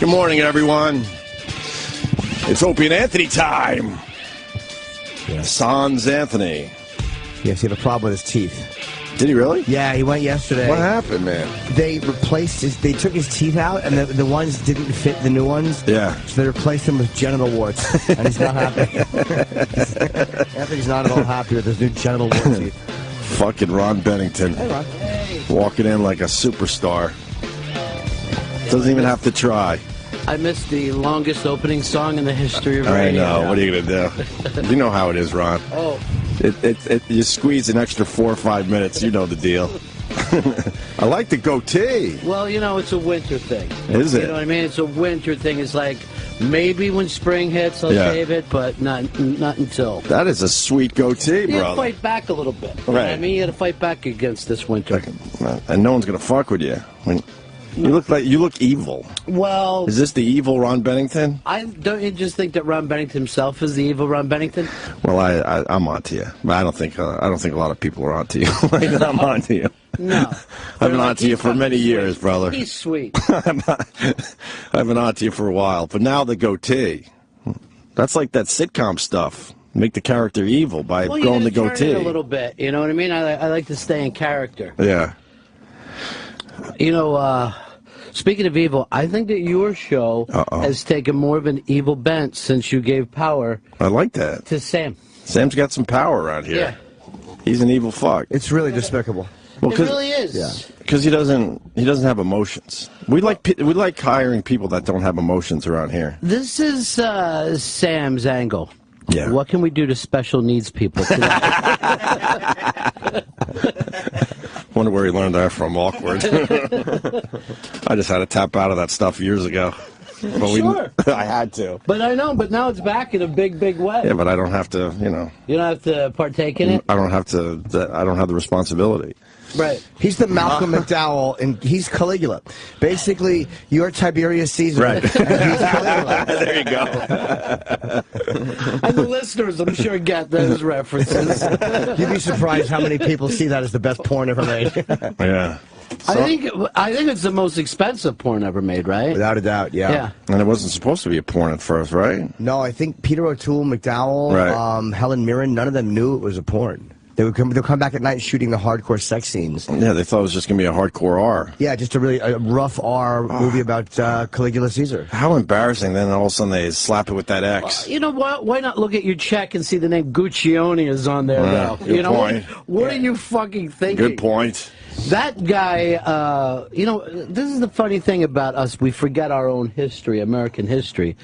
Good morning, everyone. It's Opie and Anthony time. Yeah. Sans Anthony. Yes, he had a problem with his teeth. Did he really? Yeah, he went yesterday. What happened, man? They replaced they took his teeth out, and the ones didn't fit the new ones. Yeah. So they replaced them with genital warts, and he's not happy. Anthony's not at all happy with his new genital wart teeth. Fucking Ron Bennington. Hey, Ron. Walking in like a superstar. Doesn't even have to try. I missed the longest opening song in the history of radio. I know. What are you going to do? You know how it is, Ron. Oh. You squeeze an extra 4 or 5 minutes. You know the deal. I like the goatee. Well, you know, it's a winter thing. Is it? You know what I mean? It's a winter thing. It's like maybe when spring hits, I'll shave it, but not until. That is a sweet goatee, brother. You got to fight back a little bit. You know what I mean? You got to fight back against this winter. And no one's going to fuck with you. You look evil. Well, is this the evil Ron Bennington? Don't you just think that Ron Bennington himself is the evil Ron Bennington? Well, I'm onto you, but I don't think a lot of people are onto you. I'm onto you. No, I've been onto you for many years, brother. He's sweet. I've been onto you for a while, but now the goatee. That's like that sitcom stuff. Make the character evil by growing the goatee. Turn it a little bit. You know what I mean? I like to stay in character. Yeah. You know, speaking of evil, I think that your show has taken more of an evil bent since you gave power. I like that. To Sam. Sam's got some power around here. Yeah. He's an evil fuck. It's really despicable. Well, it really is. Yeah. Because he doesn't have emotions. We like hiring people that don't have emotions around here. This is Sam's angle. Yeah. What can we do to special needs people today? Wonder where he learned that from. Awkward. I just had to tap out of that stuff years ago. But Sure. I had to. But I know, but now it's back in a big, big way. Yeah, but I don't have to, You don't have to partake in it? I don't have the responsibility. Right. He's the Malcolm McDowell, and he's Caligula. Basically, you're Tiberius Caesar. Right. And he's Caligula. There you go. And the listeners, I'm sure, get those references. You'd be surprised how many people see that as the best porn ever made. Yeah. So, I think it's the most expensive porn ever made, right? Without a doubt, yeah. And it wasn't supposed to be a porn at first, right? No, I think Peter O'Toole, McDowell, right. Helen Mirren, none of them knew it was a porn. They'll come back at night shooting the hardcore sex scenes. Yeah, they thought it was just going to be a hardcore R. Yeah, just a rough R movie about Caligula Caesar. How embarrassing, then all of a sudden they slap it with that X. Well, you know what? Why not look at your check and see the name Guccione is on there, though? Good point. What are you fucking thinking? Good point. That guy, this is the funny thing about us. We forget our own history, American history.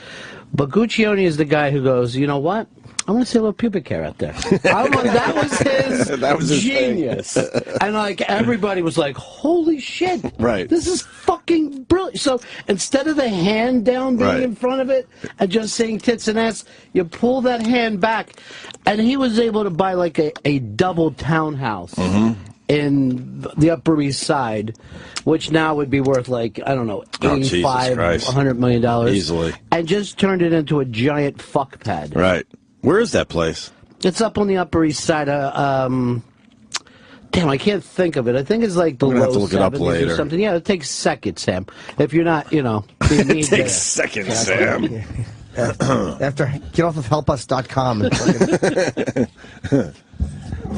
But Guccione is the guy who goes, you know what? I want to see a little pubic hair out there. That was his genius. And like everybody was like, holy shit. Right. This is fucking brilliant. So instead of the hand down being in front of it and just saying tits and ass, you pull that hand back. And he was able to buy like a double townhouse. In the Upper East Side, which now would be worth like, I don't know, $100 million. Easily. And just turned it into a giant fuck pad. Right. Where is that place? It's up on the Upper East Side. Damn, I can't think of it. I think it's like the low 70s or something. Yeah, it takes seconds, Sam. If you're not, being mean. It takes seconds, Sam. After, get off of helpus.com. And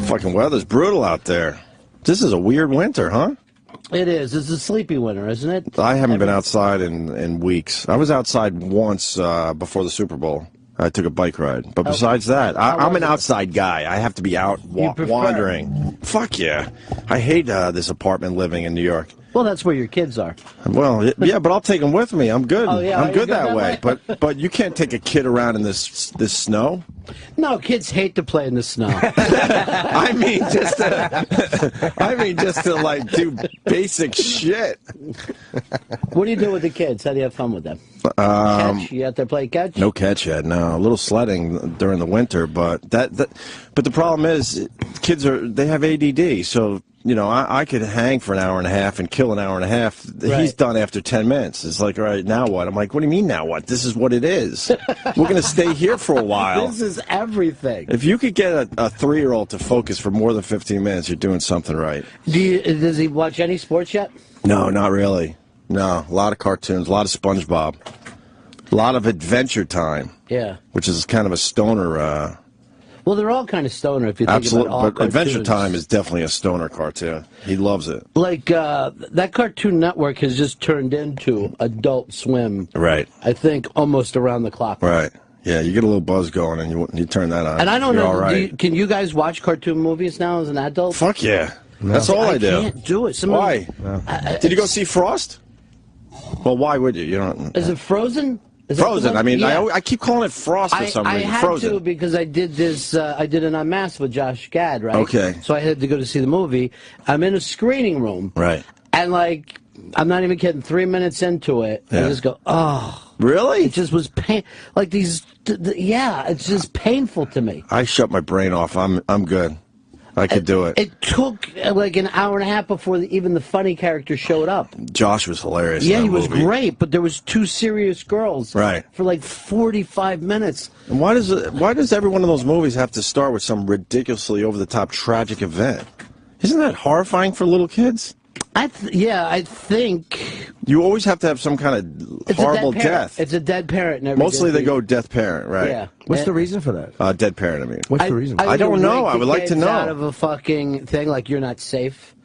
fucking weather's brutal out there. This is a weird winter, huh? It is. It's a sleepy winter, isn't it? I haven't been outside in weeks. I was outside once before the Super Bowl. I took a bike ride. But besides that, I'm an outside guy. I have to be out wandering. Fuck yeah. I hate this apartment living in New York. Well, that's where your kids are. Well, yeah, but I'll take them with me. I'm good. Oh, yeah, I'm good that way. But you can't take a kid around in this snow. No, kids hate to play in the snow. I mean, just to like do basic shit. What do you do with the kids? How do you have fun with them? Catch? You out there play catch? No catch yet. No, a little sledding during the winter, but but the problem is, kids they have ADD, so. I could hang for an hour and a half and kill an hour and a half. Right. He's done after 10 minutes. It's like, all right, now what? I'm like, what do you mean now what? This is what it is. We're going to stay here for a while. This is everything. If you could get a 3-year-old to focus for more than 15 minutes, you're doing something right. Does he watch any sports yet? No, not really. No, a lot of cartoons, a lot of SpongeBob, a lot of Adventure Time. Yeah. Which is kind of a stoner. Well, they're all kind of stoner if you think about all but cartoons. Adventure Time is definitely a stoner cartoon. He loves it. Like, that Cartoon Network has just turned into Adult Swim. Right. I think almost around the clock. Right. Yeah, you get a little buzz going and you turn that on. And I don't know, all right. can you guys watch cartoon movies now as an adult? Fuck yeah. No. That's all I do. I can't do it. Why? No. Did you go see Frost? Well, why would you? You don't. Is it Frozen? Frozen. I mean, yeah. I keep calling it Frost for some reason. I had Frozen. to because I did this. I did an unmasked with Josh Gad, right? Okay. So I had to go to see the movie. I'm in a screening room. Right. And like, I'm not even kidding. 3 minutes into it, I just go, oh. Really? It just was pain. Like these. Yeah, it's just painful to me. I shut my brain off. I'm good. I could do it. It took like an hour and a half before even the funny character showed up. Josh was hilarious. Yeah, in that he was movie. great, but there was two serious girls. Right. For like 45 minutes. And why does every one of those movies have to start with some ridiculously over the top tragic event? Isn't that horrifying for little kids? I think you always have to have some kind of horrible death. It's a dead parent. In every Mostly they go death parent, right? Yeah. What's the reason for that? Dead parent, I mean. What's the reason? I don't know. I would like to know. Out of a fucking thing like you're not safe.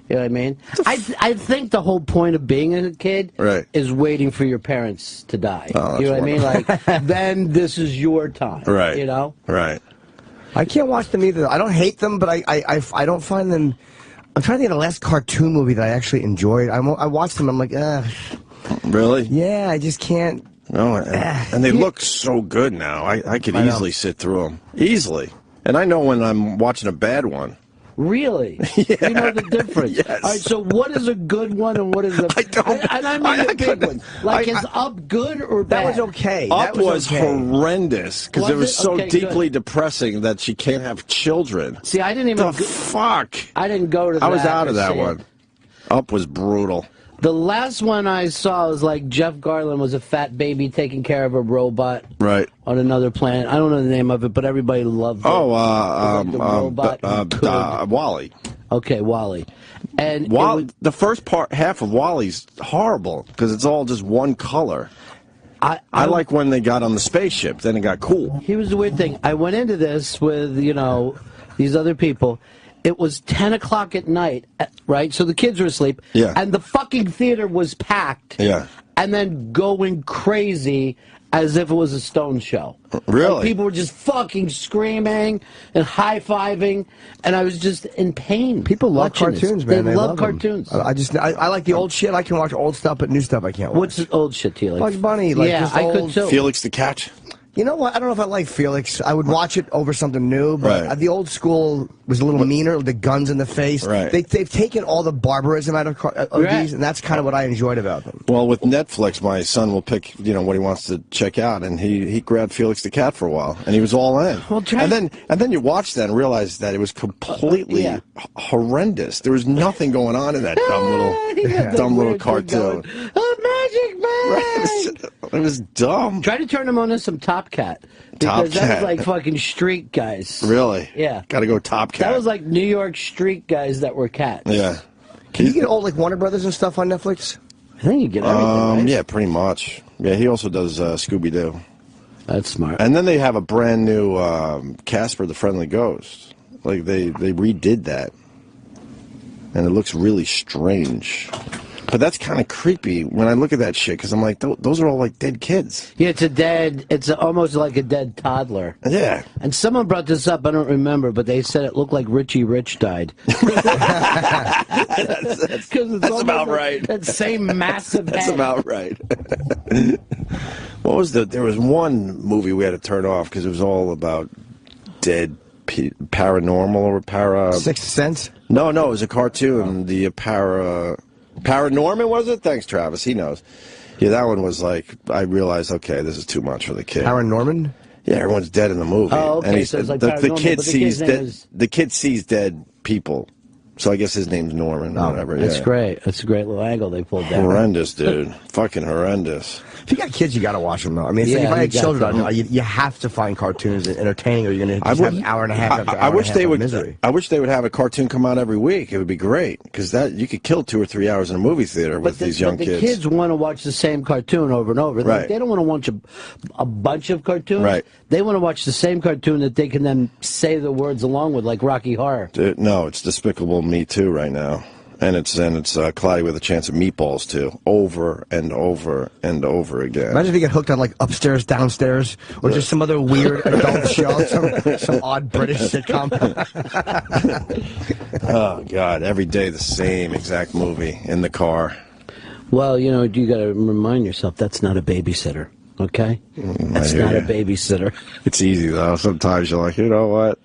You know what I mean? I think the whole point of being a kid is waiting for your parents to die. Oh, you know what I mean? Like, then this is your time. Right. You know? Right. I can't watch them either. I don't hate them, but I don't find them... I'm trying to think of the last cartoon movie that I actually enjoyed. I watched them, I'm like, ugh. Really? Yeah, I just can't... No, and they look so good now. I could easily sit through them. Easily. And I know when I'm watching a bad one. Really? Yeah. You know the difference? Yes. All right, so what is a good one and what is a... I don't... And I mean the big one. Like, is Up good or bad? That was okay. Up was horrendous because it was so Okay, deeply depressing that she can't have children. See, I didn't even... Fuck? I didn't go to that. I was out of that see one. Up was brutal. The last one I saw was like Jeff Garland was a fat baby taking care of a robot on another planet. I don't know the name of it, but everybody loved it. Oh, Wall-E. Okay, Wall-E. And the first half of Wall-E's horrible because it's all just one color. I like when they got on the spaceship. Then it got cool. Here's the weird thing. I went into this with, these other people. It was 10 o'clock at night, right? So the kids were asleep. Yeah. And the fucking theater was packed. Yeah. And then going crazy as if it was a Stone show. Really? Like, people were just fucking screaming and high-fiving, and I was just in pain. People love cartoons, man. They love them. cartoons. I like the old shit. I can watch old stuff, but new stuff I can't watch. What's the old shit to you like? Bugs Bunny. Like yeah, I could too. Felix the Cat. You know what? I don't know if I like Felix. I would watch it over something new, but the old school was a little meaner, the guns in the face. Right. They've taken all the barbarism out of these, and that's kind of what I enjoyed about them. Well, with Netflix, my son will pick, what he wants to check out, and he grabbed Felix the Cat for a while, and he was all in. Well, and then you watch that and realize that it was completely horrendous. There was nothing going on in that dumb little cartoon. Magic Man! Right. It was dumb. Try to turn him on to some Top Cat. Because that was like fucking street guys. Really? Yeah. Got to go Top Cat. That was like New York street guys that were cats. Yeah. Can you get old like Warner Brothers and stuff on Netflix? I think you get everything, right? Yeah, pretty much. Yeah, he also does Scooby-Doo. That's smart. And then they have a brand new Casper the Friendly Ghost. Like, they redid that. And it looks really strange. But that's kind of creepy when I look at that shit, because I'm like, those are all like dead kids. Yeah, it's almost like a dead toddler. Yeah. And someone brought this up, I don't remember, but they said it looked like Richie Rich died. That's about right. That same massive head. That's about right. There was one movie we had to turn off because it was all about dead paranormal or Sixth Sense? No, it was a cartoon. The Paranorman, was it? Thanks, Travis. He knows. Yeah, that one was like, I realized, okay, this is too much for the kid. Paranorman? Yeah, everyone's dead in the movie. Oh, okay, and so it's like the kid sees the kid sees dead people So I guess his name's Norman or whatever. That's great. That's a great little angle they pulled down. Horrendous, dude. Fucking horrendous. If you got kids, you got to watch them, though. I mean, if I had children, you have to find cartoons entertaining, or you're going to have an hour and a half after hour of misery. I wish they would have a cartoon come out every week. It would be great, because you could kill 2 or 3 hours in a movie theater with these young kids. The kids want to watch the same cartoon over and over. Right. They don't want to watch a bunch of cartoons. Right. They want to watch the same cartoon that they can then say the words along with, like Rocky Horror. Dude, no, it's Despicable Me Too right now. And it's Cloudy with a Chance of Meatballs, too. Over and over and over again. Imagine if you get hooked on, like, Upstairs, Downstairs, or just some other weird adult show, some odd British sitcom. Oh, God. Every day the same exact movie in the car. Well, you got to remind yourself that's not a babysitter, okay? That's not a babysitter. It's easy, though. Sometimes you're like, you know what?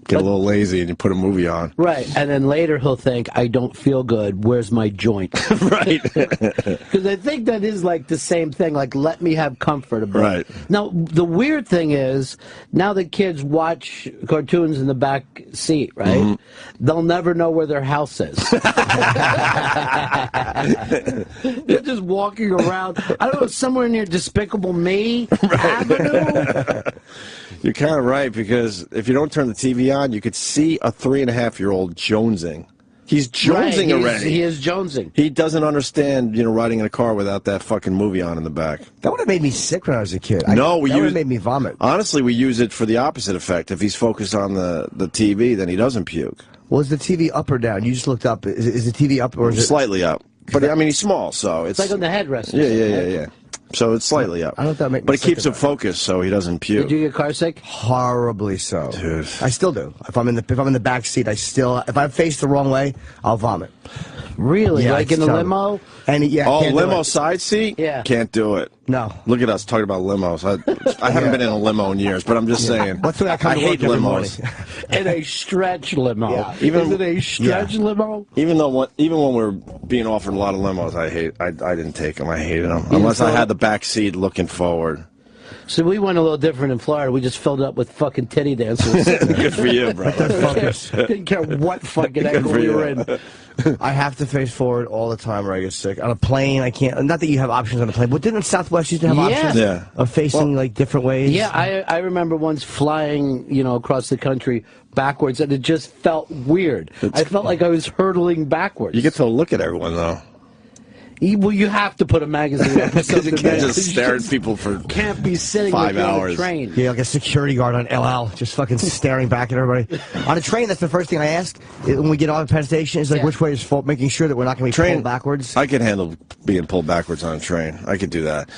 Get a little lazy and you put a movie on. Right, and then later he'll think, I don't feel good, where's my joint? Right. Because I think that is like the same thing, like let me have comfort a bit. Right. Now, the weird thing is, now the kids watch cartoons in the back seat, right? Mm-hmm. They'll never know where their house is. They're just walking around, I don't know, somewhere near Despicable Me Avenue? You're kind of right, because if you don't turn the TV on, you could see a 3.5-year-old jonesing. He's jonesing already. He is jonesing. He doesn't understand, riding in a car without that fucking movie on in the back. That would have made me sick when I was a kid. That would have made me vomit. Honestly, we use it for the opposite effect. If he's focused on the TV, then he doesn't puke. Well, is the TV up or down? You just looked up. Is the TV up or is it slightly up? But I mean, he's small, so it's like on the headrest. Yeah. So it's slightly up. I don't know if that makes me But it sick keeps him focused, so he doesn't puke. Did you get car sick? Horribly so. Dude. I still do. If I'm in the back seat, if I face the wrong way, I'll vomit. Really? Yeah, like in the limo? Limo side seat? Yeah. Can't do it. No. Look at us talking about limos. I haven't been in a limo in years, but I'm just saying. What's that kind I hate limos. In a stretch limo. Yeah. Is it a stretch limo? Even when we're being offered a lot of limos, I didn't take them. I hated them. Unless I had the back seat looking forward. So we went a little different in Florida. We just filled it up with fucking titty dancers. Good for you, bro. Didn't care what fucking angle we were in. I have to face forward all the time or I get sick. On a plane, I can't. Not that you have options on a plane, but didn't Southwest used to have options of facing like different ways? Yeah, I remember once flying, across the country backwards, and it just felt weird. I felt like I was hurtling backwards. You get to look at everyone, though. Well, you have to put a magazine up. Because you can't just stare at people for can't be sitting 5 like hours. On a train. Yeah, like a security guard on LL, just fucking staring back at everybody. On a train, that's the first thing I ask when we get off the Penn Station. Is like, which way is fault? Making sure that we're not going to be pulled backwards. I can handle being pulled backwards on a train. I could do that.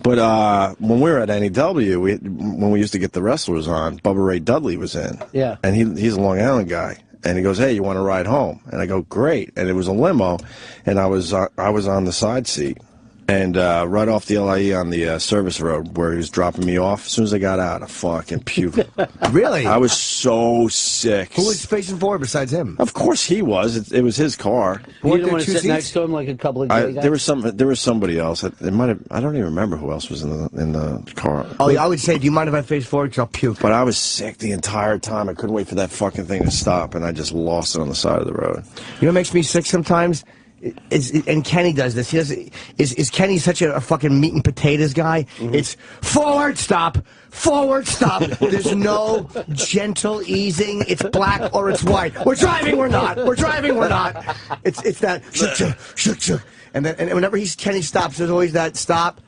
But when we were at NEW, when we used to get the wrestlers on, Bubba Ray Dudley was in. Yeah. And he's a Long Island guy. And he goes, hey, you want to ride home? And I go, great. And it was a limo, and I was on the side seat. And right off the LIE on the service road where he was dropping me off, as soon as I got out, I fucking puked. Really? I was so sick. Who was facing forward besides him? Of course he was. It was his car. You didn't want to sit next to him like a couple of guys? There was somebody else. It might have. I don't even remember who else was in the car. Oh, I would say, do you mind if I face forward? Because I'll puke. But I was sick the entire time. I couldn't wait for that fucking thing to stop, and I just lost it on the side of the road. You know what makes me sick sometimes? And Kenny does this. Is Kenny such a fucking meat and potatoes guy? Mm-hmm. It's forward, stop. There's no gentle easing. It's black or it's white. We're driving, we're not. It's that shook. And whenever Kenny stops, there's always that stop,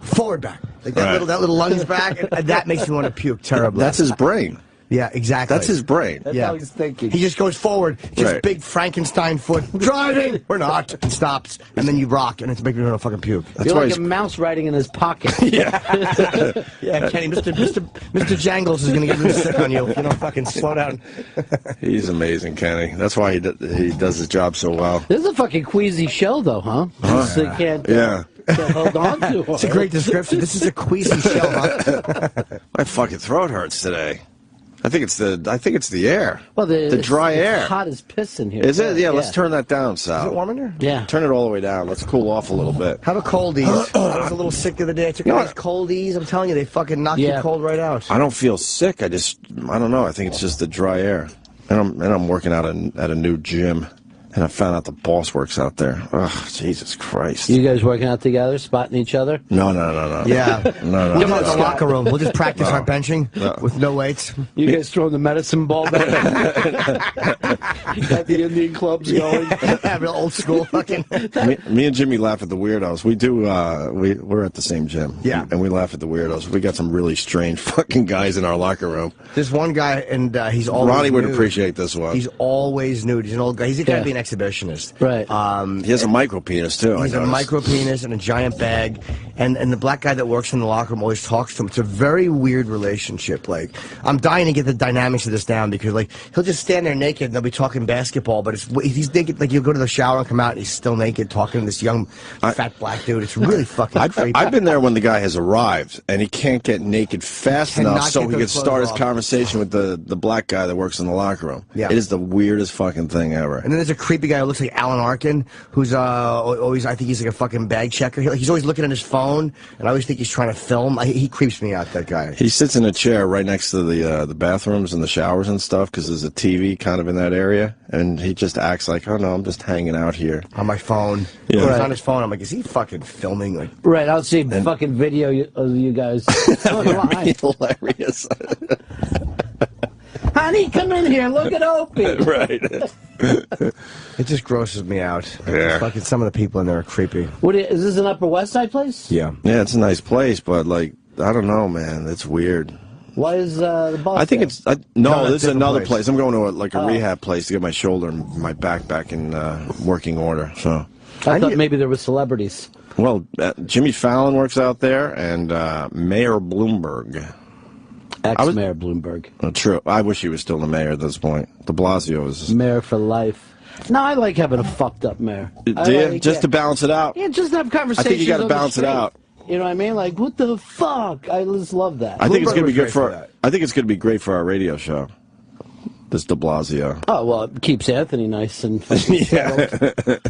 forward, back. Like that little lunge back, and that makes me want to puke terribly. That's his brain. Yeah, exactly. That's his brain. That's how he's thinking. He just goes forward, just big Frankenstein foot. Driving! We're not. And stops. And then you rock, and it's making me want to fucking puke. You're like a mouse riding in his pocket. Yeah, Kenny, Mr. Jangles is going to get really sick on you if you don't fucking slow down. He's amazing, Kenny. That's why he does his job so well. This is a fucking queasy show, though, huh? So you can't, can't hold on to it. It's a great description. This is a queasy show, huh? My fucking throat hurts today. I think it's the air. Well, the dry air. It's hot as piss in here. Is it? Yeah, let's turn that down, Sal. Is it warm in here? Yeah. Turn it all the way down. Let's cool off a little bit. How about coldies? I was a little sick the other day. I took a nice coldies. I'm telling you, they fucking knock you cold right out. I don't feel sick. I don't know. I think it's just the dry air. And I'm working out at a new gym. And I found out the boss works out there. Oh, Jesus Christ. You guys working out together, spotting each other? No. Yeah. No. We'll go to the locker room. We'll just practice our benching with no weights. You guys throwing the medicine ball back? Got the Indian clubs going? Yeah, real old school fucking. Me and Jimmy laugh at the weirdos. We do, we're at the same gym. Yeah. And we laugh at the weirdos. We got some really strange fucking guys in our locker room. There's one guy, and he's always Ronnie would nude. appreciate this one. He's always nude. He's an old guy. He's going to be an exhibitionist. Right. He has a micro penis, too. He's a micro penis and a giant bag. And the black guy that works in the locker room always talks to him. It's a very weird relationship. Like, I'm dying to get the dynamics of this down because, like, he'll just stand there naked and they'll be talking basketball, but he's naked. Like, you'll go to the shower and come out and he's still naked talking to this young, fat black dude. It's really fucking creepy. I've been there when the guy has arrived and he can't get naked fast enough so he can start his conversation with the black guy that works in the locker room. Yeah. It is the weirdest fucking thing ever. And then there's a creepy guy who looks like Alan Arkin, who's always, I think he's like a fucking bag checker. He's always looking at his phone, and I always think he's trying to film. He creeps me out, that guy. He sits in a chair right next to the bathrooms and the showers and stuff because there's a TV kind of in that area, and he just acts like, oh no, I'm just hanging out here. On my phone. Yeah. He's on his phone. I'm like, is he fucking filming? Like, Right, I'll see fucking video of you guys. Hilarious. Honey, come in here. Look at Opie. Right. it just grosses me out. Yeah. Fucking some of the people in there are creepy. Is this an Upper West Side place? Yeah. Yeah, it's a nice place, but like, I don't know, man. It's weird. Why is the boss I think there? it's no. This is another place. I'm going to a rehab place to get my shoulder and my back in working order. So I thought maybe there were celebrities. well, Jimmy Fallon works out there, and Mayor Bloomberg. Ex-Mayor Bloomberg. True. I wish he was still the mayor at this point. De Blasio is. Mayor for life. No, I like having a fucked up mayor. Do you? Just to balance it out? Yeah, just have conversations. I think you got to on the balance it street. out. You know what I mean? Like, what the fuck? I just love that. I think it's going to be good for for. that. I think it's going to be great for our radio show. This De Blasio. Oh, well, it keeps Anthony nice and fucking settled.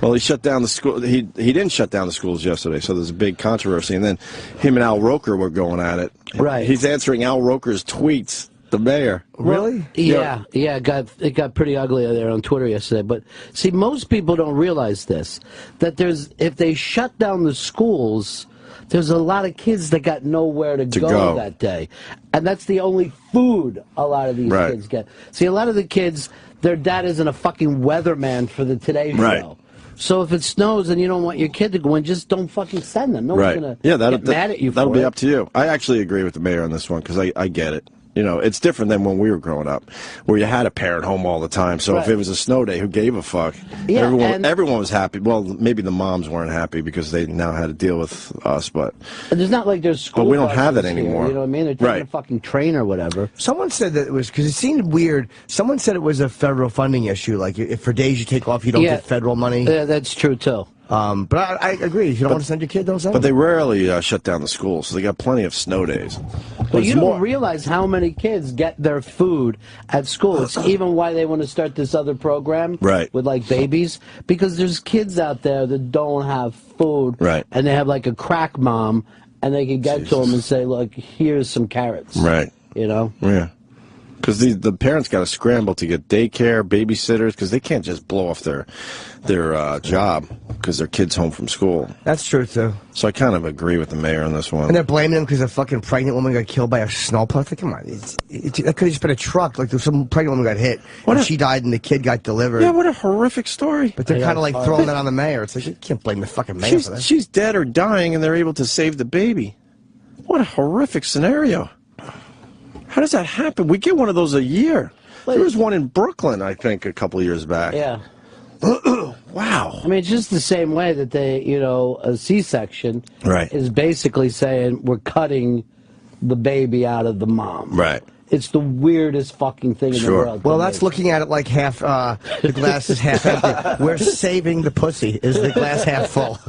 Well, he shut down the school. He didn't shut down the schools yesterday, so there's a big controversy. And then him and Al Roker were going at it. Right. He's answering Al Roker's tweets. The mayor. Really? Yeah. It got pretty ugly there on Twitter yesterday. But see, most people don't realize this. That if they shut down the schools, there's a lot of kids that got nowhere to go that day, and that's the only food a lot of these kids get. See, a lot of the kids, their dad isn't a fucking weatherman for the Today Show. So if it snows and you don't want your kid to go in, just don't fucking send them. No one's gonna get mad at you for it. That'll be up to you. I actually agree with the mayor on this one because I get it. You know, it's different than when we were growing up, where you had a parent home all the time. So if it was a snow day, who gave a fuck? Yeah, everyone was happy. Well, maybe the moms weren't happy because they now had to deal with us. But there's not like there's school. But we don't have that buses here, anymore. you know what I mean? They're taking a fucking train or whatever. Someone said that it was, because it seemed weird, someone said it was a federal funding issue. Like, if for days you take off, you don't get federal money. Yeah, that's true, too. But I agree. If you don't want to send your kid, don't send But them. they rarely shut down the schools, so they got plenty of snow days. But you don't realize how many kids get their food at school. It's even why they want to start this other program with, like, babies. Because there's kids out there that don't have food. Right. And they have, like, a crack mom, and they can get to them and say, look, here's some carrots. Right. You know? Yeah. Because the parents got to scramble to get daycare, babysitters, because they can't just blow off their job because their kid's home from school. That's true, too. So I kind of agree with the mayor on this one. And they're blaming him because a fucking pregnant woman got killed by a snowplow. Like, come on. That could have just been a truck. Like, some pregnant woman got hit, and she died, and the kid got delivered. Yeah, what a horrific story. But they're kind of like throwing that on the mayor. It's like, you can't blame the fucking mayor for that. She's dead or dying, and they're able to save the baby. What a horrific scenario. How does that happen? We get one of those a year. There was one in Brooklyn, I think, a couple of years back. Yeah. Wow. I mean, it's just the same way that a C-section is basically saying we're cutting the baby out of the mom. Right. It's the weirdest fucking thing in the world. Well, that's looking at it like half, the glass is half empty. We're saving the pussy. Is the glass half full?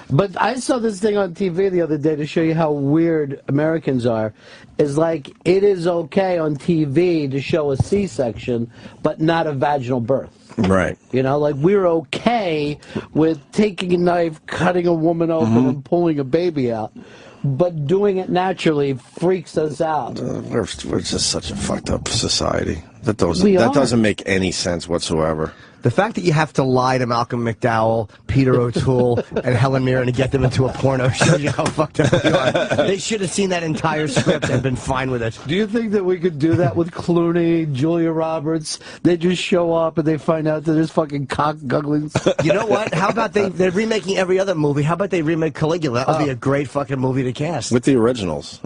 But I saw this thing on TV the other day to show you how weird Americans are. Is like, it is okay on TV to show a C-section, but not a vaginal birth. Right. You know, like, we're okay with taking a knife, cutting a woman open, and pulling a baby out. But doing it naturally freaks us out. We're just such a fucked up society. That doesn't make any sense whatsoever. The fact that you have to lie to Malcolm McDowell, Peter O'Toole, and Helen Mirren to get them into a porno shows you how fucked up you are. They should have seen that entire script and been fine with it. Do you think that we could do that with Clooney, Julia Roberts? They just show up and they find out that there's fucking cock gugglings. You know what? How about they're remaking every other movie. How about they remake Caligula? That would be a great fucking movie to cast. With the originals.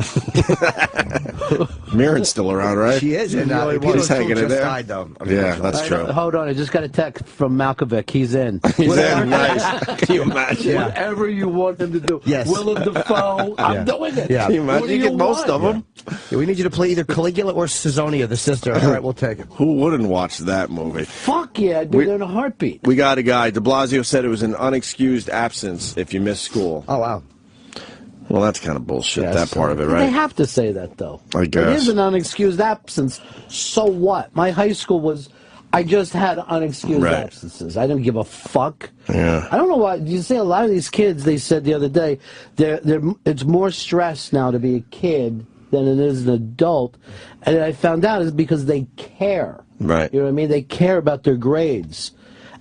Mirren's still around, right? She is. And he's hanging in there. Died, though. Yeah, that's true. Hold on, I just got a text from Malkovich. He's in. He's in. Nice. Can you imagine? Yeah. Whatever you want him to do. Yes. Willem Dafoe. I'm doing it. Yeah. Can you imagine? You get most of them. Yeah, we need you to play either Caligula or Caesonia, the sister. All right, we'll take it. Who wouldn't watch that movie? Fuck yeah, I'd do it in a heartbeat. We got a guy. De Blasio said it was an unexcused absence if you miss school. Oh, wow. Well, that's kind of bullshit, that part of it, right? They have to say that, though. I guess. It is an unexcused absence. So what? My high school was... I just had unexcused absences. I didn't give a fuck. Yeah. I don't know why. You see, a lot of these kids, they said the other day, it's more stress now to be a kid than it is an adult. And I found out it's because they care. Right. You know what I mean? They care about their grades.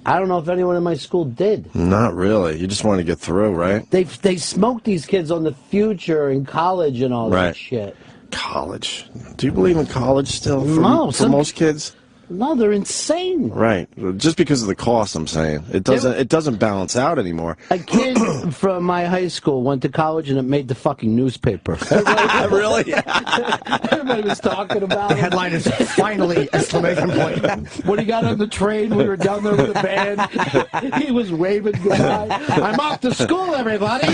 I don't know if anyone in my school did. Not really. You just want to get through, right? They smoked these kids on the future and college and all that shit. College. Do you believe in college still for most kids? No, they're insane. Right. Just because of the cost, I'm saying. It doesn't balance out anymore. A kid from my high school went to college and it made the fucking newspaper. Really? Everybody was talking about it. The headline is finally exclamation point. When he got on the train, we were down there with a band. He was waving goodbye. I'm off to school, everybody.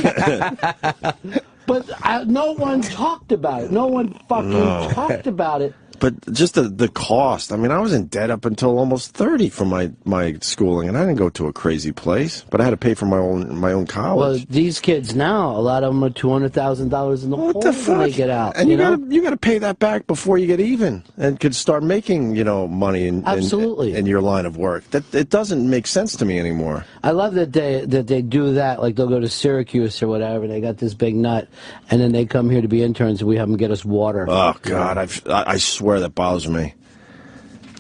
But no one talked about it. No one fucking talked about it. But just the cost. I mean, I was in debt up until almost 30 from my schooling, and I didn't go to a crazy place, but I had to pay for my own college. Well, these kids now, a lot of them are $200,000 in the hole when they get out. And you got to pay that back before you get even, and could start making money in your line of work. It doesn't make sense to me anymore. I love that they do that. Like they'll go to Syracuse or whatever. They got this big nut, and then they come here to be interns, and we have them get us water. Oh God, I swear that bothers me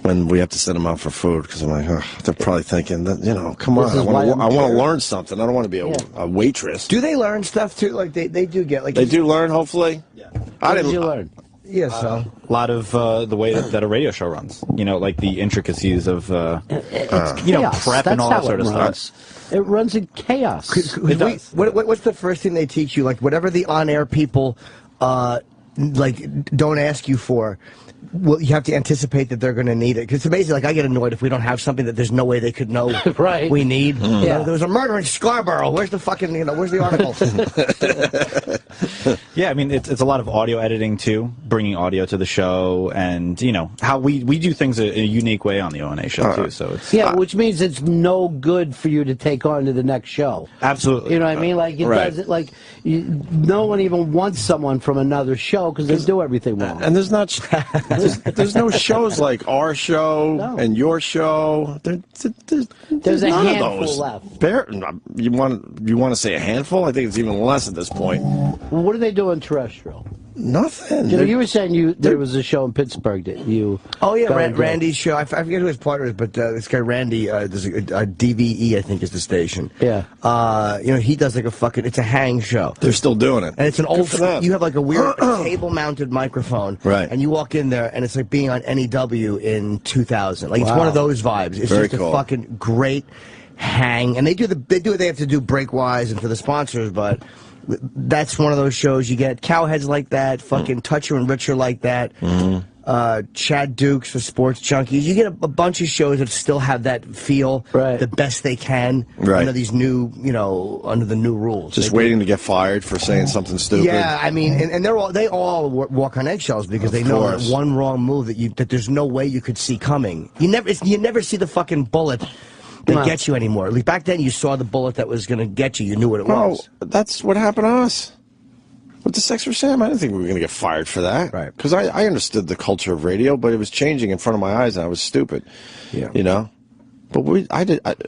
when we have to send them out for food, because I'm like, they're probably thinking that, come on, I want to learn something. I don't want to be a waitress. Do they learn stuff too? Like they do get like they do learn, hopefully. Yeah. What did you learn? Yeah, so a lot of the way that a radio show runs. Like the intricacies of prep and all that sort of stuff. It runs in chaos. It does. What's the first thing they teach you? Like whatever the on-air people don't ask you for. Well, you have to anticipate that they're going to need it. Because it's amazing. Like, I get annoyed if we don't have something that there's no way they could know we need. Yeah. There was a murder in Scarborough. Where's the fucking, where's the article? Yeah, I mean, it's a lot of audio editing, too. Bringing audio to the show. And, how we do things a unique way on the ONA show, too. So it's, which means it's no good for you to take on to the next show. Absolutely. You know what I mean? Like, it doesn't, like, no one even wants someone from another show because they do everything wrong. And there's not... There's no shows like our show and your show. There's a none handful of those. left. You want to say a handful? I think it's even less at this point. Well, what do they do on terrestrial? Nothing. You were saying there was a show in Pittsburgh that you... Oh, yeah, Randy's show. I forget who his partner is, but this guy Randy, there's a DVE, I think is the station. Yeah. He does like a fucking... It's a hang show. They're still doing it. And it's an old... You have like a weird table-mounted microphone. Right. And you walk in there, and it's like being on NEW in 2000. Like, it's one of those vibes. It's Very just cool. a fucking great hang. And they do what they have to do break-wise and for the sponsors, but... That's one of those shows you get cowheads like that, fucking Toucher and Richer like that, Chad Dukes for Sports Junkies. You get a bunch of shows that still have that feel the best they can under these new, under the new rules. Just waiting to get fired for saying something stupid. Yeah, I mean, and they all walk on eggshells because they know that one wrong move that there's no way you could see coming. You never see the fucking bullet that gets you anymore. At least back then, you saw the bullet that was going to get you. You knew what it was. That's what happened to us. With the Sex for Sam, I didn't think we were going to get fired for that. Right. Because I understood the culture of radio, but it was changing in front of my eyes, and I was stupid. Yeah. But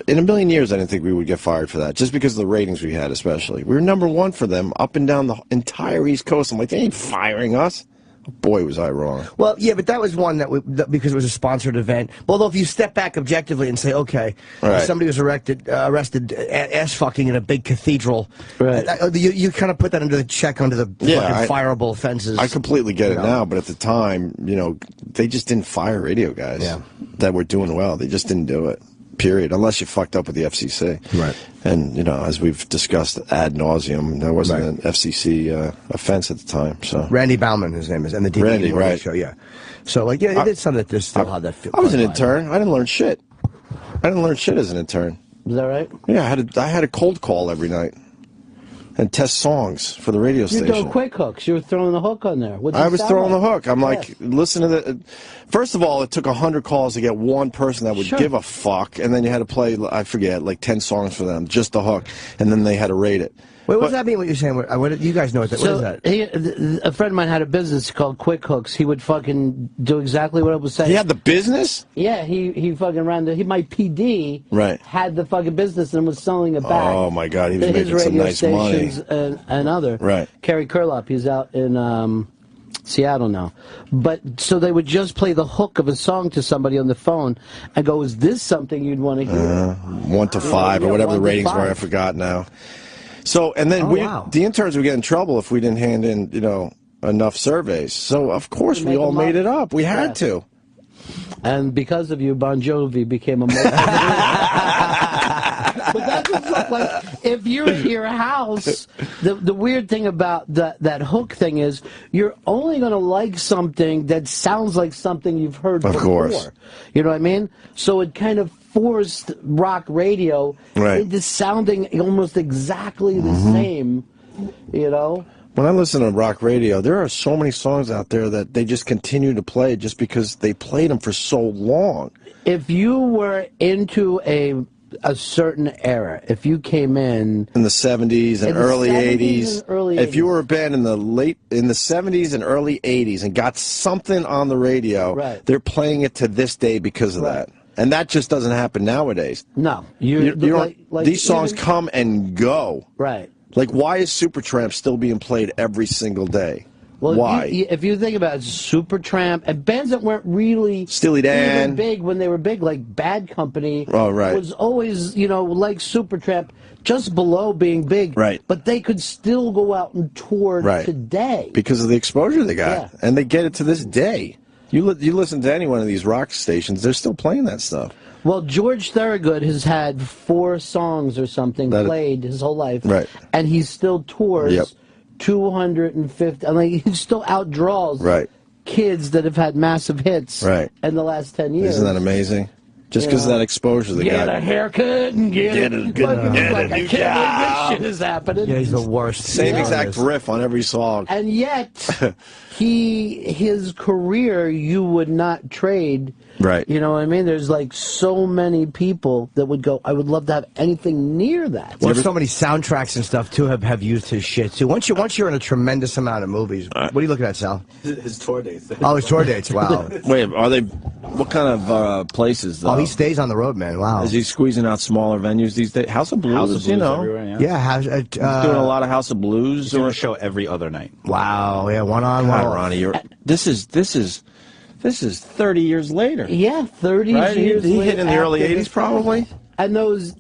in a million years, I didn't think we would get fired for that, just because of the ratings we had, especially. We were #1 for them up and down the entire East Coast. I'm like, they ain't firing us. Boy, was I wrong. Well, yeah, but that was one that because it was a sponsored event. Although if you step back objectively and say, okay, Right. somebody was arrested ass fucking in a big cathedral, Right. You kind of put that under the check under the fucking fireable offenses. I completely get it now, but at the time, they just didn't fire radio guys that were doing well. They just didn't do it. Period. Unless you fucked up with the FCC. Right. And, as we've discussed ad nauseum, there wasn't an FCC offense at the time. So Randy Bauman, his name is, and the DVD Randy, right. show, yeah. So, they did something that just still had that feel. I was an intern. I didn't learn shit. I didn't learn shit as an intern. Is that right? Yeah, I had a cold call every night and test songs for the radio station. You're doing quick hooks. You were throwing the hook on there. I was throwing the hook. I'm like, listen to the... First of all, it took 100 calls to get one person that would give a fuck, and then you had to play, I forget, like 10 songs for them, just the hook, and then they had to rate it. Wait, what does that mean, what you're saying? You guys know what that is. A friend of mine had a business called Quick Hooks. He would fucking do exactly what I was saying. He had the business? Yeah, he fucking ran my PD had the fucking business and was selling it back. Oh, my God, he was making some nice money. And other. Right. Kerry Kurlop, he's out in Seattle now. But, so they would just play the hook of a song to somebody on the phone and go, is this something you'd want to hear? 1 to 5 or whatever the ratings were, I forgot now. So, and then the interns would get in trouble if we didn't hand in, enough surveys. So, of course, we all made it up. We had to. And because of you, Bon Jovi became a multi. But that's just like, if you're at your house, the weird thing about that hook thing is you're only going to like something that sounds like something you've heard before. Of course. You know what I mean? So it kind of forced rock radio into sounding almost exactly the same, When I listen to rock radio, there are so many songs out there that they just continue to play just because they played them for so long. If you were into a certain era, if you came in the 70s and early 80s, if you were a band in the 70s and early 80s and got something on the radio, they're playing it to this day because of that. And that just doesn't happen nowadays. No. These songs come and go. Right. Like, why is Supertramp still being played every single day? Well, why? If you think about it, Supertramp, and bands that weren't really Steely Dan, big when they were big, like Bad Company, was always, like Supertramp, just below being big. Right. But they could still go out and tour today. Because of the exposure they got. Yeah. And they get it to this day. You listen to any one of these rock stations, they're still playing that stuff. Well, George Thorogood has had 4 songs or something played his whole life. Right. And he still tours 250. I mean, he still outdraws kids that have had massive hits in the last 10 years. Isn't that amazing? Just because of that exposure they got. Get a haircut and get a new job. I can't believe this shit is happening. Yeah, he's the worst. Same exact riff on every song. And yet, his career, you would not trade. Right. You know what I mean? There's like so many people that would go, I would love to have anything near that. Well, so many soundtracks and stuff, too, have used his shit, too. Once you're in a tremendous amount of movies, what are you looking at, Sal? His tour dates. Oh, his tour dates, wow. Wait, are they, what kind of places, though? Oh, he stays on the road, man, wow. Is he squeezing out smaller venues these days? House of Blues, everywhere, yeah. He's doing a lot of House of Blues. He's doing a show every other night. Wow, yeah, one-on-one. God, Ronnie, this is 30 years later. Yeah, 30 years He hit in the early 80s, probably. And those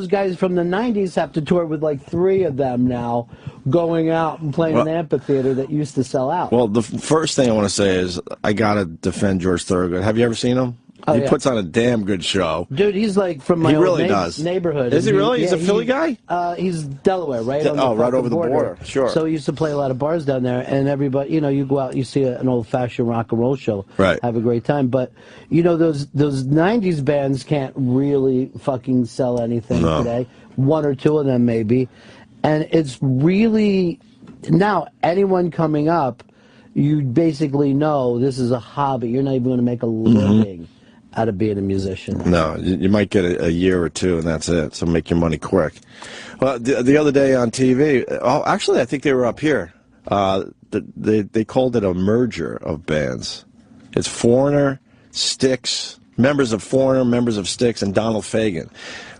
guys from the 90s have to tour with like 3 of them now, going out and playing an amphitheater that used to sell out. Well, the first thing I want to say is I got to defend George Thorogood. Have you ever seen him? Oh, he puts on a damn good show. Dude, he's like from my old neighborhood. Is he really? He's a Philly guy? He's Delaware, right? Right over the border. Sure. So he used to play a lot of bars down there, and everybody, you go out, you see an old-fashioned rock and roll show. Right. Have a great time. But, those 90s bands can't really fucking sell anything today. 1 or 2 of them, maybe. And it's really, now, anyone coming up, you basically know this is a hobby. You're not even going to make a living out of being a musician. No, you might get a year or 2, and that's it. So make your money quick. Well, the other day on TV, actually, I think they were up here. They called it a merger of bands. It's Foreigner, Styx, members of Foreigner, members of Styx, and Donald Fagen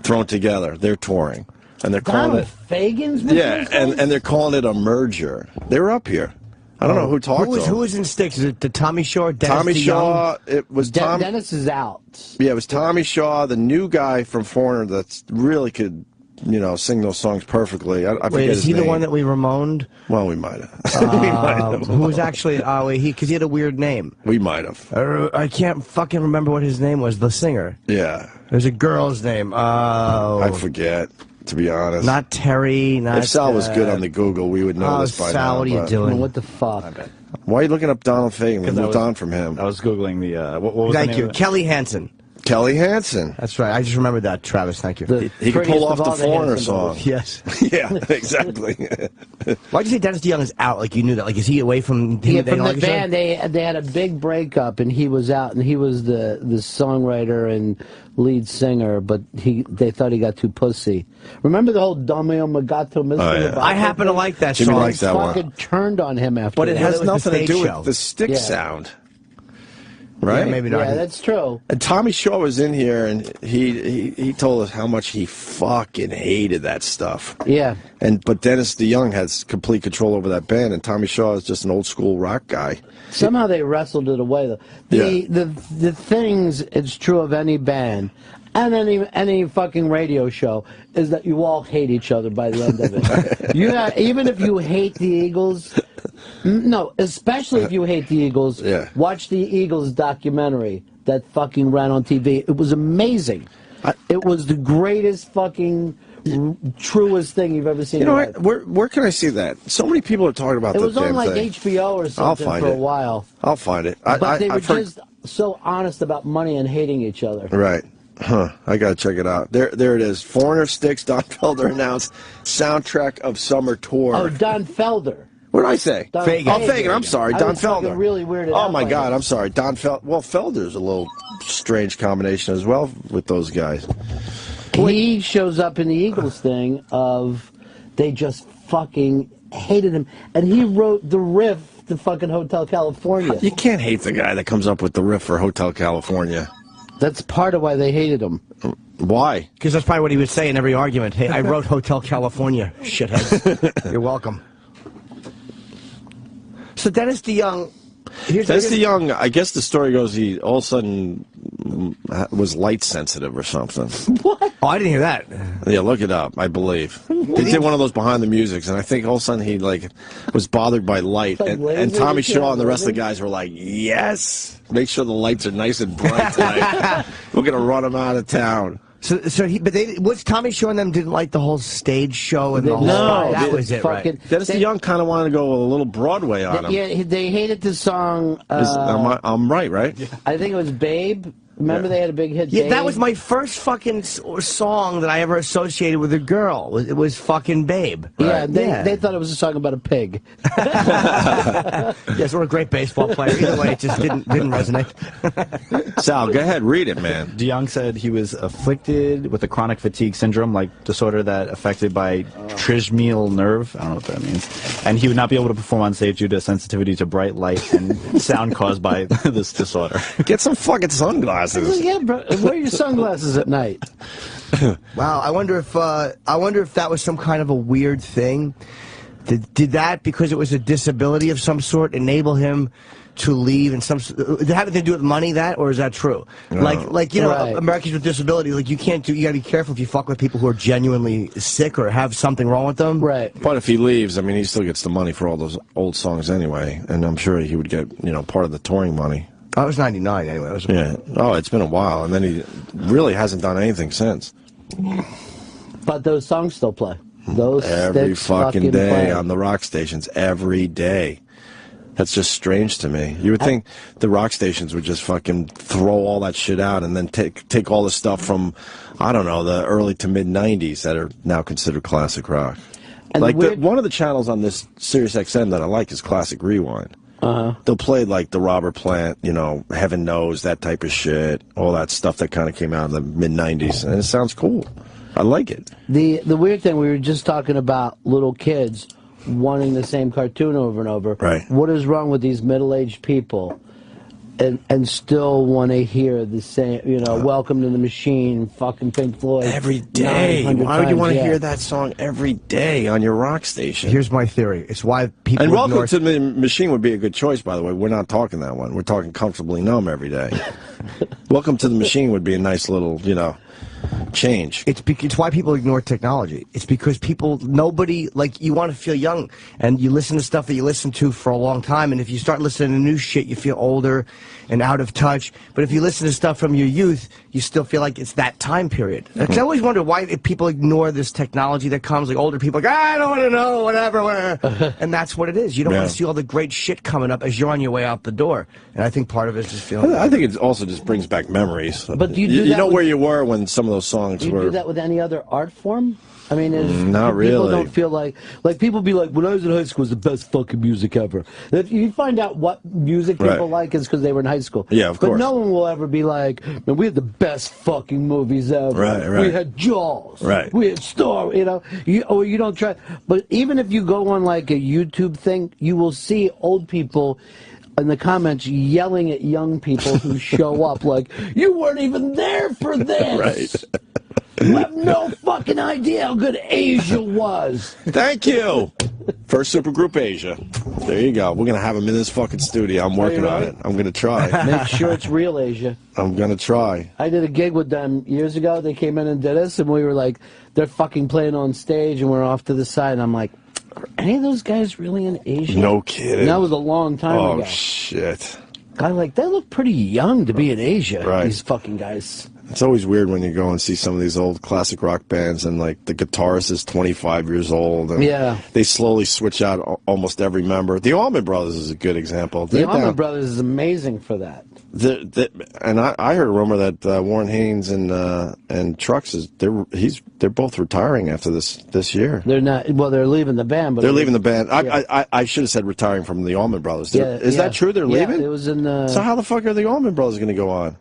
thrown together. They're touring, and they're calling it Fagen's and they're calling it a merger. They were up here. I don't know who talked to him. Who was in Styx? Is it the Tommy Shaw? Dennis Tommy Shaw. It was Tommy. Dennis is out. Yeah, it was Tommy Shaw, the new guy from Foreigner that really could, sing those songs perfectly. I forget his name. The one that we Ramoned? Well, we might have. Who was actually, because he had a weird name. We might have. I can't fucking remember what his name was, the singer. Yeah. There's a girl's name. I forget, to be honest. Not Terry, not... If Sal was good on the Google, we would know this by now. Sal, what are you doing? What the fuck? Why are you looking up Donald Fagen? We moved on from him. I was Googling the... what was Thank the name you. of it? Kelly Hansen. Kelly Hansen. That's right. I just remembered that, Travis. Thank you. He could pull off the Foreigner song. Yes. Yeah, exactly. Why'd you say Dennis DeYoung is out? Like, you knew that? Like, is he away from him? Yeah, from the band, they had a big breakup, and he was out, and he was the songwriter and lead singer, but they thought he got too pussy. Remember the whole Domeo Magato mystery? Yeah. I happen to like that Jimmy song. likes that one. Fucking turned on him after But it that. has was nothing the to do stage show. with the stick sound. Right? Yeah, maybe not. Yeah, that's true. And Tommy Shaw was in here, and he told us how much he fucking hated that stuff. Yeah. But Dennis DeYoung has complete control over that band, and Tommy Shaw is just an old school rock guy. Somehow they wrestled it away, though. The things it's true of any band and any fucking radio show is that you all hate each other by the end of it. Even if you hate the Eagles, no, especially if you hate the Eagles, watch the Eagles documentary that fucking ran on TV. It was amazing. It was the greatest fucking truest thing you've ever seen. You know what? Where can I see that? So many people are talking about it. That Was on like thing. HBO or something for a while. I'll find it. But they were just so honest about money and hating each other. Right. Huh. I gotta check it out. There it is. Foreigner Styx, Don Felder announced soundtrack of summer tour. Oh, Don Felder. What did I say? Fagen. Oh, Fagen. I'm sorry. Don Felder. Really weirded Oh out my by God. this. I'm sorry. Don Felder. Well, Felder's a little strange combination as well with those guys. He shows up in the Eagles thing of they just fucking hated him, and he wrote the riff to fucking Hotel California. You can't hate the guy that comes up with the riff for Hotel California. That's part of why they hated him. Why? Because that's probably what he would say in every argument. Hey, I wrote Hotel California, shitheads. You're welcome. So Dennis DeYoung... Dennis DeYoung, I guess the story goes he all of a sudden was light sensitive or something. What? Oh, I didn't hear that. Yeah, look it up, I believe. They did one of those behind the musics, and I think all of a sudden he was bothered by light. Like and Tommy Shaw and the rest of the guys were like, yes, make sure the lights are nice and bright tonight. We're going to run them out of town. What's Tommy Shaw and them didn't like the whole stage show and the whole... No, that was it, right? Dennis DeYoung kind of wanted to go a little Broadway on him. Yeah, they hated the song... I'm right? Yeah. I think it was Babe. Remember they had a big hit, Yeah, Babe? that was my first fucking song that I ever associated with a girl. It was fucking Babe. Yeah, they thought it was a song about a pig. Yes, we're a great baseball player. Either way, it just didn't resonate. Sal, go ahead, read it, man. DeYoung said he was afflicted with a chronic fatigue syndrome, like disorder that affected by trigeminal nerve. I don't know what that means. And he would not be able to perform on stage due to sensitivity to bright light and sound caused by this disorder. Get some fucking sunglasses. Yeah, bro, wear your sunglasses at night. Wow, I wonder if that was some kind of a weird thing. Did that, because it was a disability of some sort, enable him to leave? And did it have anything to do with money? Or is that true? No. Like you know, right. Americans with disabilities, like you gotta be careful if you fuck with people who are genuinely sick or have something wrong with them. Right. But if he leaves, I mean, he still gets the money for all those old songs anyway, and I'm sure he would get part of the touring money. Oh, it was 99 anyway. Yeah. Oh, it's been a while, and then he really hasn't done anything since. But those songs still play. Those every fucking day play. On the rock stations, every day. That's just strange to me. You would think the rock stations would just fucking throw all that shit out and then take all the stuff from, I don't know, the early to mid 90s that are now considered classic rock. And like one of the channels on this Sirius XM that I like is Classic Rewind. They'll play like the Robert Plant, Heaven Knows, that type of shit, all that stuff that kind of came out in the mid 90s, and it sounds cool. I like it. The weird thing, we were just talking about little kids wanting the same cartoon over and over. Right. What is wrong with these middle-aged people? and still want to hear the same, you know, Welcome to the Machine, fucking Pink Floyd. Every day. Why would you want to hear that song every day on your rock station? Here's my theory. It's why people And Welcome to the Machine would be a good choice, by the way. We're not talking that one. We're talking Comfortably Numb every day. Welcome to the Machine would be a nice little, you know, change. It's why people ignore technology. It's because nobody, like, you want to feel young, and you listen to stuff that you listen to for a long time, and if you start listening to new shit, you feel older and out of touch. But if you listen to stuff from your youth, you still feel like it's that time period. Because I always wonder why people ignore this technology that comes, like older people, like, I don't want to know, whatever. And that's what it is. You don't want to see all the great shit coming up as you're on your way out the door. And I think part of it is just feeling... I think it also just brings back memories. But do you know where you were when some of those songs were... Do you do that with any other art form? I mean, not really. People don't feel like people be like, when I was in high school, it was the best fucking music ever. If you find out what music people like, it's because they were in high school. Yeah, of course. But no one will ever be like, man, we had the best fucking movies ever. Right. We had Jaws. Right. We had Star. You know, you don't try. But even if you go on like a YouTube thing, you will see old people in the comments yelling at young people who show up like, you weren't even there for this. Right. You have no fucking idea how good Asia was. Thank you. First supergroup Asia. There you go. We're going to have him in this fucking studio. I'm working on it. I'm going to try. Make sure it's real Asia. I'm going to try. I did a gig with them years ago. They came in and did us, and we were like, they're fucking playing on stage, and we're off to the side, and I'm like, are any of those guys really in Asia? No kidding. And that was a long time ago. Oh, shit. I'm like, they look pretty young to be in Asia, right. These fucking guys. It's always weird when you go and see some of these old classic rock bands and, like, the guitarist is 25 years old. And they slowly switch out almost every member. The Allman Brothers is a good example. The Allman Brothers is amazing for that. And I heard a rumor that Warren Haynes and Trucks they're both retiring after this year. They're not. Well, they're leaving the band. But they're leaving the band. Yeah. I should have said retiring from the Allman Brothers. Is that true? They're leaving. It was in. So how the fuck are the Allman Brothers going to go on?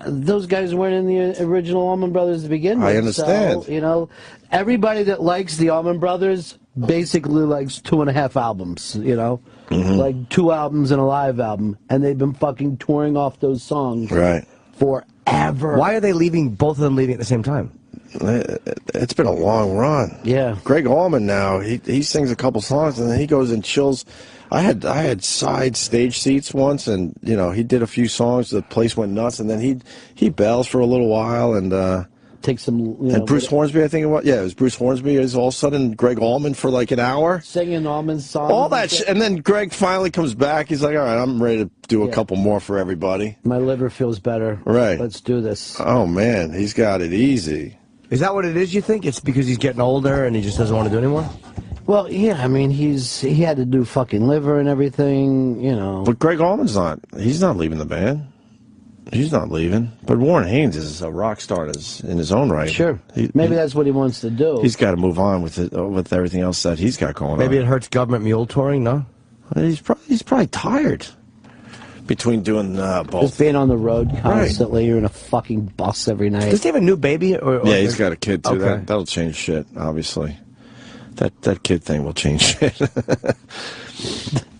Those guys weren't in the original Allman Brothers to begin with. I understand. So, you know, everybody that likes the Allman Brothers basically likes 2.5 albums. You know. Like 2 albums and a live album, and they've been fucking touring off those songs forever. Why are they leaving? Both of them leaving at the same time? It's been a long run. Yeah. Gregg Allman now he sings a couple songs and then he goes and chills. I had side stage seats once, and you know he did a few songs. The place went nuts, and then he bails for a little while and. Take some, and Bruce Hornsby, I think it was. Yeah, it was Bruce Hornsby. Is all of a sudden Gregg Allman for like an hour singing Allman's songs. All that shit, and then Gregg finally comes back. He's like, "All right, I'm ready to do a couple more for everybody." My liver feels better. Right, let's do this. Oh man, he's got it easy. Is that what it is? You think it's because he's getting older and he just doesn't want to do anymore? Well, yeah. I mean, he had to do fucking liver and everything, you know. But Gregg Allman's not. He's not leaving the band. He's not leaving. But Warren Haynes is a rock star in his own right. Sure. Maybe that's what he wants to do. He's got to move on with everything else that he's got going on. Maybe it hurts government mule touring, no? He's probably tired between doing both. Just being on the road constantly. Right. You're in a fucking bus every night. Does he have a new baby? Or yeah, he's got a kid, too. Okay. That'll change shit, obviously. That kid thing will change shit.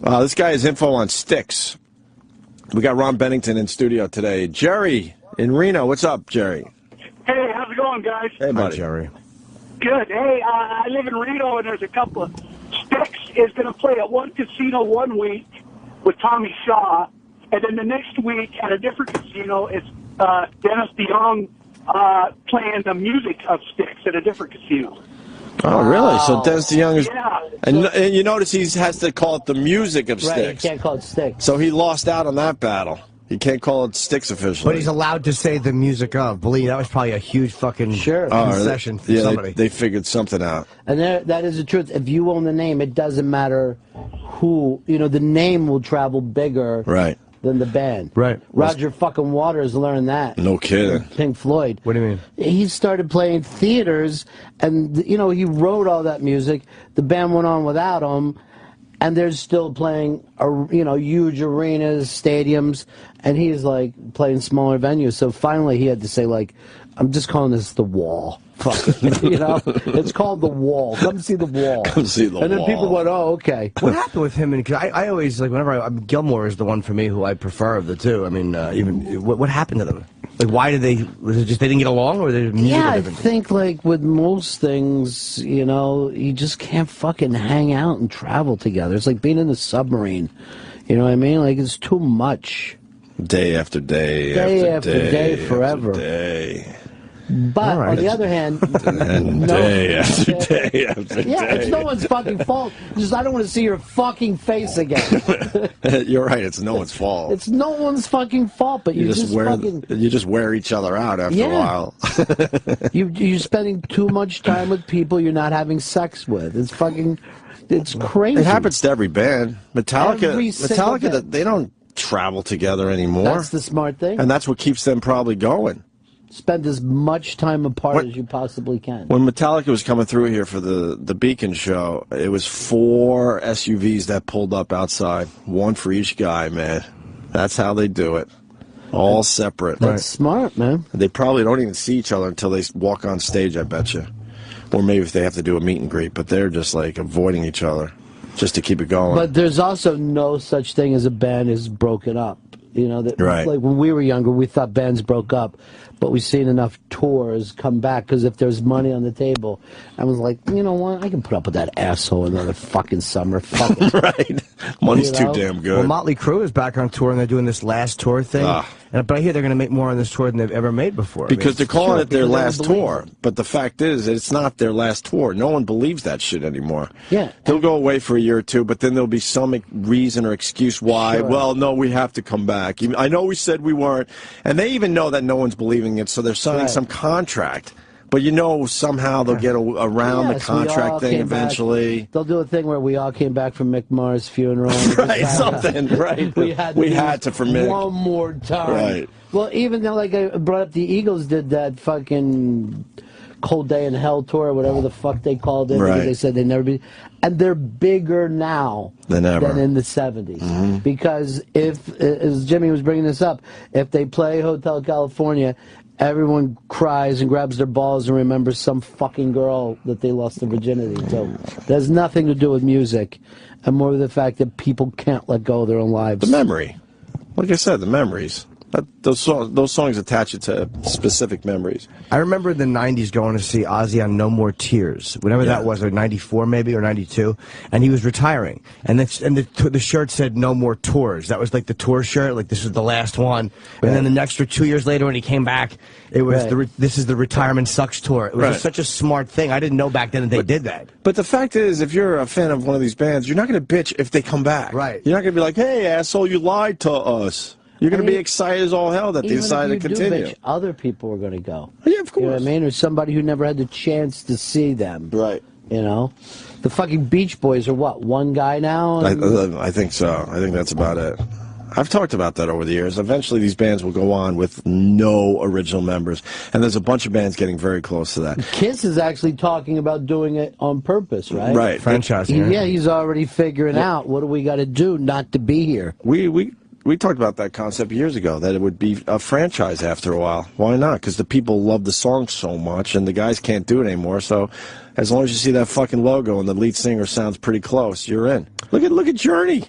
This guy has info on Styx. We got Ron Bennington in studio today. Jerry in Reno. What's up, Jerry? Hey, how's it going, guys? Hey, buddy. Hi, Jerry. Good. Hey, I live in Reno, and there's a couple of... Styx is going to play at one casino one week with Tommy Shaw, and then the next week at a different casino, it's Dennis DeYoung playing the music of Styx at a different casino. Oh, really? So Dennis DeYoung is... Yeah. And you notice he has to call it the music of Styx. Right, you can't call it Styx. So he lost out on that battle. He can't call it Styx officially. But he's allowed to say the music of. Believe that was probably a huge fucking concession for somebody. They figured something out. And that is the truth. If you own the name, it doesn't matter who... You know, the name will travel bigger... Right. Than the band. Right. Roger fucking Waters learned that. No kidding. Pink Floyd. What do you mean? He started playing theaters, and, you know, he wrote all that music. The band went on without him, and they're still playing, huge arenas, stadiums, and he's like playing smaller venues. So finally, he had to say, like, I'm just calling this the Wall. Fuck it. It's called the Wall. Come see the Wall. Come see the Wall. And then people went, oh, okay. What happened with him? Because I always, like, whenever Gilmore is the one for me who I prefer of the two. I mean, what happened to them? Like, why did was it just they didn't get along, or they I think, like, with most things, you just can't fucking hang out and travel together. It's like being in the submarine. You know what I mean? Like, it's too much. Day after day, day after day, forever. After day. But on the other hand, day after day after day. Yeah, it's no one's fucking fault. Just I don't want to see your fucking face again. You're right. It's no one's fault. It's no one's fucking fault. But you just wear each other out after a while. You're spending too much time with people you're not having sex with. It's crazy. It happens to every band. Metallica, they don't travel together anymore. That's the smart thing. And that's what keeps them probably going. Spend as much time apart as you possibly can. When Metallica was coming through here for the Beacon show, it was 4 SUVs that pulled up outside. One for each guy, man. That's how they do it. All separate. That's smart, man. They probably don't even see each other until they walk on stage, I bet you. Or maybe if they have to do a meet and greet, but they're just like avoiding each other just to keep it going. But there's also no such thing as a band is broken up. Like when we were younger, we thought bands broke up, but we've seen enough tours come back because if there's money on the table, I was like, you know what, I can put up with that asshole another fucking summer. Fuck it. Right. Money's too damn good. Well, Motley Crue is back on tour and they're doing this last tour thing. But I hear they're going to make more on this tour than they've ever made before. Because they're calling it their last tour. But the fact is, it's not their last tour. No one believes that shit anymore. Yeah. They'll go away for a year or two, but then there'll be some reason or excuse why. Sure. Well, no, we have to come back. I know we said we weren't. And they even know that no one's believing it, so they're signing some contract. But somehow they'll get around the contract thing eventually. They'll do a thing where we all came back from Mick Mars' funeral. Right, something, right. We had to for Mick. One more time. Right. Well, even though, like I brought up, the Eagles did that fucking Cold Day in Hell tour, or whatever the fuck they called it. Right. They said they'd never be. And they're bigger now than in the 70s. Mm-hmm. Because as Jimmy was bringing this up, if they play Hotel California, everyone cries and grabs their balls and remembers some fucking girl that they lost their virginity to. It has nothing to do with music, and more with the fact that people can't let go of their own lives. The memory. Like I said, the memories. Those songs attach it to specific memories. I remember in the 90s going to see Ozzy on No More Tears, whenever that was, or 94 maybe, or 92, and he was retiring. And the shirt said No More Tours. That was like the tour shirt, like this was the last one. And then the next 2 years later when he came back, it was this is the Retirement Sucks tour. It was just such a smart thing. I didn't know back then that they did that. But the fact is, if you're a fan of one of these bands, you're not going to bitch if they come back. Right. You're not going to be like, hey, asshole, you lied to us. You're going to be excited as all hell that they decided to continue. Bitch, other people were going to go. Yeah, of course. You know what I mean? Or somebody who never had the chance to see them. Right. The fucking Beach Boys are what, one guy now? I think so. I think that's about it. I've talked about that over the years. Eventually, these bands will go on with no original members, and there's a bunch of bands getting very close to that. Kiss is actually talking about doing it on purpose, right? Right. Franchising. Yeah, he's already figuring out what do we got to do not to be here. We talked about that concept years ago, that it would be a franchise after a while. Why not? Because the people love the song so much, and the guys can't do it anymore. So as long as you see that fucking logo and the lead singer sounds pretty close, you're in. Look at Journey.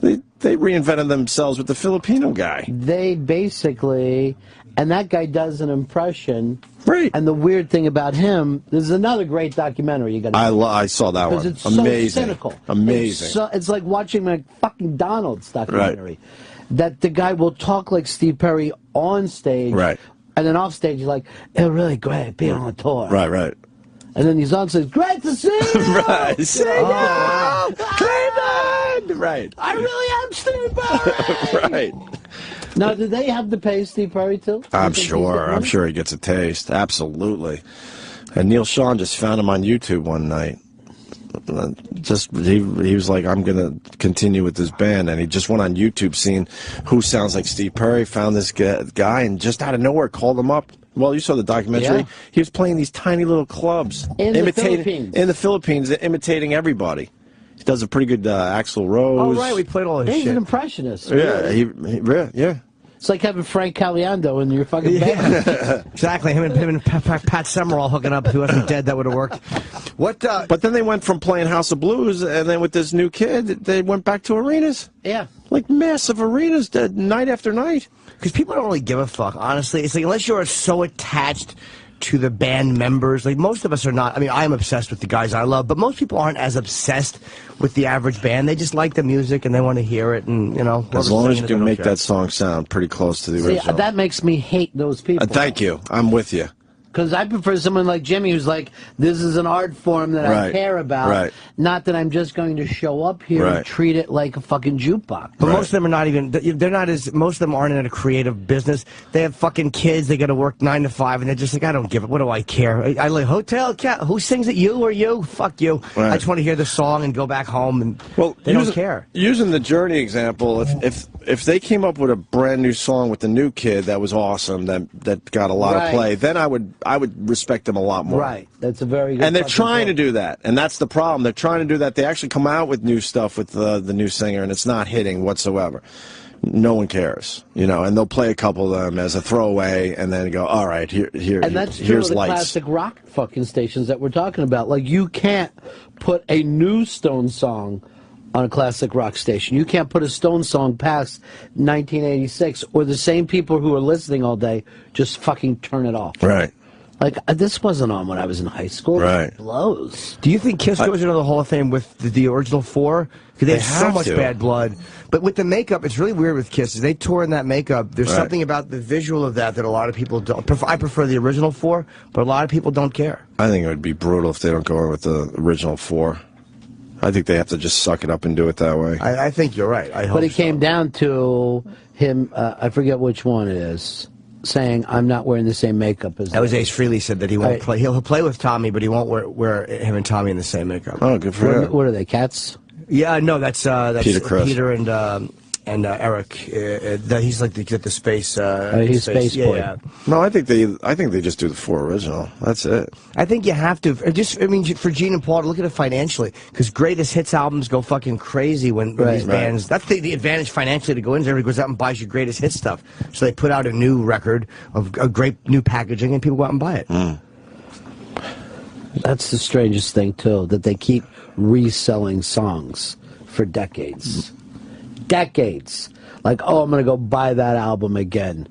They reinvented themselves with the Filipino guy. They basically, and that guy does an impression. Right. And the weird thing about him, there's another great documentary you got to see. I saw that one. It's amazing. So cynical. Amazing. It's like watching a fucking Donald's documentary. Right. That the guy will talk like Steve Perry on stage. Right. And then off stage, he's like, it's really great being on tour. Right. And then he's on stage, great to see you! Right. See you! Cleveland! Right. I really am Steve Perry! Right. Now, do they have to pay Steve Perry too? I'm sure he gets a taste. Absolutely. And Neil Sean just found him on YouTube one night. He was like, I'm gonna continue with this band, and he just went on YouTube, seeing who sounds like Steve Perry, found this guy, and just out of nowhere called him up. Well, you saw the documentary. Yeah. He was playing these tiny little clubs in the Philippines, imitating everybody. He does a pretty good Axl Rose. Oh, right, we played all his He's shit. an impressionist. Yeah, Really. yeah. It's like having Frank Caliendo in your fucking band. Exactly, him and Pat Summerall hooking up. If he wasn't dead, that would have worked. What? But then they went from playing House of Blues, and then with this new kid, they went back to arenas. Yeah. Like massive arenas, night after night. Because people don't really give a fuck, honestly. It's like, unless you're so attached to the band members, like most of us are not. I mean, I'm obsessed with the guys I love, but most people aren't as obsessed with the average band. They just like the music and they want to hear it, and you know. As long as you can make that song sound pretty close to the original. That makes me hate those people. Thank you. I'm with you. Because I prefer someone like Jimmy who's like, this is an art form that I care about. Right. Not that I'm just going to show up here and treat it like a fucking jukebox. But most of them are not even, they're not as, most of them aren't in a creative business. They have fucking kids, they got to work 9 to 5, and they're just like, I don't give it, what do I care? I like, hotel, cat, who sings it, you or you? Fuck you. I just want to hear the song and go back home, and they don't care. Using the Journey example, if they came up with a brand new song with the new kid that was awesome, that got a lot of play, then I would respect them a lot more. Right. That's a very good And they're trying to do that, and that's the problem. They're trying to do that. They actually come out with new stuff with the new singer, and it's not hitting whatsoever. No one cares, you know, and they'll play a couple of them as a throwaway, and then go, all right, and that's true here's of the lights. classic rock fucking stations that we're talking about. Like, you can't put a new Stone song on a classic rock station. You can't put a Stone song past 1986, or the same people who are listening all day just fucking turn it off. Right. Like, this wasn't on when I was in high school. Right. It blows. Do you think Kiss goes into the Hall of Fame with the original 4? Because they have so much bad blood. But with the makeup, it's really weird with Kiss. They tour in that makeup. There's something about the visual of that a lot of people don't. I prefer the original 4, but a lot of people don't care. I think it would be brutal if they don't go in with the original 4. I think they have to just suck it up and do it that way. I think you're right. But it came down to him, I forget which one it is, saying, I'm not wearing the same makeup as that was Ace Frehley said that he won't play. He'll play with Tommy, but he won't wear him and Tommy in the same makeup. Oh, good for him. What are they, cats? Yeah, no, that's Peter and Eric. He's like the space. He's space boy. Yeah. No, I think they just do the 4 original. That's it. I think you have to. I mean, for Gene and Paul to look at it financially, because greatest hits albums go fucking crazy when these bands. That's the advantage financially to go in. Everybody goes out and buys your greatest hit stuff. So they put out a new record of a great new packaging, and people go out and buy it. That's the strangest thing too, that they keep reselling songs for decades. Decades. Like, oh, I'm going to go buy that album again.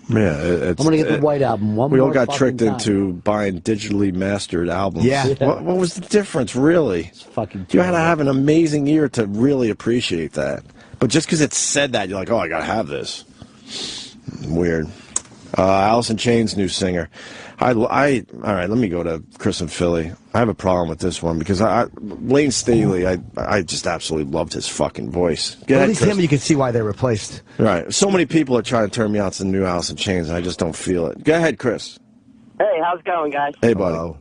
Yeah, I'm going to get the White Album one more time. We all got tricked into buying digitally mastered albums. Yeah. What was the difference, really? It's fucking You had to have an amazing ear to really appreciate that. But just because it said that, you're like, oh, I got to have this. Weird. Alice in Chains' new singer. All right, let me go to Chris in Philly. I have a problem with this one because Lane Staley, I just absolutely loved his fucking voice. At least him, you can see why they replaced. Right. So many people are trying to turn me out to the new Alice in Chains, and I just don't feel it. Go ahead, Chris. Hey, how's it going, guys? Hey, buddy.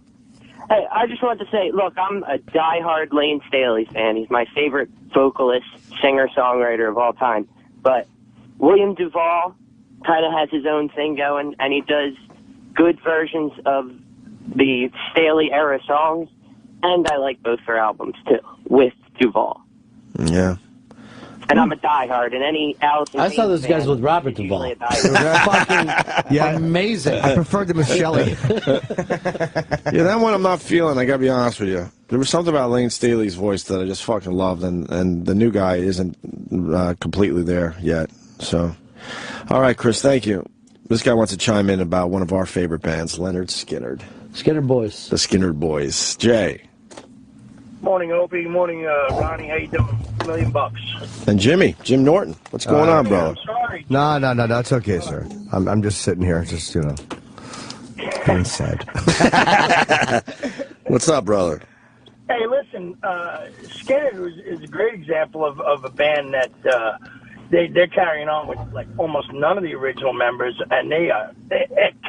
Hey, I just wanted to say, look, I'm a diehard Lane Staley fan. He's my favorite vocalist, singer-songwriter of all time. But William Duvall kind of has his own thing going, and he does good versions of the Staley-era songs, and I like both their albums, too, with Duvall. Yeah. And I'm a diehard, and any Alice in I saw those guys with Robert Duvall. Fucking amazing. I preferred them with Shelley. Yeah, that one I'm not feeling, I gotta be honest with you. There was something about Lane Staley's voice that I just fucking loved, and the new guy isn't completely there yet. So, all right, Chris, thank you. This guy wants to chime in about one of our favorite bands, Leonard Skinner. Skinner Boys. The Skinner Boys. Jay. Morning, Opie. Morning, Ronnie. How you doing? $1,000,000. And Jim Norton. What's going on, bro? I'm sorry. No, that's okay, sir. I'm just sitting here, just, you know, being sad. What's up, brother? Hey, listen, Skinner is a great example of a band that they're carrying on with like almost none of the original members, and they're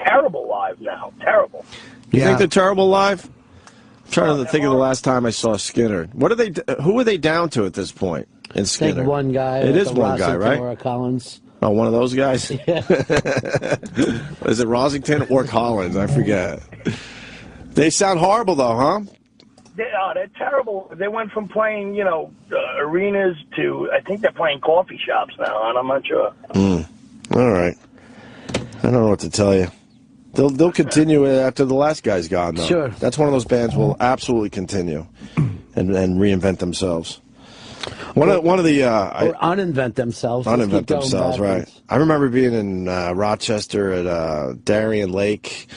terrible live now. Terrible. You think they're terrible live? I'm trying to think of the last time I saw Skinner. What are they? Who are they down to at this point in Skinner? I think one guy. It is one guy, right? Or Collins. Oh, one of those guys? Yeah. Is it Rosington or Collins? I forget. They sound horrible, though, huh? They're terrible. They went from playing, arenas to, I think they're playing coffee shops now, and I'm not sure. All right. I don't know what to tell you. They'll continue after the last guy's gone, though. Sure. That's one of those bands will absolutely continue and reinvent themselves. One of the or uninvent themselves. Uninvent themselves, right? I remember being in Rochester at Darien Lake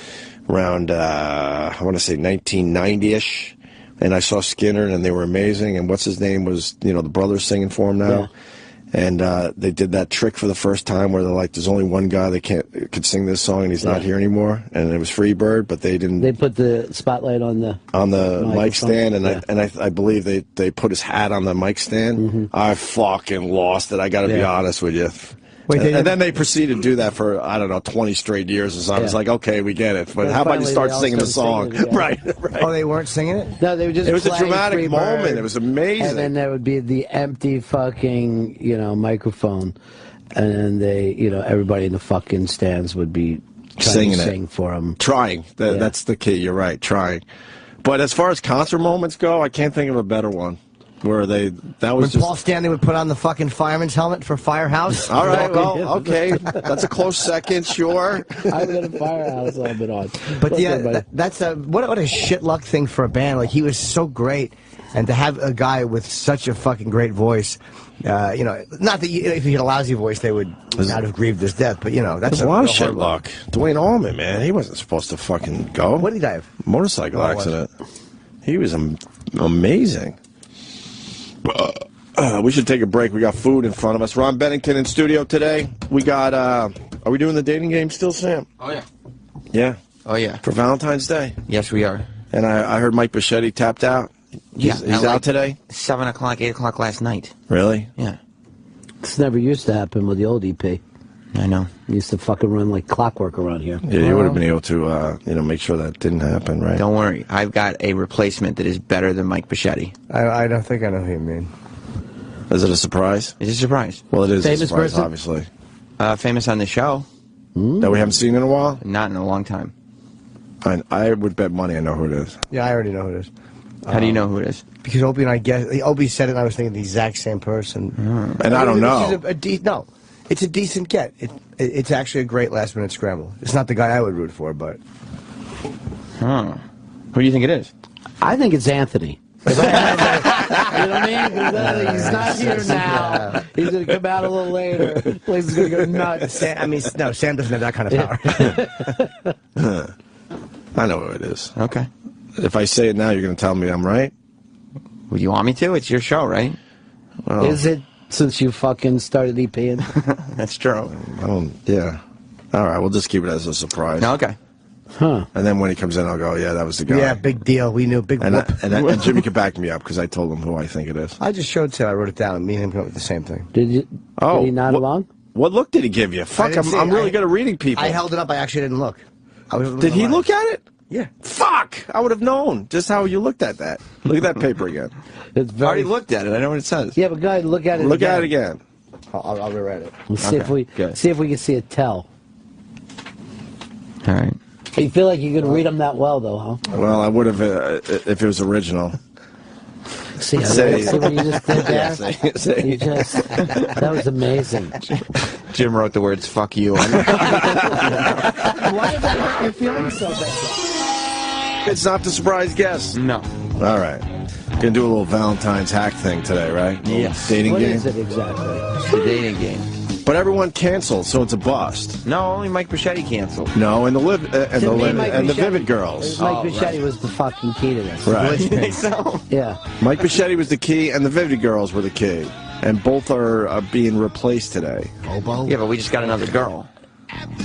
around I want to say 1990-ish, and I saw Skinner, and they were amazing. And what's his name was the brothers singing for him now. Yeah. And they did that trick for the first time where they're like, there's only one guy that could sing this song, and he's not here anymore. And it was Freebird, but they didn't. They put the spotlight on the mic stand, and I believe they put his hat on the mic stand. I fucking lost it. I got to be honest with you. Wait, and then they proceeded to do that for, I don't know, 20 straight years or something. It's like, okay, we get it. But how about you start singing the song? Right. Oh, they weren't singing it? No, they were just It was a dramatic Freebird, moment. It was amazing. And then there would be the empty fucking, microphone. And then everybody in the fucking stands would be trying to sing for them. Trying. That's the key. You're right. Trying. But as far as concert moments go, I can't think of a better one. Where that was when Paul Stanley would put on the fucking fireman's helmet for Firehouse. All right, well, okay, that's a close second, sure. I've been a Firehouse all been on. But that's what a shit luck thing for a band. Like, he was so great, and to have a guy with such a fucking great voice, not that if he had a lousy voice, they would not have grieved his death. But that's a lot of shit luck. Dwayne Allman, man, he wasn't supposed to fucking go. What did he die of? Motorcycle accident. He was amazing. We should take a break. We got food in front of us. Ron Bennington in studio today. We got, are we doing the dating game still, Sam? Oh, yeah. Yeah? Oh, yeah. For Valentine's Day? Yes, we are. And I heard Mike Bichetti tapped out. He's out today? 7 o'clock, 8 o'clock last night. Really? Yeah. This never used to happen with the old EP. I know. He used to fucking run like clockwork around here. Yeah, you would have been able to, make sure that didn't happen, right? Don't worry. I've got a replacement that is better than Mike Bichetti. I don't think I know who you mean. Is it a surprise? It's a surprise. Well, it is Famous a surprise, person? obviously. Famous on the show. That we haven't seen in a while? Not in a long time. I would bet money I know who it is. Yeah, I already know who it is. How do you know who it is? Because Opie and I guessed. Opie said it, and I was thinking the exact same person. And I don't know. No, it's a decent get. It's actually a great last-minute scramble. It's not the guy I would root for, but... Huh. Who do you think it is? I think it's Anthony. You know what I mean? He's not here now. He's going to come out a little later. The place is going to go nuts. Sam doesn't have that kind of power. I know who it is. Okay. If I say it now, you're going to tell me I'm right? Would you want me to? It's your show, right? Well, Is it since you fucking started EPing? That's true. Yeah. All right, we'll just keep it as a surprise. Okay. Huh. And then when he comes in, I'll go, yeah, that was the guy. Yeah, big deal. We knew. Big whoop. And Jimmy can back me up because I told him who I think it is. I just showed Tim. I wrote it down, and me and him came up with the same thing. Did you? Oh, did he nod along? What look did he give you? Fuck, I'm really good at reading people. I held it up. I actually didn't look. Did he look at it? Yeah. Fuck! I would have known just how you looked at that. Look at that paper again. It's I already looked at it. I know what it says. Yeah, but go ahead, look at it. Look at it again. I'll rewrite it. Let's see if we can see it tell. All right. You feel like you could read them that well, though, huh? Well, I would have if it was original. See what you just did there? That was amazing. Jim wrote the words "fuck you." Why did that hurt your feelings so bad? It's not the surprise guest. No. All right. Gonna do a little Valentine's hack thing today, right? Yes. Dating What game. is it exactly? It's the dating game. But everyone canceled, so it's a bust. No, only Mike Bichetti canceled. No, and the Mike Vivid Girls. Mike Bichetti was the fucking key to this. Right. You think so? Yeah. Mike Bichetti was the key, and the Vivid Girls were the key, and both are being replaced today. Bobo? Yeah, but we just got another girl.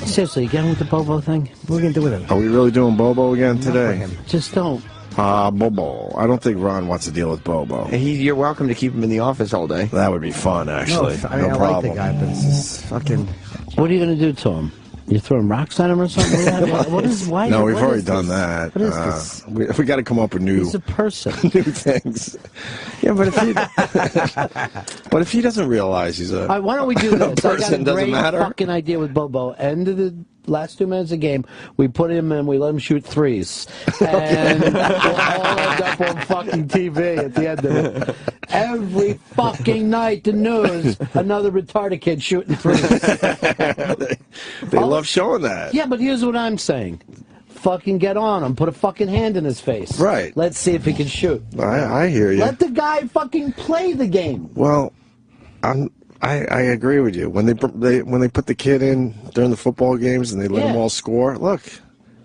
Seriously, you getting with the Bobo thing? What are we going to do with him? Are we really doing Bobo again today? Just don't. Bobo. I don't think Ron wants to deal with Bobo. You're welcome to keep him in the office all day. That would be fun, actually. I mean, no I problem. like the guy, but it's just fucking... What are you going to do to him? You throwing rocks at him or something? Why? No, we've what already is done this? that. What is this? We got to come up with new He's a person. new things. Yeah, but if he doesn't realize he's a All right, why don't we do this? I got a person, doesn't great matter. fucking idea with Bobo. End of the last 2 minutes of the game, we put him in, we let him shoot threes. And we'll all end up on fucking TV at the end of it. Every fucking night, the news, another retarded kid shooting threes. They love showing that. Yeah, but here's what I'm saying. Fucking get on him. Put a fucking hand in his face. Right. Let's see if he can shoot. I hear you. Let the guy fucking play the game. Well, I agree with you. When they put the kid in during the football games and they let him all score, look,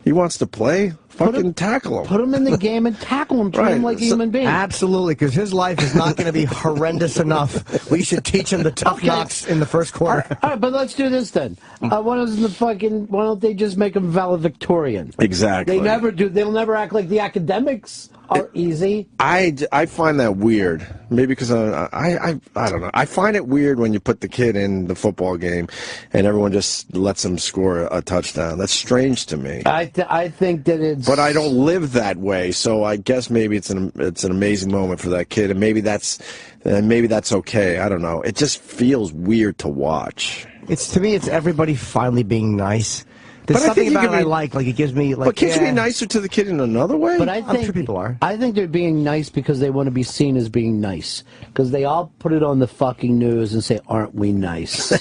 he wants to play. Fucking tackle him. Put him in the game and tackle him. Treat him like a human being. Absolutely, because his life is not going to be horrendous enough. We should teach him the tough knocks in the first quarter. All right, but let's do this then. Why don't they just make him valedictorian? Exactly. They never do. They'll never act like the academics are easy. I find that weird. Maybe because I don't know. I find it weird when you put the kid in the football game and everyone just lets him score a touchdown. That's strange to me. I think that it's. But I don't live that way, so I guess maybe it's an amazing moment for that kid, and maybe that's okay. I don't know. It just feels weird to watch. To me, it's everybody finally being nice. There's something about it I like it gives me like. But can't you be nicer to the kid in another way? But I'm sure people are. I think they're being nice because they want to be seen as being nice. Because they all put it on the fucking news and say, "Aren't we nice?"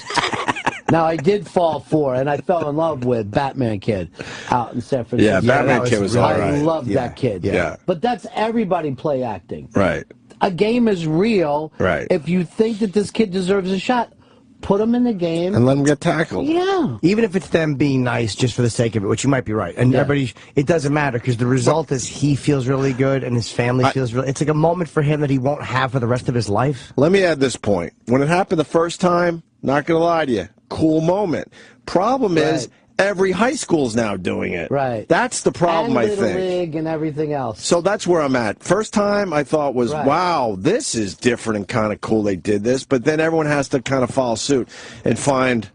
Now, I did fall for, and I fell in love with Batman Kid out in San Francisco. Yeah, Batman Kid was all right. I loved that kid. Yeah. But that's everybody play acting. Right. A game is real. Right. If you think that this kid deserves a shot, put him in the game. And let him get tackled. Yeah. Even if it's them being nice just for the sake of it, which you might be right. And everybody, it doesn't matter because the result is he feels really good and his family feels really. It's like a moment for him that he won't have for the rest of his life. Let me add this point. When it happened the first time, not going to lie to you, cool moment. Problem is, every high school's now doing it. Right. That's the problem, and I think. League and everything else. So that's where I'm at. First time I thought was, wow, this is different and kind of cool they did this. But then everyone has to kind of follow suit and find,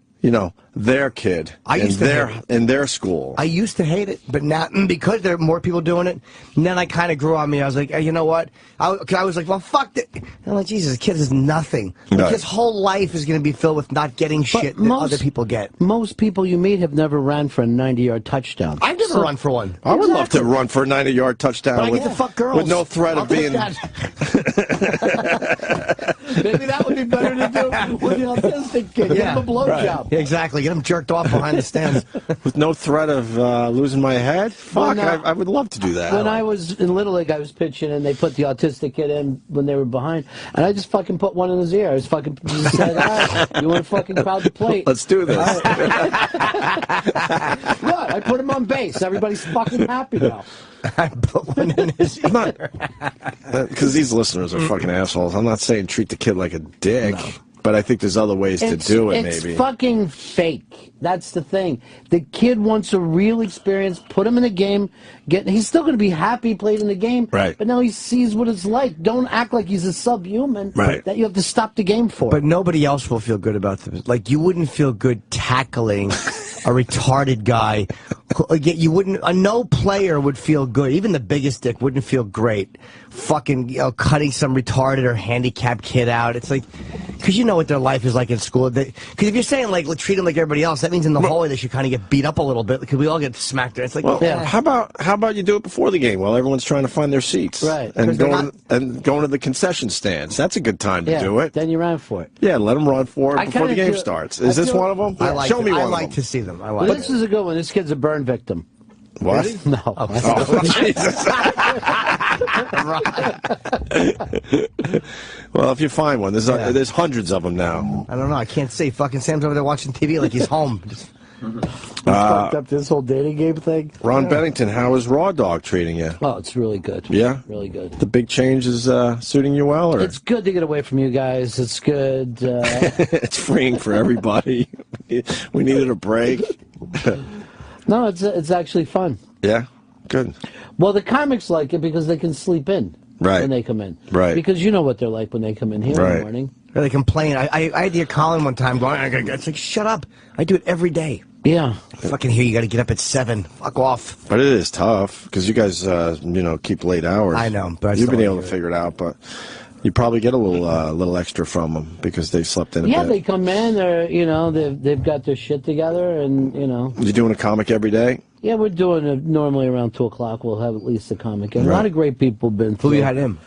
their kid in their school. I used to hate it, but now, because there are more people doing it, and then I kind of grew on me. I was like, hey, you know what? I was like, well, fuck it. And I'm like, Jesus, the kid is nothing. Like, his whole life is going to be filled with not getting shit that other people get. Most people you meet have never ran for a 90-yard touchdown. I've never run for one. I would love to run for a 90-yard touchdown but I get to fuck girls. With no threat of being... Maybe that would be better to do with the autistic kid. Give him a blowjob. Yeah, exactly. Get him jerked off behind the stands. With no threat of losing my head? Fuck, I would love to do that. When I was in Little League, I was pitching, and they put the autistic kid in when they were behind, and I just fucking put one in his ear. I was fucking said, all right, you want to fucking crowd the plate? Let's do this. What? I put him on base. Everybody's fucking happy now. I put one in his ear. Because these listeners are fucking assholes. I'm not saying treat the kid like a dick. No. But I think there's other ways to do it, maybe. It's fucking fake. That's the thing. The kid wants a real experience. Put him in the game. He's still going to be happy he played in the game. Right. But now he sees what it's like. Don't act like he's a subhuman that you have to stop the game for. But nobody else will feel good about this. Like, you wouldn't feel good tackling a retarded guy. You wouldn't. No player would feel good. Even the biggest dick wouldn't feel great. Fucking, cutting some retarded or handicapped kid out. It's like, because you know what their life is like in school. Because if you're saying like treat them like everybody else, that means in the hallway they should kind of get beat up a little bit because we all get smacked. It's like, how about you do it before the game while everyone's trying to find their seats, right? And going to the concession stands. That's a good time to do it. Then you ran for it. Yeah, let them run for it before the game starts. Is this one of them? Yeah. Show me one. I like to see them. But this is a good one. This kid's a burn victim. What? Really? No. Oh, Jesus. Well, if you find one, there's hundreds of them now. I don't know. I can't see. Fucking Sam's over there watching TV like he's home. Fucked up this whole dating game thing. Ron Bennington, how is Raw Dog treating you? Oh, it's really good. Yeah? Really good. The big change is suiting you well? Or? It's good to get away from you guys. It's good. It's freeing for everybody. We needed a break. No, it's actually fun. Yeah? Good. Well, the comics like it because they can sleep in when they come in. Right. Because you know what they're like when they come in here in the morning. Or they complain. I had to hear Colin one time going, it's like, shut up. I do it every day. Yeah. Fucking here, you got to get up at 7. Fuck off. But it is tough because you guys, keep late hours. I know. But you've been able to figure it out. But You probably get a little extra from them because they've slept in a bit. They come in. They've got their shit together, and You doing a comic every day? Yeah, we're doing it normally around 2 o'clock. We'll have at least a comic. And a lot of great people been through. Who you had him?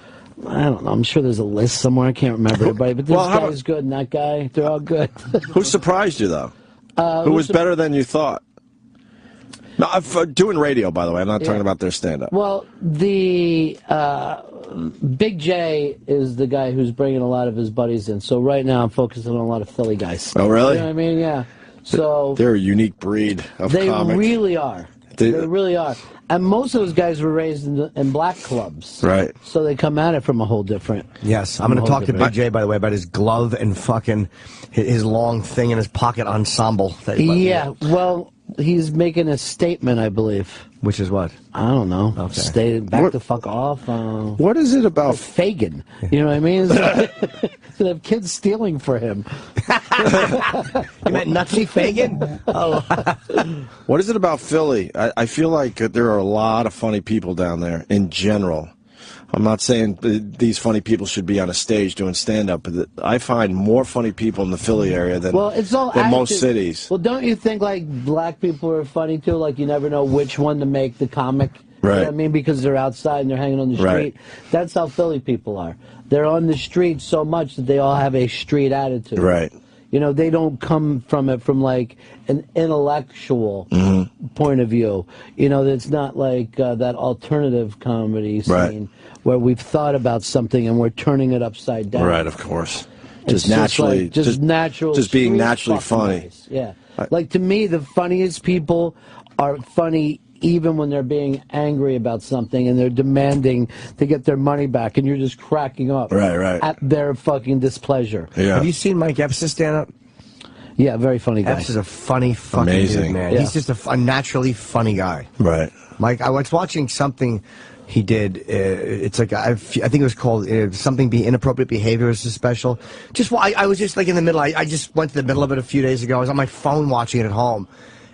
I don't know. I'm sure there's a list somewhere. I can't remember everybody, but this guy's good and that guy. They're all good. Who surprised you though? Who was better than you thought? No, doing radio, by the way. I'm not talking about their stand-up. Well, the Big J is the guy who's bringing a lot of his buddies in. So right now I'm focusing on a lot of Philly guys. Oh, really? You know what I mean? Yeah. So they're a unique breed of comic. They really are. They really are. And most of those guys were raised in black clubs. Right. So they come at it from a whole different... Yes, I'm going to talk to Big J, by the way, about his glove and fucking his long thing in his pocket ensemble. Well, he's making a statement, I believe. Which is what? I don't know. Okay. Stay back the fuck off. What is it about Fagin? You know what I mean? They have kids stealing for him. You meant Nutsy Fagin? Oh. What is it about Philly? I feel like there are a lot of funny people down there in general. I'm not saying these funny people should be on a stage doing stand-up, but I find more funny people in the Philly area than most cities. Well, don't you think, like, black people are funny, too? Like, you never know which one to make the comic. Right. You know what I mean? Because they're outside and they're hanging on the street. Right. That's how Philly people are. They're on the street so much that they all have a street attitude. Right. You know, they don't come from it from, like, an intellectual point of view. You know, it's not like that alternative comedy scene where we've thought about something and we're turning it upside down. Right, of course. Just naturally. Just natural. Just being naturally funny. Nice. Yeah. Like, to me, the funniest people are funny even when they're being angry about something and they're demanding to get their money back, and you're just cracking up at their fucking displeasure. Yeah. Have you seen Mike Epps' stand-up? Yeah, very funny guy. Epps is a funny fucking dude, man. Yeah. He's just a naturally funny guy. Right. Mike, I was watching something he did. It's like, I think it was called something inappropriate behavior is a special. I was just like in the middle. I just went to the middle of it a few days ago. I was on my phone watching it at home.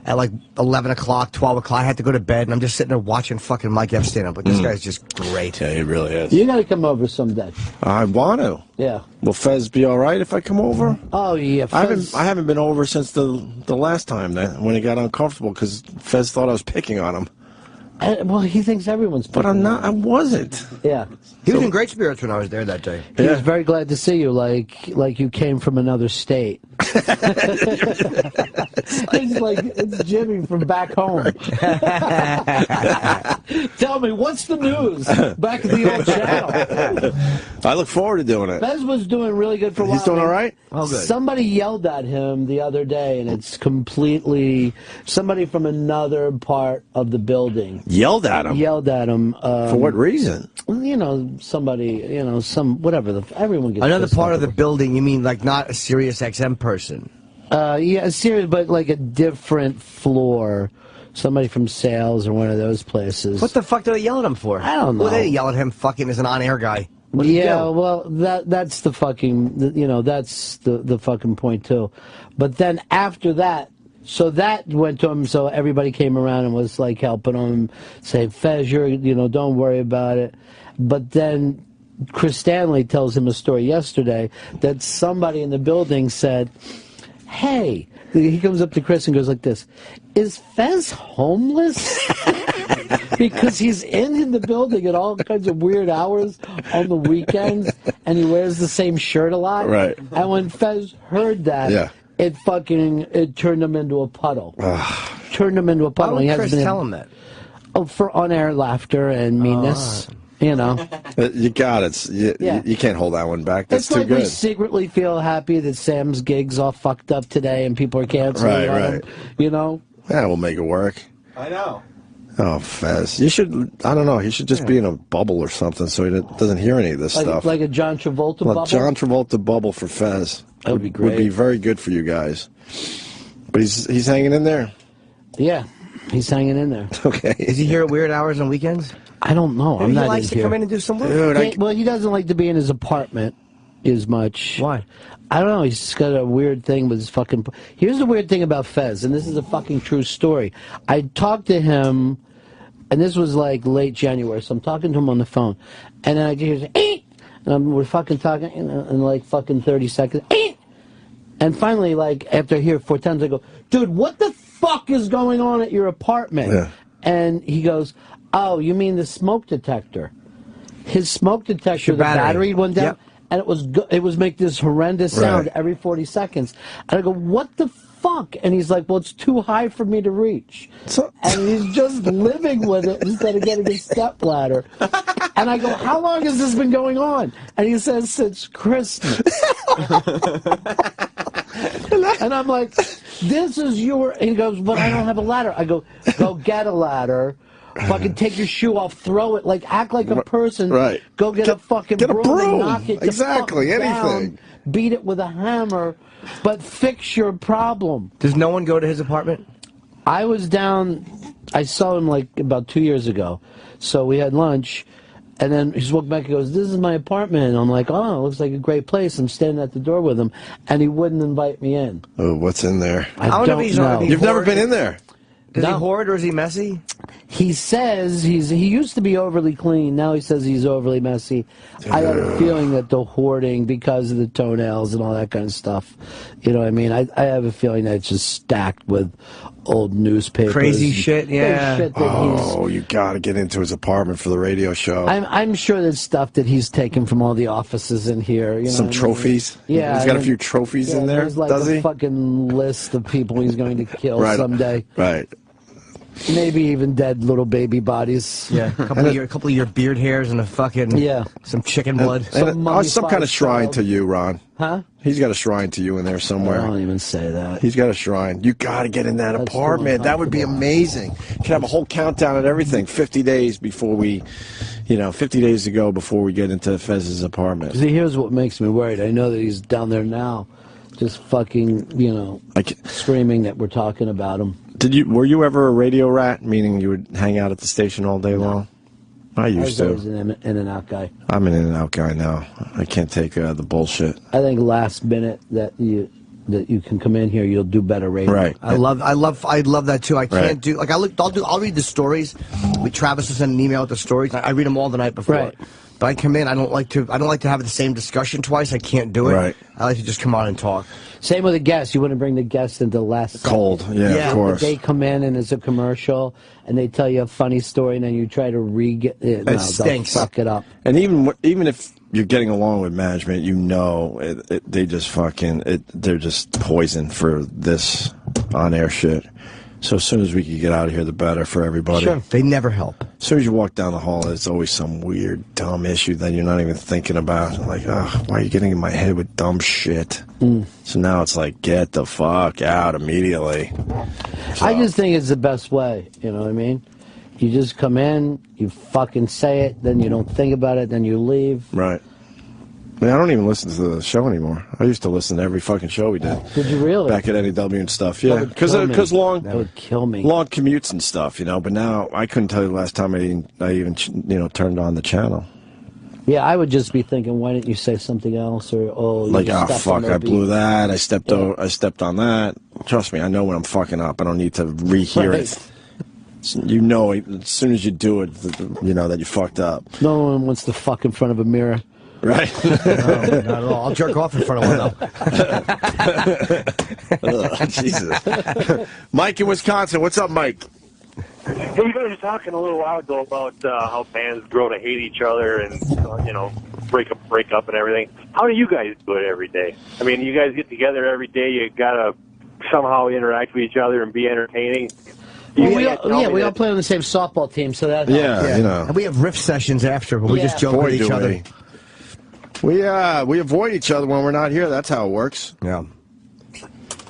At like 11 o'clock, 12 o'clock, I had to go to bed, and I'm just sitting there watching fucking Mike Epps stand up. But this guy's just great. Yeah, he really is. You got to come over someday. I want to. Yeah. Will Fez be all right if I come over? Oh yeah. Fez... I haven't been over since the last time when he got uncomfortable because Fez thought I was picking on him. Well, he thinks everyone's. But I'm not. I wasn't. Yeah. He was in great spirits when I was there that day. He was very glad to see you, like you came from another state. It's Jimmy from back home. Tell me, what's the news back at the old channel? I look forward to doing it. Fez was doing really good for a while. He's doing all right? Oh, good. Somebody yelled at him the other day, and it's completely somebody from another part of the building. Yelled at him? Yelled at him. For what reason? You know, somebody, whatever. Everyone gets another part of the building, you mean like not a Sirius XM person? Yeah, serious, but like a different floor. Somebody from sales or one of those places. What the fuck did they yell at him for? I don't know. Well, they didn't yell at him fucking as an on-air guy. Well, that's the fucking, that's the fucking point too. But then after that, so that went to him, so everybody came around and was like helping him, say, Fez, don't worry about it. But then Chris Stanley tells him a story yesterday that somebody in the building said, hey, he comes up to Chris and goes like this, is Fez homeless? Because he's in the building at all kinds of weird hours on the weekends, and he wears the same shirt a lot. Right. And when Fez heard that, it turned him into a puddle. Turned him into a puddle. Why would Chris tell him that? Oh, for on-air laughter and meanness. You got it. You can't hold that one back. That's too good. We secretly feel happy that Sam's gig's all fucked up today and people are canceling on him, Yeah, we'll make it work. I know. Oh, Fez. You should, I don't know, he should just be in a bubble or something so he doesn't hear any of this stuff. Like a John Travolta bubble? John Travolta bubble for Fez. That would be great. Would be very good for you guys. But he's hanging in there? Yeah, he's hanging in there. Okay. Is he here at weird hours on weekends? I don't know. I'm not he likes to come in and do some work. Dude, well, he doesn't like to be in his apartment as much. Why? I don't know. He's got a weird thing with his fucking... Here's the weird thing about Fez, and this is a fucking true story. I talked to him, and this was like late January, so I'm talking to him on the phone, and then I just hear, "Eek!" And we're fucking talking in like fucking 30 seconds. And finally, like, after I hear it 4 times, I go, dude, what the fuck is going on at your apartment? Yeah. And he goes, oh, you mean the smoke detector? His smoke detector, the battery went down, and it was making this horrendous sound every 40 seconds. And I go, what the fuck? And he's like, well, it's too high for me to reach. And he's just living with it instead of getting a stepladder. And I go, how long has this been going on? And he says, since Christmas. And I'm like, this is your... And he goes, but I don't have a ladder. I go get a ladder. Fucking take your shoe off, throw it, like act like a person. Right. Go get a fucking broom and knock it exactly, anything. anything. Beat it with a hammer, but fix your problem. Does no one go to his apartment? I was down, I saw him like about 2 years ago. So we had lunch, and then he just walked back and goes, this is my apartment. And I'm like, oh, it looks like a great place. I'm standing at the door with him, and he wouldn't invite me in. Oh, what's in there? I don't know. You've never been in there? Is he hoard or is he messy? He says he used to be overly clean. Now he says he's overly messy. I have a feeling that the hoarding, because of the toenails and all that kind of stuff, you know what I mean? I have a feeling that it's just stacked with old newspapers. Crazy shit, yeah. Shit that you got to get into his apartment for the radio show. I'm sure there's stuff that he's taken from all the offices in here. You know some trophies? Yeah. He's got a few trophies in there, there's like does he? a fucking list of people he's going to kill someday. Right. Maybe even dead little baby bodies. Yeah, a couple of your beard hairs and a fucking some chicken blood. Some kind of shrine to you, Ron. Huh? He's got a shrine to you in there somewhere. I don't even say that. He's got a shrine. You got to get in that apartment. That would be amazing. You could have a whole countdown and everything. 50 days before we, 50 days to go before we get into Fez's apartment. See, here's what makes me worried. I know that he's down there now, just fucking, screaming that we're talking about him. Were you ever a radio rat, meaning you would hang out at the station all day long? I used to. I was an in-and-out guy. I'm an in-and-out guy now. I can't take the bullshit. I think last minute that you can come in here, you'll do better radio. Right. I love that too. I can't do like I'll read the stories. Travis will send an email with the stories. I read them all the night before. Right. But I come in. I don't like to have the same discussion twice. I can't do it. Right. I like to just come on and talk. Same with a guest. You wouldn't bring the guest into last cold. Yeah, of course. They come in and it's a commercial, and they tell you a funny story, and then you try to it stinks. Fuck it up. And even if you're getting along with management, they just they're just poison for this on-air shit. So as soon as we can get out of here, the better for everybody. Sure. They never help. As soon as you walk down the hall, it's always some weird, dumb issue that you're not even thinking about. Like, why are you getting in my head with dumb shit? So now it's like, get the fuck out immediately. So. I just think it's the best way. You know what I mean? You just come in, you fucking say it, then you don't think about it, then you leave. Right. I mean, I don't even listen to the show anymore. I used to listen to every fucking show we did. Did you really? Back at NEW and stuff, yeah. Because long, that would kill me. Long commutes and stuff, But now I couldn't tell you the last time I even turned on the channel. Yeah, I would just be thinking, why didn't you say something else? Or fuck, I blew that. I stepped on that. Trust me, I know when I'm fucking up. I don't need to rehear it. As soon as you do it, that you fucked up. No one wants to fuck in front of a mirror. Right. No, not at all. I'll jerk off in front of one, though. Jesus. Mike in Wisconsin. What's up, Mike? Hey, you guys were talking a little while ago about how bands grow to hate each other and, break up and everything. How do you guys do it every day? I mean, you guys get together every day. You got to somehow interact with each other and be entertaining. We all play on the same softball team, so that helps. And we have riff sessions after, but we just joke with each other. We avoid each other when we're not here. That's how it works. Yeah.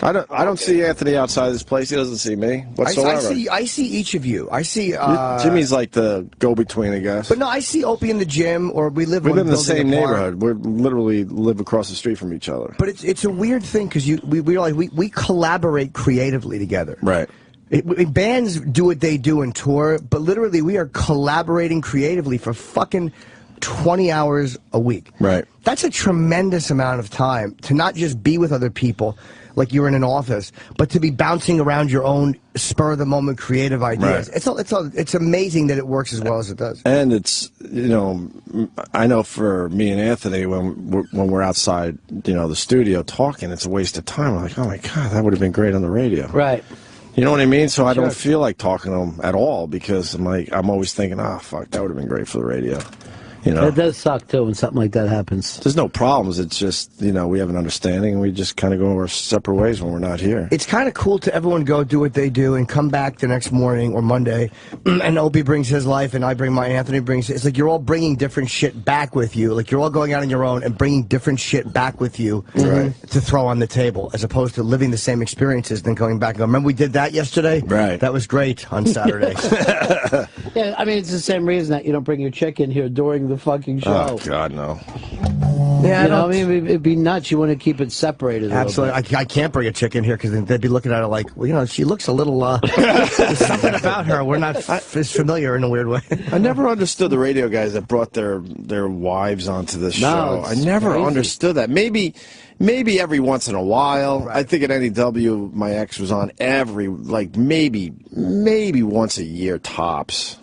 I don't see Anthony outside this place. He doesn't see me whatsoever. I see each of you. I see Jimmy's like the go-between, I guess. But no, I see Opie in the gym, or we live in the same neighborhood. We literally live across the street from each other. But it's a weird thing because we collaborate creatively together. Right. Bands do what they do and tour, but literally we are collaborating creatively for fucking 20 hours a week. Right. That's a tremendous amount of time to not just be with other people like you're in an office, but to be bouncing around your own spur-of-the-moment creative ideas. Right. It's amazing that it works as well as it does. And it's, you know, I know for me and Anthony, when we're outside, you know, the studio talking, it's a waste of time. I'm like, oh my God, that would have been great on the radio. Right. You know what I mean? So I don't feel like talking to them at all because I'm always thinking, oh, fuck, that would have been great for the radio. You know? It does suck, too, when something like that happens. There's no problems. It's just, you know, we have an understanding, and we just kind of go our separate ways when we're not here. It's kind of cool to everyone go do what they do and come back the next morning or Monday, and Opie brings his life, and I bring my Anthony brings his. It's like you're all bringing different shit back with you. Like you're all going out on your own and bringing different shit back with you to throw on the table, as opposed to living the same experiences, then going back and going, remember we did that yesterday? Right. That was great on Saturday. Yeah, I mean, it's the same reason that you don't bring your chick in here during the fucking show. Oh, God, no. Yeah, you know, I mean, it'd be nuts. You want to keep it separated. Absolutely. I can't bring a chick in here because they'd be looking at her like, well, you know, she looks a little, there's something about her. We're not as familiar in a weird way. I never understood the radio guys that brought their wives onto the show. I never understood that. Maybe every once in a while. Right. I think at NEW, my ex was on maybe once a year tops.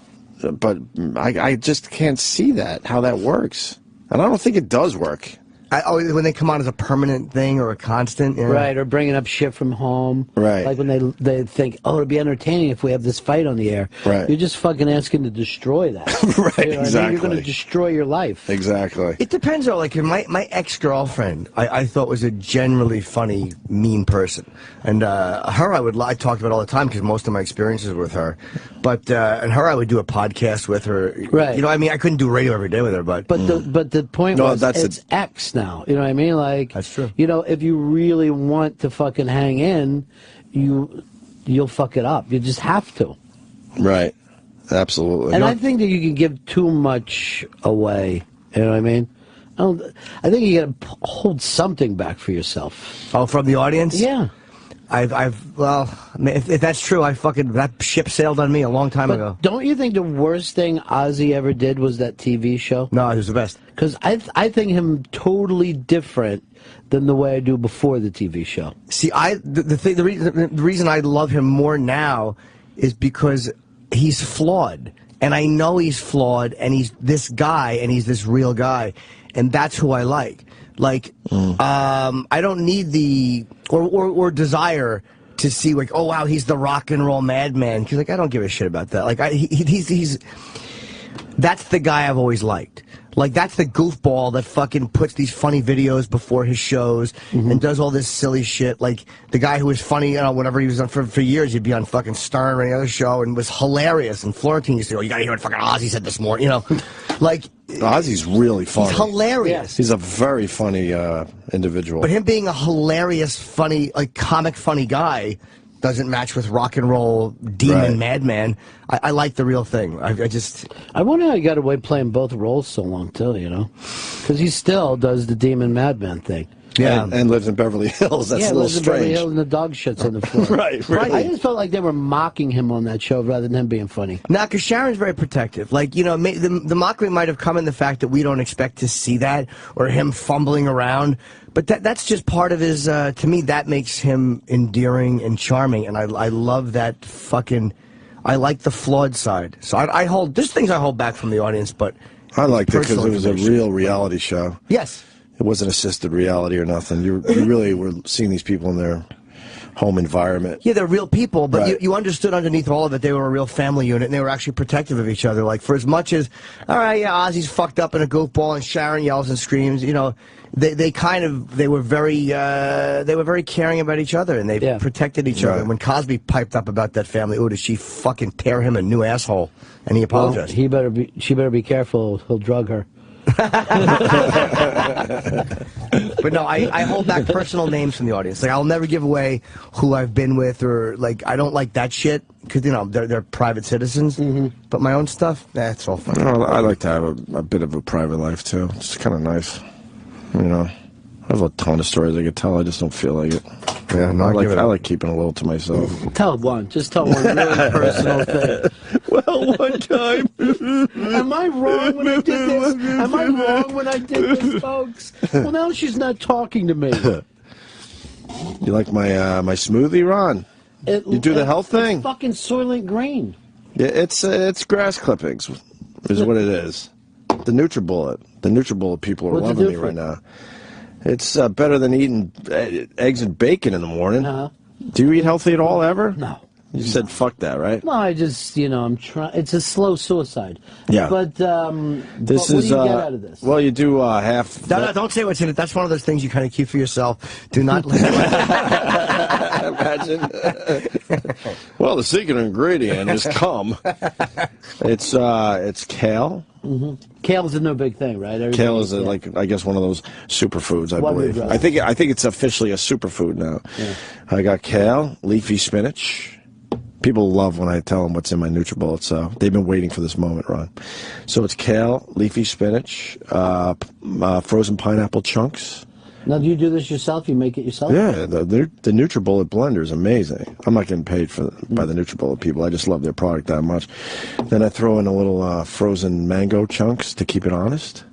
But I just can't see that, how that works. And I don't think it does work. When they come on as a permanent thing or a constant. Yeah. Right, or bringing up shit from home. Right. Like when they think, oh, it'll be entertaining if we have this fight on the air. Right. You're just fucking asking to destroy that. Right, you know, exactly. I mean, you're going to destroy your life. Exactly. It depends, though. Like, my ex-girlfriend, I thought was a generally funny, mean person. And her, I talked about all the time because most of my experiences were with her. But, and her, I would do a podcast with her. Right. You know, I mean, I couldn't do radio every day with her, but... But the point was, it's ex now. You know what I mean? Like, that's true. You know, if you really want to fucking hang in, you'll fuck it up. You just have to. Right. Absolutely. And I think that you can give too much away. You know what I mean? I think you got to hold something back for yourself. Oh, from the audience? Yeah. Well, if that's true, that ship sailed on me a long time ago. Don't you think the worst thing Ozzy ever did was that TV show? No, it was the best. Because I think him totally different than the way I do before the TV show. See, the reason I love him more now is because he's flawed. And I know he's flawed, and he's this guy, and he's this real guy. And that's who I like. Like, I don't need the or desire to see like, oh wow, he's the rock and roll madman. Because like, I don't give a shit about that. Like, he's that's the guy I've always liked. Like, that's the goofball that fucking puts these funny videos before his shows and does all this silly shit. Like, the guy who was funny, you know, whatever he was on for years, he'd be on fucking Stern or any other show and was hilarious. And Florentine used to go, you gotta hear what fucking Ozzy said this morning, you know? Like, Ozzy's really funny. He's hilarious. Yes. He's a very funny individual. But him being a hilarious, funny, like, comic funny guy doesn't match with rock and roll demon madman. I like the real thing. I wonder how he got away playing both roles so long too, you know? Because he still does the demon madman thing. Yeah, and lives in Beverly Hills. That's a little lives in Beverly Hills and the dog shits on the floor. Right. I just felt like they were mocking him on that show rather than him being funny. Nah, because Sharon's very protective. Like, you know, the mockery might have come in the fact that we don't expect to see that or him fumbling around. But that's just part of his, to me, that makes him endearing and charming. And I love that fucking, I like the flawed side. So there's things I hold back from the audience, but... I liked it because it was a real reality show. Yes. It wasn't assisted reality or nothing. You really were seeing these people in their home environment. Yeah, they're real people, but you understood underneath all of it they were a real family unit, and they were actually protective of each other. Like, for as much as, all right, yeah, Ozzy's fucked up in a goofball, and Sharon yells and screams, you know, they were very caring about each other, and they protected each other. When Cosby piped up about that family, oh, did she fucking tear him a new asshole? And he apologized. Well, she better be careful. He'll drug her. But no, I hold back personal names from the audience. Like, I'll never give away who I've been with, or like, I don't like that shit because, you know, they're private citizens. But my own stuff, that's all fun. Well, I like to have a bit of a private life too. It's kind of nice, you know. I have a ton of stories I could tell. I just don't feel like it. Yeah, no, I like keeping a little to myself. Tell one. Just tell one really personal thing. Well, one time. Am I wrong when I did this? Am I wrong when I did this, folks? Well, now she's not talking to me. You like my smoothie, Ron? You do the health thing? It's fucking Soylent Green. Yeah, it's grass clippings, is what it is. The NutriBullet. The NutriBullet people are loving me right now. It's better than eating eggs and bacon in the morning. Do you eat healthy at all, ever? No. You said fuck that, right? No, I just, I'm trying. It's a slow suicide. Yeah. But this what is, do you get out of this? Well, you do half. No, don't say what's in it. That's one of those things you kind of keep for yourself. Do not let Imagine. Well, the secret ingredient is cum. It's kale. Kale is no big thing, right? Kale is I guess one of those superfoods. I believe. I think it's officially a superfood now. Yeah. I got kale, leafy spinach. People love when I tell them what's in my NutriBullet, so they've been waiting for this moment, Ron. So it's kale, leafy spinach, frozen pineapple chunks. Now, do you do this yourself? You make it yourself? Yeah, the NutriBullet blender is amazing. I'm not getting paid by the NutriBullet people. I just love their product that much. Then I throw in a little frozen mango chunks to keep it honest,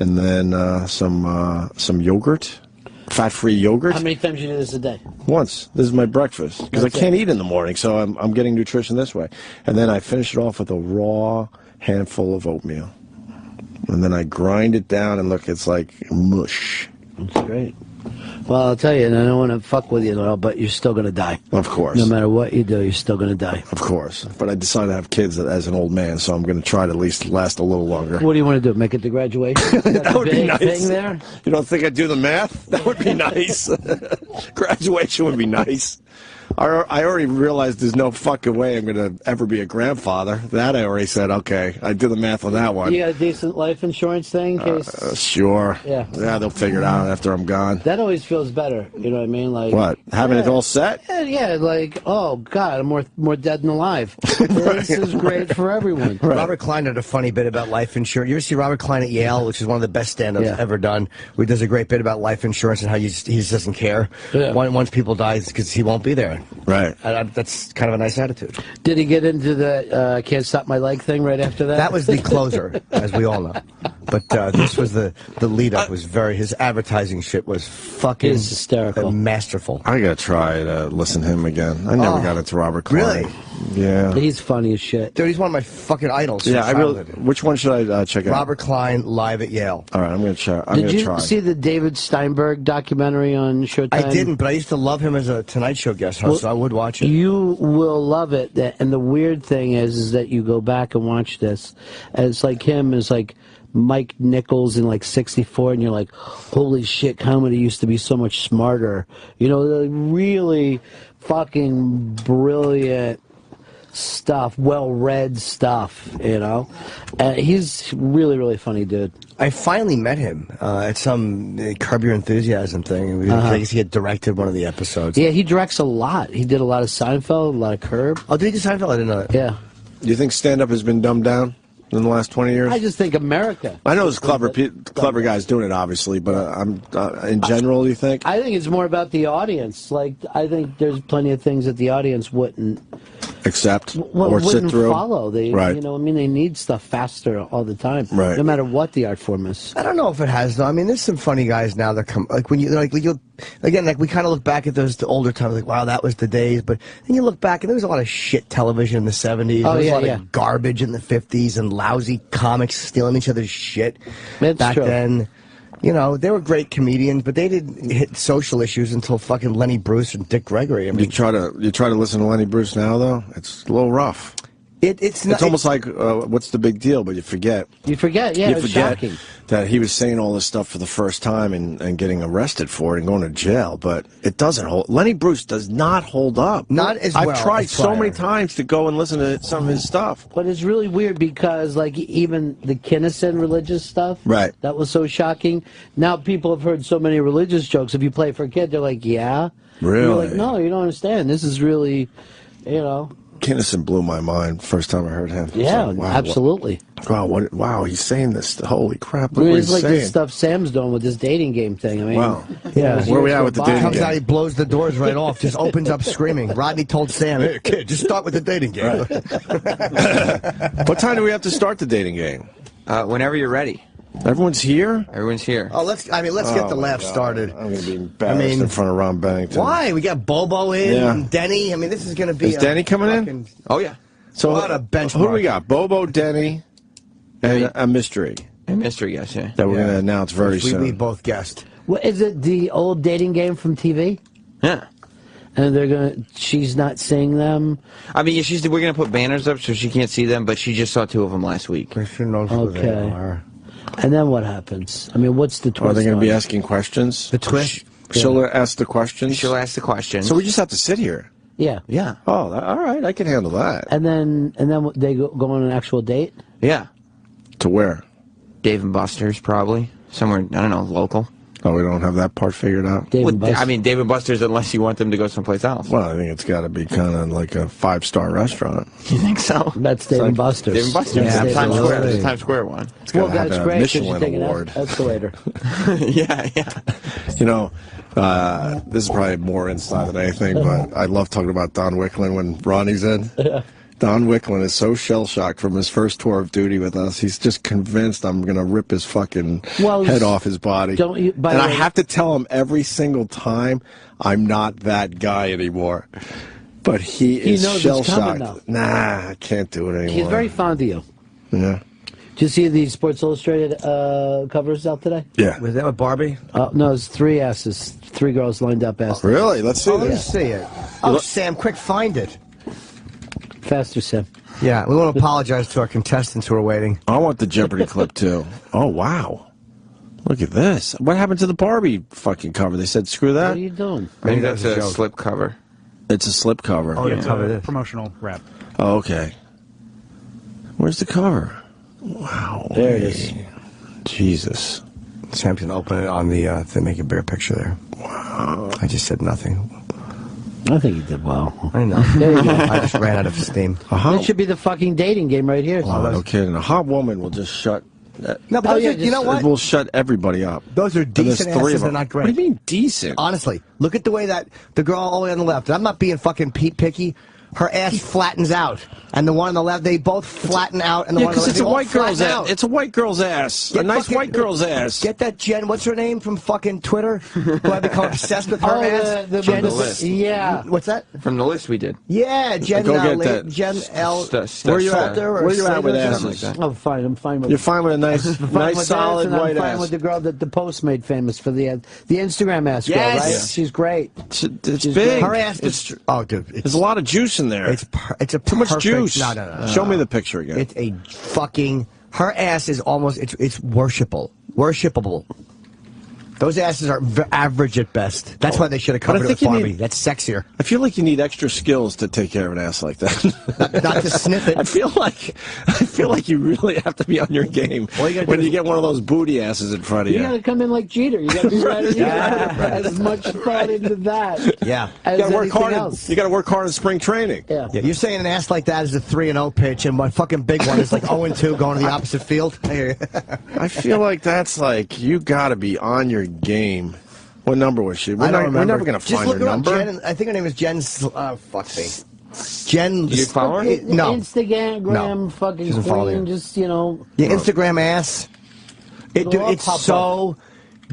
and then some yogurt. Fat-free yogurt. How many times do you do this a day? Once. This is my breakfast because I can't eat in the morning, so I'm getting nutrition this way. And then I finish it off with a raw handful of oatmeal, and then I grind it down, and look, it's like mush. That's great. Well, I'll tell you, and I don't want to fuck with you at all, but you're still going to die. Of course. No matter what you do, you're still going to die. Of course. But I decided to have kids as an old man, so I'm going to try to at least last a little longer. What do you want to do? Make it to graduation? That would be nice. Thing there? You don't think I'd do the math? That would be nice. Graduation would be nice. I already realized there's no fucking way I'm going to ever be a grandfather. That I already said, okay. I did the math on that one. You got a decent life insurance thing? In case... Sure. Yeah, they'll figure it out after I'm gone. That always feels better. You know what I mean? Like what? Having it all set? Yeah, like, oh, God, I'm more dead than alive. This is great for everyone. Right. Robert Klein had a funny bit about life insurance. You ever see Robert Klein at Yale, which is one of the best stand-ups ever done, where he does a great bit about life insurance and how he just doesn't care. Yeah. Once people die, it's because he won't be there. Right. That's kind of a nice attitude. Did he get into the Can't Stop My Leg thing right after that? That was the closer, as we all know. But this was the lead-up. His advertising shit was fucking hysterical, masterful. I gotta try to listen to him again. I never got into Robert Klein. Really? Yeah. He's funny as shit. Dude, he's one of my fucking idols. Yeah, which one should I check out? Robert Klein live at Yale. All right, I'm gonna try. Did you see the David Steinberg documentary on Showtime? I didn't, but I used to love him as a Tonight Show guest host, so I would watch it. You will love it. And the weird thing is that you go back and watch this, and it's like him is like Mike Nichols in like '64, and you're like, holy shit, comedy used to be so much smarter. You know, really fucking brilliant stuff, well-read stuff, you know. He's really, really funny dude. I finally met him at some Curb Your Enthusiasm thing. I guess he had directed one of the episodes. Yeah, he directs a lot. He did a lot of Seinfeld, a lot of Curb. Oh, did he do Seinfeld? I didn't know that. Yeah. Do you think stand-up has been dumbed down in the last 20 years? I just think America. I know there's clever guys doing it, obviously, but in general, do you think? I think it's more about the audience. Like, I think there's plenty of things that the audience wouldn't accept or sit through. Follow. They, right. You know, I mean, they need stuff faster all the time, right? No matter what the art form is. I don't know if it has though. I mean, there's some funny guys now that come like when you again, like we kind of look back at the older times, like wow, that was the days. But then you look back and there was a lot of shit television in the '70s. Oh, there was yeah, a lot of garbage in the '50s and lousy comics stealing each other's shit. That's back true. then. You know, they were great comedians, but they didn't hit social issues until fucking Lenny Bruce and Dick Gregory. I mean, you try to listen to Lenny Bruce now, though. It's a little rough. It's almost like what's the big deal? But you forget. You forget, yeah. It's shocking that he was saying all this stuff for the first time and getting arrested for it and going to jail. But it doesn't hold. Lenny Bruce does not hold up. Not as well. I've tried so many times to go and listen to some of his stuff. But it's really weird because, like, even the Kinnison religious stuff, right? That was so shocking. Now people have heard so many religious jokes. If you play for a kid, they're like, "Yeah." Really? And you're like, no, you don't understand. This is really, you know. Kinnison blew my mind first time I heard him. Yeah, Like, wow, absolutely. Wow, he's saying this. Holy crap! I Look mean, what it's he's like saying. the stuff Sam's doing with this dating game thing. I mean, Wow. Yeah. Where are we at with the dating Comes game? out, he blows the doors right off, just opens up screaming. Rodney told Sam, "Hey, kid, just start with the dating game." What time do we have to start the dating game? Whenever you're ready. Everyone's here? Everyone's here. Oh, let's get the laugh started. I'm going to be embarrassed in front of Ron Bennington. Why? We got Bobo in, Yeah. and Denny. I mean, this is going to be. Is Denny coming in? Oh, yeah. So what a benchmark. Who do we got? Bobo, Denny, and a mystery A mystery guest, yeah. that we're going to announce very soon. We both guessed. what is it? The old dating game from TV? Yeah. And she's not seeing them. I mean, we're going to put banners up so she can't see them, but she just saw 2 of them last week. She knows who they Okay. are. And then what happens? I mean, what's the twist? Are they going to on be it? asking questions? The twist? She'll ask the questions? She'll ask the questions. So we just have to sit here? Yeah. Yeah. Oh, all right. I can handle that. And then they go on an actual date? Yeah. To where? Dave and Buster's, probably. Somewhere, I don't know, local. Oh, we don't have that part figured out? Dave and Well, Buster's. I mean, Dave and Buster's, unless you want them to go someplace else. Well, I think it's got to be kind of like a 5-star restaurant. You think so? That's Dave and Buster's. Dave and Buster's. Yeah, Yeah, Times absolutely. Square. There's a Times Square one. It's got to have that's a great. 'Cause you Michelin take an award. escalator. Yeah, yeah. You know, this is probably more inside than anything, but I love talking about Don Wicklin when Ronnie's in. Don Wicklin is so shell-shocked from his first tour of duty with us. He's just convinced I'm going to rip his fucking head off his body. And I have to tell him every single time I'm not that guy anymore. But he is knows it's coming, shell-shocked. Nah, I can't do it anymore. He's very fond of you. Yeah. Did you see the Sports Illustrated covers out today? Yeah. Was that with Barbie? No, it's 3 asses. 3 girls lined up asses. Really? Let's see Let me this. see it. Oh, Sam, quick, find it. Faster, Sam. Yeah, we want to apologize to our contestants who are waiting. I want the Jeopardy clip, too. Oh, wow. Look at this. What happened to the Barbie fucking cover? They said, screw that? What are you doing? I think that's a slip cover. It's a slip cover. Oh, the cover this. Promotional wrap. Oh, okay. Where's the cover? Wow. There it is. Jesus. Sam's going to open it on the thing, make a bigger picture there. Wow. I just said nothing. I think he did well. I know. There you go. I just ran out of steam. That should be the fucking dating game right here. Oh, no kidding. A hot woman will just shut... No, but you know what? It will shut everybody up. Those are And there's decent 3 of asses. They're them. not great. What do you mean decent? Honestly, look at the way that the girl all the way on the left. I'm not being fucking Pete picky. Her ass flattens out, and the one on the left, they both flatten out, and the Yeah, one on the because left, it's a they all white girl's flatten ass. out. It's a white girl's ass. Get A nice fucking- white girl's ass. Get that Jen, what's her name from fucking Twitter? Who I've become obsessed with her ass? From the list. Yeah. What's that? From the list we did. Yeah, Jen, Go get that. Jen L. Where you at? Salter or Where you at with Slater or asses? something like Oh, fine. I'm fine with You're fine with a nice, I'm fine nice with solid this, and white I'm fine ass. with the girl that the Post made famous for the Instagram ass girl, Yes. right? Yeah. She's great. It's big. great. Her ass It's is. Oh, dude. There's a lot of juice in there. It's a Too much perfect- juice. No. Show me the picture again. It's a fucking. Her ass is almost. It's worshipable. Those asses are average at best. That's why they should have But I covered it with think you Barbie. need- That's sexier. I feel like you need extra skills to take care of an ass like that. Not to sniff it. I feel like you really have to be on your game All you gotta when do you is- get one of those booty asses in front of You you. got to come in like Jeter. You got to be ready. You gotta put as much thought into that. Yeah. As You gotta work anything hard. else. You got to work hard in spring training. Yeah. Yeah, you're saying an ass like that is a 3-0 pitch, and one fucking big one is like 0-2 going to the opposite field. I feel like that's like you got to be on your game. What number was she? We're never going to Just find look her her up. number. Jen, I think her name is Jen. Fuck me. Jen. You follow her? No. Instagram, No. fucking Doesn't follow queen, you. just, you know. Yeah, Instagram ass. It'll all It's pop so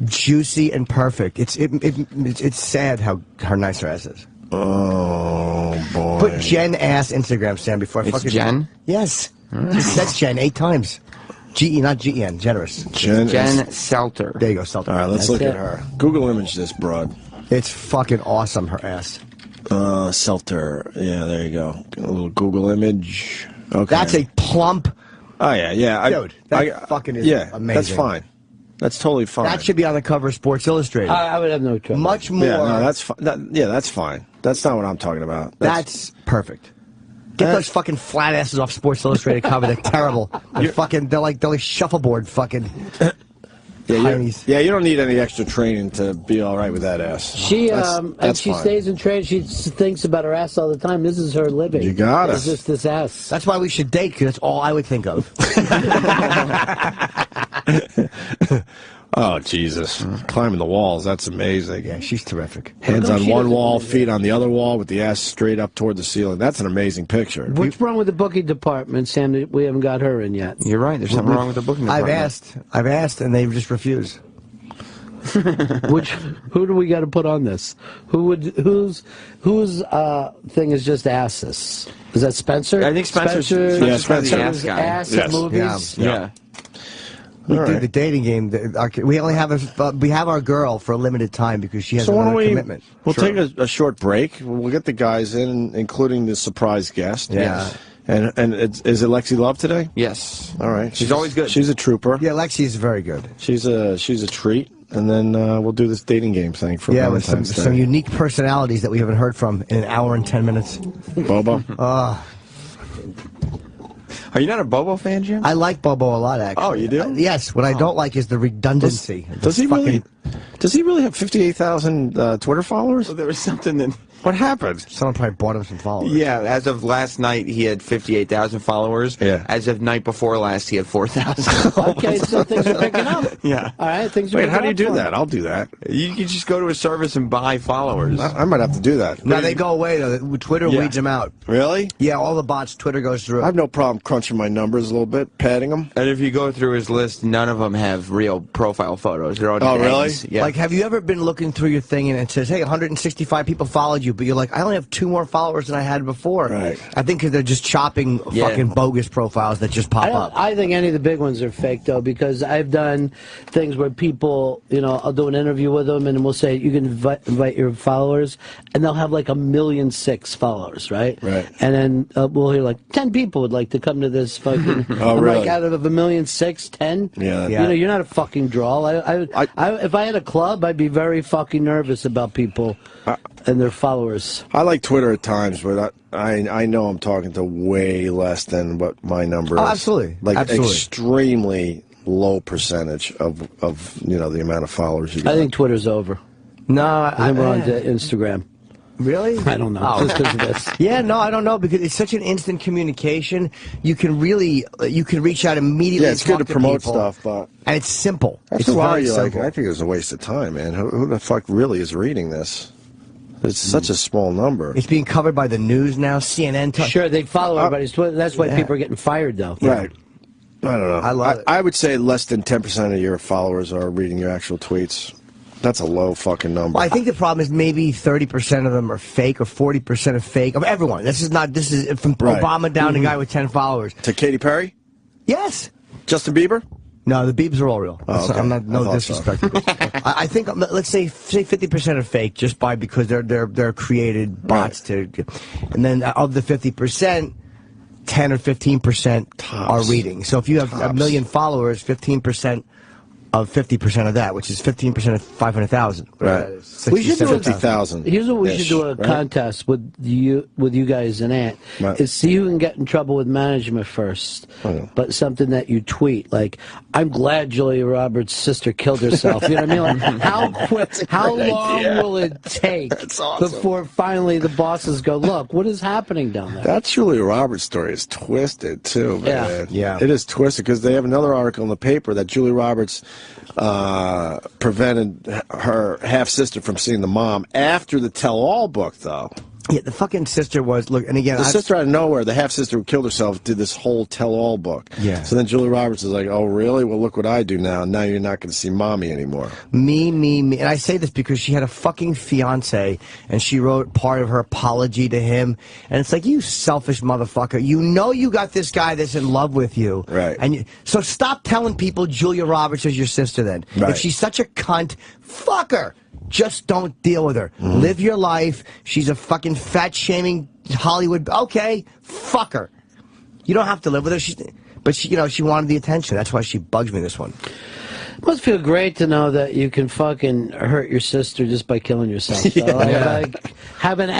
juicy and perfect. It's sad how nice her ass is. Oh boy! Put Jen ass Instagram, Sam, before I It's fucking. Jen? Yes. That's Jen 8 times. GE, not GEN. Generous. Jen Selter. There you go, Celtic. All right, let's look at her. Google image this broad. It's fucking awesome, her ass. Selter. Yeah, there you go. A little Google image. Okay. That's a plump. Oh yeah. Dude, that fucking is amazing. That's fine. That's totally fine. That should be on the cover of Sports Illustrated. I would have no trouble. Much more. Yeah, no, that's fine. That's fine. That's not what I'm talking about. That's perfect. Get those fucking flat asses off Sports Illustrated cover. They're terrible. They're like shuffleboard fucking. Yeah, you don't need any extra training to be all right with that ass. She and she fine. stays in training. She thinks about her ass all the time. This is her living. You got it. It's just this ass. That's why we should date, because that's all I would think of. Oh, Jesus. Climbing the walls, that's amazing. Yeah, she's terrific. Hands on one wall, feet on the other wall, with the ass straight up toward the ceiling. That's an amazing picture. What's wrong with the booking department, Sam? We haven't got her in yet. You're right. There's something wrong with the booking department. I've asked, and they just refuse. Who do we got to put on this? Whose thing is just asses? Is that Spencer? I think Spencer's Spencer's the ass guy. Ass Yes. movies. Yeah. We do the dating game. We only have we have our girl for a limited time because she has another commitment. We'll take a short break. We'll get the guys in, including the surprise guest. Yeah. And is it Lexi Love today? Yes. All right. She's always good. She's a trooper. Yeah, Lexi is very good. She's a treat. And then we'll do this dating game thing for Yeah, with Valentine's Day. some unique personalities that we haven't heard from in an hour and 10 minutes. Bobo. Are you not a Bobo fan, Jim? I like Bobo a lot, actually. Oh, you do? Yes. What I don't like is the redundancy. Does he really have 58,000 Twitter followers? Well, there was something that... What happened? Someone probably bought him some followers. Yeah, as of last night, he had 58,000 followers. Yeah. As of night before last, he had 4,000. Okay, so things are picking up. Yeah. All right, things are Wait, picking how do you up do for that? him. I'll do that. You can just go to a service and buy followers. I might have to do that. Now they go away, though. Twitter weeds them out. Really? Yeah, all the bots, Twitter goes through. I have no problem crunching my numbers a little bit, padding them. And if you go through his list, none of them have real profile photos. They're all just really? eggs. Yeah. Like, have you ever been looking through your thing and it says, hey, 165 people followed you, but you're like, I only have 2 more followers than I had before. Right. I think 'cause they're just chopping fucking bogus profiles that just pop up. I think any of the big ones are fake, though, because I've done things where people, I'll do an interview with them, and we'll say, you can invite your followers, and they'll have like 1,000,006 followers, right? Right. And then we'll hear like 10 people would like to come to this fucking. Oh, I'm really? like, out of 1,000,006, 10? Yeah. You're not a fucking draw. If I had a club, I'd be very fucking nervous about people and their followers. I like Twitter at times, but I know I'm talking to way less than what my number is. Oh, absolutely. Like Absolutely. extremely low percentage of the amount of followers you got. I think Twitter's over. No, I think we're on to Instagram. Really? I don't know. Oh. Just because of this. Yeah, no, I don't know, because it's such an instant communication. You can reach out immediately. Yeah, it's good to talk promote people, stuff, but and it's simple. that's It's why very you like. simple. I think it was a waste of time, man. Who the fuck really is reading this? It's such a small number. It's being covered by the news now. CNN. Sure, they follow everybody's Twitter. That's why people are getting fired, though. Right. I don't know. I love it. I would say less than 10% of your followers are reading your actual tweets. That's a low fucking number. Well, I think the problem is maybe 30% of them are fake, or 40% are fake. Of everyone. This is from Right. Obama down to a guy with 10 followers. To Katy Perry? Yes. Justin Bieber? No, the Beebs are all real. Oh, okay. I'm not, I no thought so. disrespect. I think let's say 50% are fake, just because they're created bots to, and then of the 50%, 10 or 15% are reading. So if you have 1 million followers, 15% of 50% of that, which is 15% of 500,000. Right. We should do 50,000. Here's what we should do: a contest with you guys and Ant is see who can get in trouble with management first. But something that you tweet, like, "I'm glad Julia Roberts' sister killed herself." You know what I mean? Like, how long will it take before finally the bosses go, "Look, what is happening down there?" That Julia Roberts story is twisted too, man. Yeah. It is twisted because they have another article in the paper that Julia Roberts prevented her half-sister from seeing the mom after the tell-all book, though. Yeah, the fucking sister was, look, and again, The sister out of nowhere, the half-sister who killed herself, did this whole tell-all book. Yeah. So then Julia Roberts is like, oh, really? Well, look what I do now. Now you're not going to see mommy anymore. Me. And I say this because she had a fucking fiance, and she wrote part of her apology to him. And it's like, you selfish motherfucker. You know you got this guy that's in love with you. Right. And so stop telling people Julia Roberts is your sister then. Right. If she's such a cunt, fuck her. Just don't deal with her. Live your life. She's a fucking fat-shaming Hollywood. Okay, fuck her. You don't have to live with her. But she wanted the attention. That's why she bugs me, this one. It must feel great to know that you can fucking hurt your sister just by killing yourself. So, like having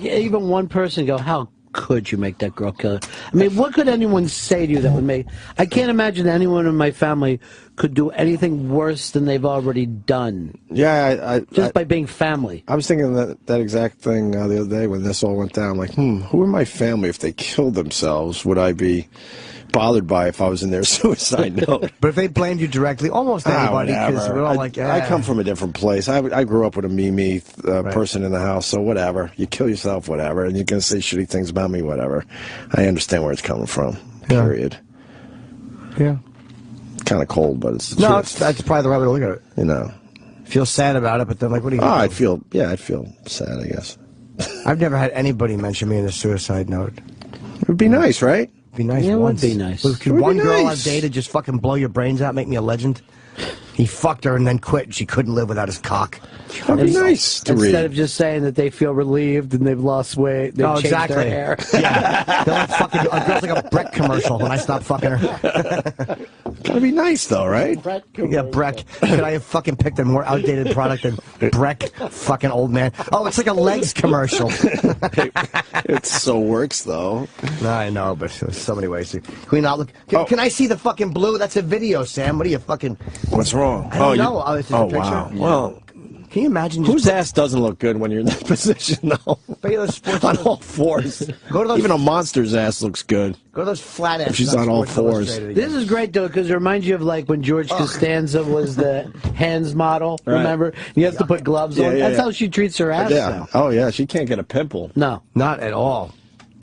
even one person go, how could you make that girl kill her? I mean, what could anyone say to you that would make... I can't imagine anyone in my family could do anything worse than they've already done. Yeah, just by being family. I was thinking that exact thing the other day when this all went down. Like, who are my family? If they killed themselves, would I be bothered by if I was in their suicide note? But if they blamed you directly, almost anybody, because we're all like, I come from a different place. I grew up with a me person in the house, so whatever. You kill yourself, whatever, and you're going to say shitty things about me, whatever. I understand where it's coming from, period. Yeah. Kind of cold, but it's the truth. That's probably the right way to look at it. You know. Feel sad about it, but then, like, what do you do? I'd feel sad, I guess. I've never had anybody mention me in a suicide note. It would be nice, right? Be nice. Yeah, once. it would be nice. Could one girl I've dated just fucking blow your brains out, make me a legend? He fucked her and then quit, and she couldn't live without his cock. That'd be nice to read. Instead of just saying that they feel relieved and they've lost weight, they've changed their hair. Yeah. They're like fucking, a girl's like a Breck commercial when I stop fucking her. Gotta be nice, though, right? Yeah, Breck. Could I have fucking picked a more outdated product than Breck, fucking old man? Oh, it's like a legs commercial. It so works, though. No, I know, but there's so many ways to. Can we not look? Can I see the fucking blue? That's a video, Sam. What are you fucking? What's wrong? I don't know. It's just a picture. Wow. Well, can you imagine? Whose ass doesn't look good when you're in that position, though? On all fours. Go to those, even a monster's ass looks good. Go to those flat asses. She's on all fours. This is great, though, because it reminds you of, like, when George Costanza was the hands model, remember? You have to put gloves on. That's how she treats her ass now. Oh, yeah. She can't get a pimple. No. Not at all.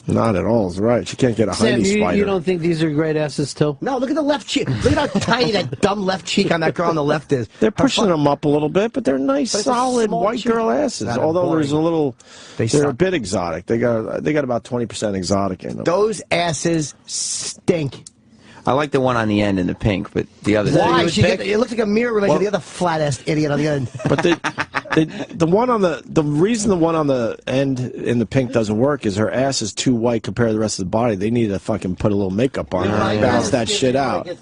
Not at all, is right. She can't get a Sam, hiney spider. You don't think these are great asses, too? No, look at the left cheek. Look at how tiny that dumb left cheek on that girl on the left is. They're pushing them up a little bit, but they're nice, solid white girl asses. Although there's a little, they're a bit exotic. They got about 20% exotic in them. Those asses stink. I like the one on the end in the pink, but the other. Why? It looks like a mirror image of the other flat ass idiot on the end. But the one on the reason the one on the end in the pink doesn't work is her ass is too white compared to the rest of the body. They need to fucking put a little makeup on her and balance that shit out. Yeah,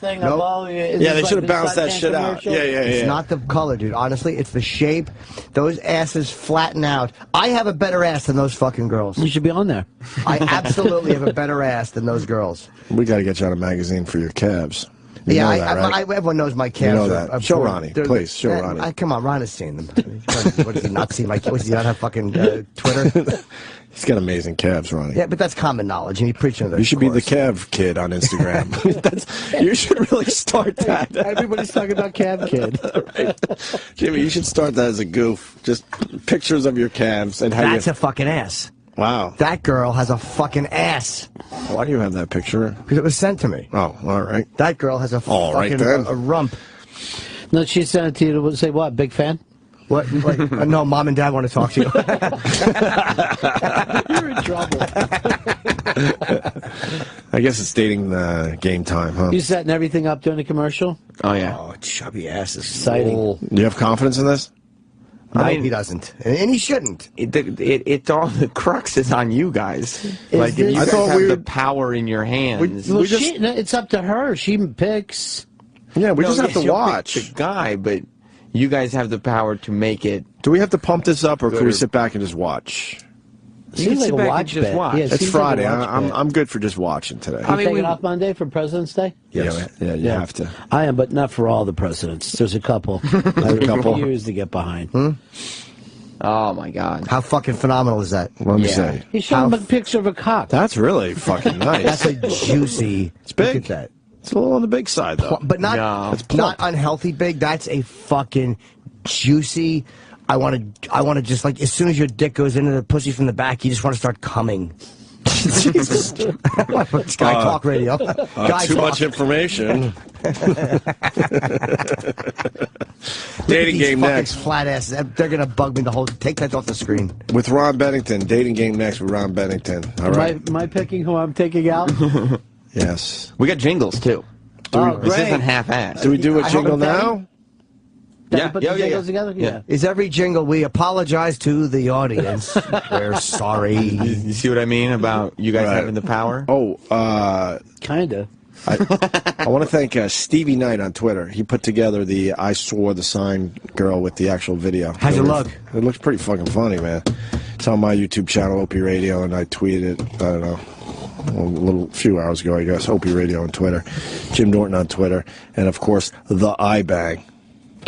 they should have balanced that shit out. Yeah. It's not the color, dude. Honestly, it's the shape. Those asses flatten out. I have a better ass than those fucking girls. You should be on there. I absolutely have a better ass than those girls. We got to get you on a magazine for your calves. Everyone knows my calves. You know that. Show Ronnie, please. Show Ronnie. Come on, Ron has seen them. What does he not see my calves? Does he not have fucking Twitter? He's got amazing calves, Ronnie. Yeah, but that's common knowledge, and you preach on that. You should be the Cav Kid on Instagram. You should really start that. Everybody's talking about Cav Kid. Right. Jimmy, you should start that as a goof. Just pictures of your calves and how That's a fucking ass. Wow. That girl has a fucking ass. Why do you have that picture? Because it was sent to me. Oh, all right. That girl has a fucking a rump. No, she sent it to you to say what? Big fan? What? No, Mom and Dad want to talk to you. You're in trouble. I guess it's dating game time, huh? You setting everything up during the commercial? Oh, yeah. Oh, chubby ass is exciting. Cool. Do you have confidence in this? No, he doesn't, and he shouldn't. It's all the crux is on you guys. Like, if you guys have the power in your hands. It's up to her. She picks. Yeah, we just have to watch the guy, but you guys have the power to make it. Do we have to pump this up, or can we sit back and just watch? Seems like a watch bet. Yeah, it's Friday. I'm good for just watching today. I mean, taking off Monday for President's Day? Yes. Yeah, you have to. I am, but not for all the presidents. There's a couple. I have a couple years to get behind. Oh my God! How fucking phenomenal is that? Let me say. He's showing a picture of a cock. That's really fucking nice. That's a juicy. It's big. Look at that. It's a little on the big side, though. But not not unhealthy big. That's a fucking juicy. I want to just, like, as soon as your dick goes into the pussy from the back, you just want to start coming. Jesus. Guy talk radio. Guy too talk. much information. Dating game next. Flat asses. They're going to bug me the whole. Take that off the screen. With Ron Bennington. Dating game next with Ron Bennington. All right. Am I picking who I'm taking out? Yes. We got jingles, too. This isn't half-assed. Do we do a jingle now? Put the jingles together? Yeah. Is every jingle, we apologize to the audience. We're sorry. You see what I mean about you guys having the power? Oh, Kinda. I want to thank Stevie Knight on Twitter. He put together the I Swore the Sign girl with the actual video. How's it look? It looks pretty fucking funny, man. It's on my YouTube channel, Opie Radio, and I tweeted it, I don't know, few hours ago, I guess. Opie Radio on Twitter. Jim Norton on Twitter. And, of course, the iBang.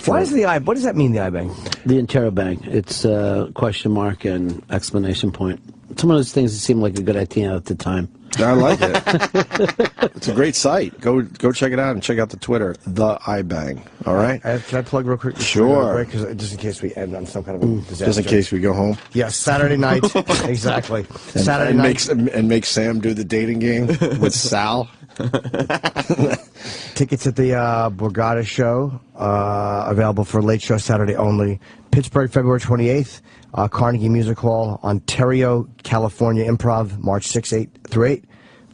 Why is the what does that mean, the iBang? The interrobang. It's question mark and exclamation point. It's one of those things that seemed like a good idea at the time. I like it. It's a great site. Go check it out and check out the Twitter, the iBang. All right? Can I plug real quick? Sure. Just in case we end on some kind of a disaster. Just in case we go home. Yes, Saturday night. Exactly. Saturday night. And make Sam do the dating game with Sal. Tickets at the Borgata show, available for late show Saturday only. Pittsburgh, February 28th. Carnegie Music Hall, Ontario, California Improv, March 6, 8 through 8.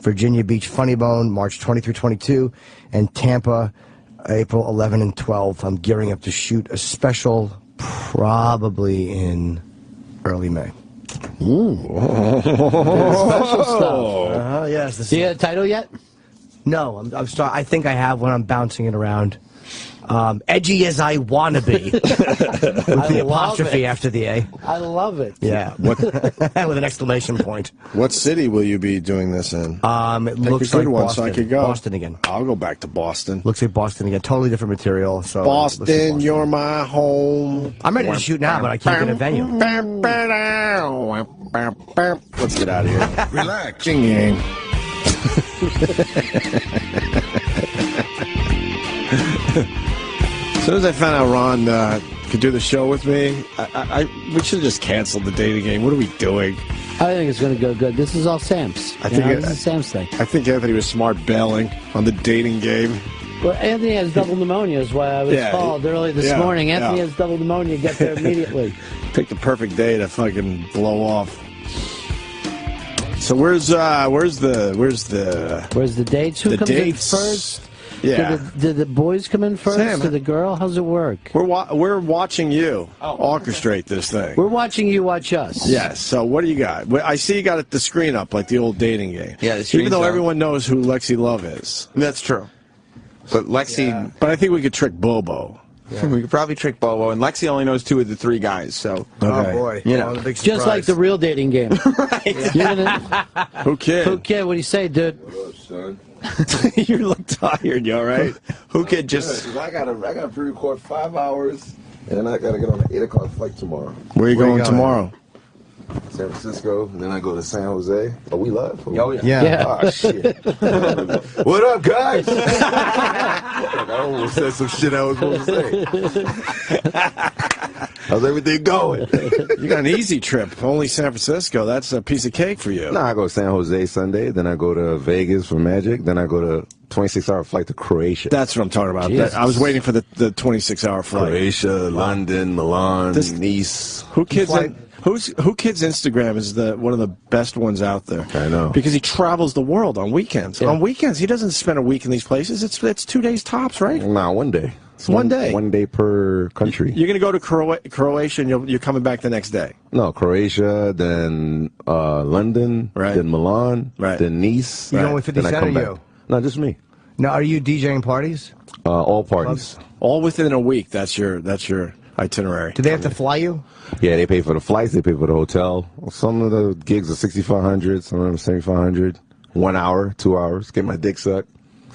Virginia Beach Funny Bone, March 20 through 22. And Tampa, April 11 and 12. I'm gearing up to shoot a special, probably in early May. Ooh. Special stuff. Yes. Do you have a title yet? No, I think I have one. I'm bouncing it around. Edgy as I wanna be, with the apostrophe after the A. I love it. Yeah, with an exclamation point. What city will you be doing this in? It looks like one, Boston. so I could go. Boston again. I'll go back to Boston. Looks like Boston again. Totally different material. So Boston, you're my home. I'm ready to shoot now, but I can't get a venue. Let's get out of here. Relax. Ching-yang. As soon as I found out Ron could do the show with me, we should have just canceled the dating game. What are we doing? I think it's going to go good. This is all Sam's. This is Sam's thing. I think Anthony was smart bailing on the dating game. Well, Anthony has double pneumonia is why I was called early this morning. Anthony has double pneumonia. Get there immediately. Pick the perfect day to fucking blow off. So where's the dates? Who comes in first? Yeah. Did the boys come in first? Sam, Did the girl? How's it work? We're watching you orchestrate this thing. We're watching you watch us. Yes. So what do you got? I see you got the screen up like the old dating game. Yeah, the screen's even though up. everyone knows who Lexi Love is. That's true. But Lexi... Yeah. But I think we could trick Bobo. Yeah. We could probably trick Bobo, and Lexi only knows 2 of the 3 guys, so... Okay. Oh, boy. You know. Just like the real dating game. Right. Who Kid? Who Kid? What do you say, dude? What up, son? You look tired, you all right? Who Kid just... Yeah, I gotta pre-record 5 hours, and then I gotta get on an 8 o'clock flight tomorrow. Where are you going tomorrow? San Francisco, and then I go to San Jose. Are we live? Oh, yeah. Yeah. Oh, shit. What up, guys? I almost said some shit I was supposed to say. How's everything going? You got an easy trip. Only San Francisco. That's a piece of cake for you. No, I go to San Jose Sunday, then I go to Vegas for Magic, then I go to 26-hour flight to Croatia. That's what I'm talking about. Jesus. I was waiting for the 26-hour flight. Croatia, London, Milan, Nice. Who Kid's Instagram is one of the best ones out there. I know. Because he travels the world on weekends. Yeah. On weekends, he doesn't spend a week in these places. It's 2 days tops, right? Nah, 1 day. It's one day. 1 day per country. You're going to go to Croatia and you're coming back the next day. No, Croatia, then London, Right. then Milan, Right. then Nice. You going with 50 then I Cent come or back. you? No, just me. Now, are you DJing parties? All parties. All within a week. That's your itinerary. Do they have to fly you? Yeah, they pay for the flights, they pay for the hotel. Some of the gigs are $6,500, some of them $7,500. 1 hour, 2 hours, get my dick sucked.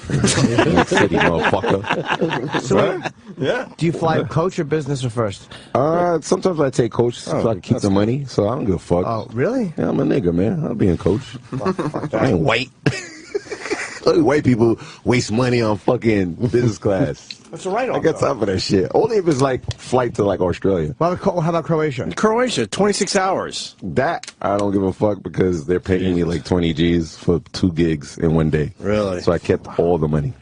City motherfucker. So, Yeah. do you fly coach or business or first? Sometimes I take coach so I can keep the money, so I don't give a fuck. Oh, really? Yeah, I'm a nigga, man. I'll be a coach. I ain't white. Look, white people waste money on fucking business class. That's a write-off. I got time for that shit. Only if it's like flight to like Australia. Well, how about Croatia? Croatia, 26 hours. That I don't give a fuck because they're paying me like 20 G's for 2 gigs in 1 day. Really? So I kept all the money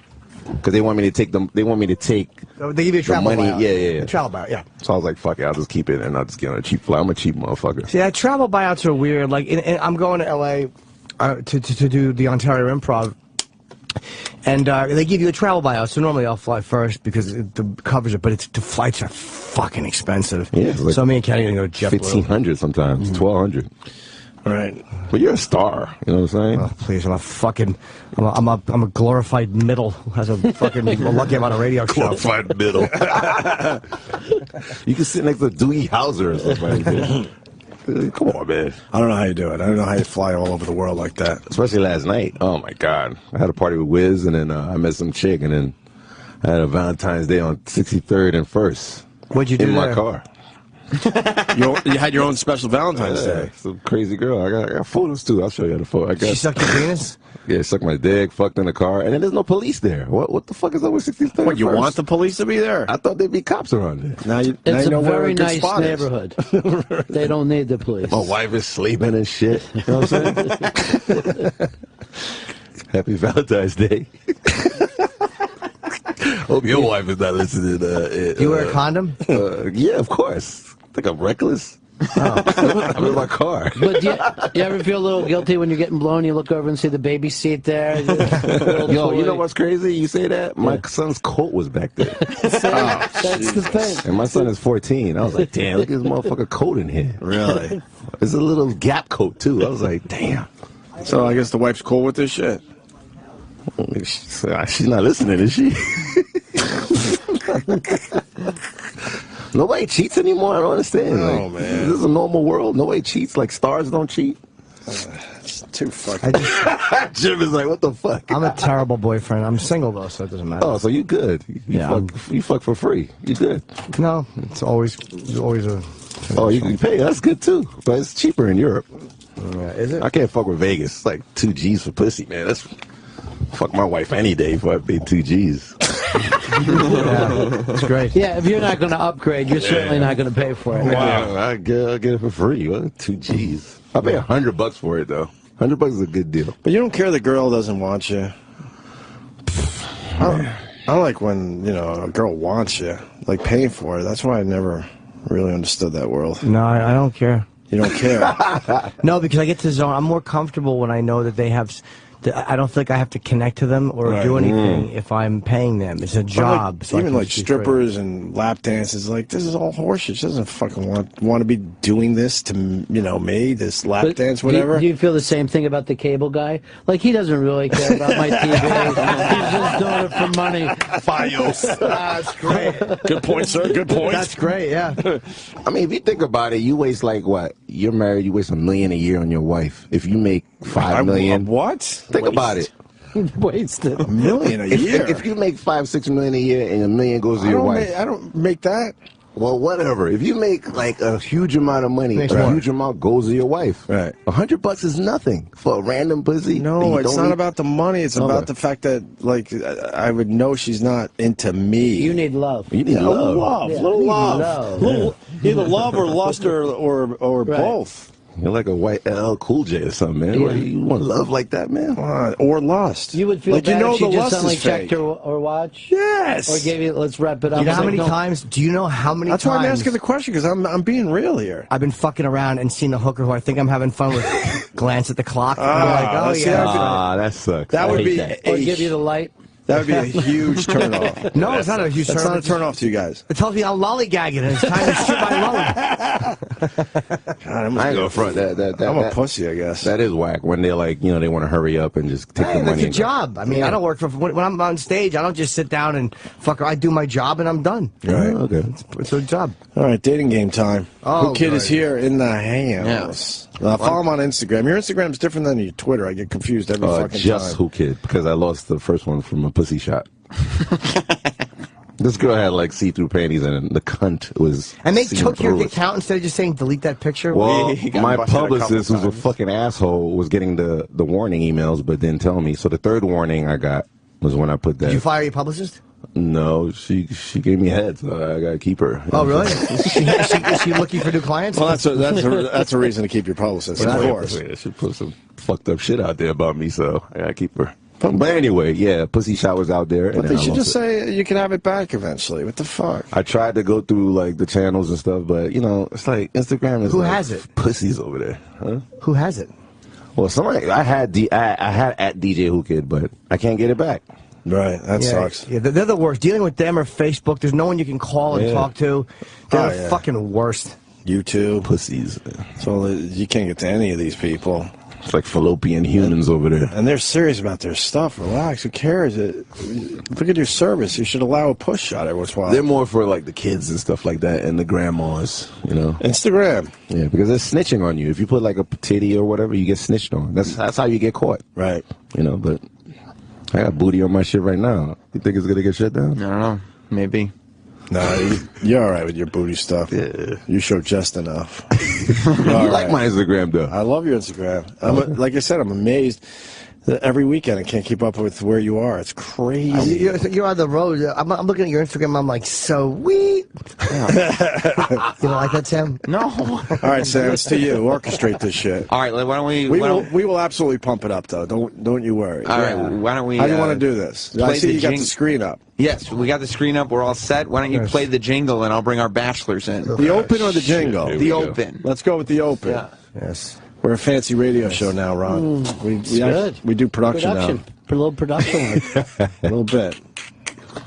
because they want me to take them. They want me to take They give you a travel money. buyout. Yeah. A travel buyout, yeah. So I was like, fuck it, I'll just keep it and I'll just get on a cheap flight. I'm a cheap motherfucker. See, travel buyouts are weird. Like, I'm going to L.A. To do the Ontario Improv. And they give you a travel buyout, so normally I'll fly first because the covers it, but the flights are fucking expensive. Yeah, like so me and Kenny are going to go to JetBlue. $1,500 sometimes, $1,200. All right. But you're a star, you know what I'm saying? Oh, please, I'm a glorified middle who has a fucking lucky I'm on a radio show. Glorified middle. You can sit next to Doogie Howser or something. Come on, man. I don't know how you do it. I don't know how you fly all over the world like that. Especially last night. Oh, my God. I had a party with Wiz, and then I met some chick, and then I had a Valentine's Day on 63rd and 1st. What'd you do in my there? car. You had your own special Valentine's Day. Some crazy girl. I got photos, too. I'll show you the photo. She sucked your penis? Yeah, sucked my dick, fucked in the car, and then there's no police there. What the fuck is up with 63rd? What, you want the police to be there? I thought there'd be cops around there. Now you It's know a where very good nice spot is. neighborhood. They don't need the police. My wife is sleeping and shit. You know what I'm saying? Happy Valentine's Day. Hope your wife is not listening. Do you wear a condom? Yeah, of course. Think I'm reckless. Oh. I'm in my car. But you ever feel a little guilty when you're getting blown? You look over and see the baby seat there. Yo, you know what's crazy? You say that? My son's coat was back there. That's the thing. And my son is 14. I was like, damn, look at this motherfucker coat in here. Really? It's a little Gap coat, too. I was like, damn. So I guess the wife's cool with this shit. She's not listening, is she? Nobody cheats anymore. I don't understand. Oh, like, man. This is a normal world. Nobody cheats. Like, stars don't cheat. It's too fucking... Jim is like, what the fuck? I'm a terrible boyfriend. I'm single, though, so it doesn't matter. Oh, so you good. You fuck for free. You good. No, it's always a... Oh, you can pay. That's good, too. But it's cheaper in Europe. Is it? I can't fuck with Vegas. It's like 2 G's for pussy, man. That's... Fuck my wife any day before I pay 2 G's. Yeah, that's great. Yeah, if you're not going to upgrade, you're certainly not going to pay for it. Wow, I get it for free. What? 2 G's. I pay $100 for it though. $100 is a good deal. But you don't care the girl doesn't want you. I like when, you know, a girl wants you, like paying for it. That's why I never really understood that world. No, I don't care. You don't care? No, because I get to the zone. I'm more comfortable when I know that they have... I don't think I have to connect to them or do anything if I'm paying them. It's a job. Like, so even like strippers and lap dances, like this is all horseshit. She doesn't fucking want to be doing this to, you know, me, this lap dance, whatever. Do you feel the same thing about the cable guy? Like, he doesn't really care about my TV. He's just doing it for money. Fios. That's great. Good point, sir. Good point. That's great, yeah. I mean, if you think about it, you waste like what? You're married, you waste $1 million a year on your wife. If you make $5 million. What? Think about it. Wasted. $1 million a year. If you make $5-6 million a year and $1 million goes to your wife. I don't make that. Well, whatever. If you make like a huge amount of money, huge amount goes to your wife. Right. $100 is nothing for a random pussy. No, it's not about the money. It's about the fact that, like, I would know she's not into me. You need love. You need love. Little love. Little, either love or lust or both. You're like a white LL Cool J or something, man. Yeah. You want love like that, man? Or lust. You would feel like, bad you know, if she the just lust suddenly is checked fake. her watch? Yes. Or gave you, let's wrap it up. You know how Like, many times? Do you know how many That's times? why I'm asking the question, because I'm being real here. I've been fucking around and seen a hooker who I think I'm having fun with glance at the clock. And I'm like, oh, yeah. That sucks. That would be Or give you the light. That would be a huge turnoff. No, it's not a huge That's turn. not a turnoff to you guys. It tells me I'm lollygagging and it's time to shit my load. God, I ain't gonna front that. I'm a pussy, I guess. That is whack when they're like, you know, they want to hurry up and just take the Hey, money. that's a job. I mean, I don't work for when I'm on stage. I don't just sit down and fuck. I do my job and I'm done. Right. Okay. It's a job. All right, dating game time. Oh, Whoo Kid is good. here in the house. Follow him on Instagram. Your Instagram's different than your Twitter. I get confused every fucking just time. Whoo Kid, because I lost the first one from a pussy shot. This girl had like see-through panties and the cunt was. And they seeing took your through it. account instead of just saying delete that picture. Well, He got my busted a couple publicist, who's a times. fucking asshole, was getting the warning emails, but didn't tell me. So the third warning I got was when I put that. Did you fire your publicist? No, she gave me a head, so I gotta keep her. Oh, really? is she looking for new clients? Well, that's a reason to keep your publicist, of course. She put some fucked up shit out there about me, so I gotta keep her. But anyway, yeah, pussy shot was out there. But and they then I should just lost it. say you can have it back eventually. What the fuck? I tried to go through like the channels and stuff, but you know, it's like Instagram is Who like has it? pussies over there, huh? Who has it? Well, somebody I had at DJ Whoo Kid, but I can't get it back. Right, that sucks. Yeah, they're the worst. Dealing with them or Facebook, there's no one you can call and talk to. They're the fucking worst. YouTube. Pussies. So you can't get to any of these people. It's like fallopian humans over there. And they're serious about their stuff. Relax. Who cares? Look at your service. You should allow a push shot every once in a while. They're more for like the kids and stuff like that, and the grandmas, you know. Instagram. Yeah, because they're snitching on you. If you put like a titty or whatever, you get snitched on. That's how you get caught. Right. You know, but I got booty on my shit right now. You think it's gonna get shut down? I don't know. Maybe. No, you're all right with your booty stuff. Yeah. You show just enough. You like my Instagram, though. I love your Instagram. Like I said, I'm amazed that every weekend I can't keep up with where you are. It's crazy. You're on the road. I'm looking at your Instagram. I'm like, sweet. Yeah. You don't like that, Sam? No. All right, Sam, it's to you. Orchestrate this shit. All right, why don't we... We will absolutely pump it up, though. Don't you worry. All right, why don't we... How do you want to do this? I see you got the screen up. Yes, we got the screen up. We're all set. Why don't you play the jingle, and I'll bring our bachelors in. The open or the jingle? The open. Let's go with the open. Yeah. Yes. We're a fancy radio show now, Ron. We do production now. A little production work. A little bit.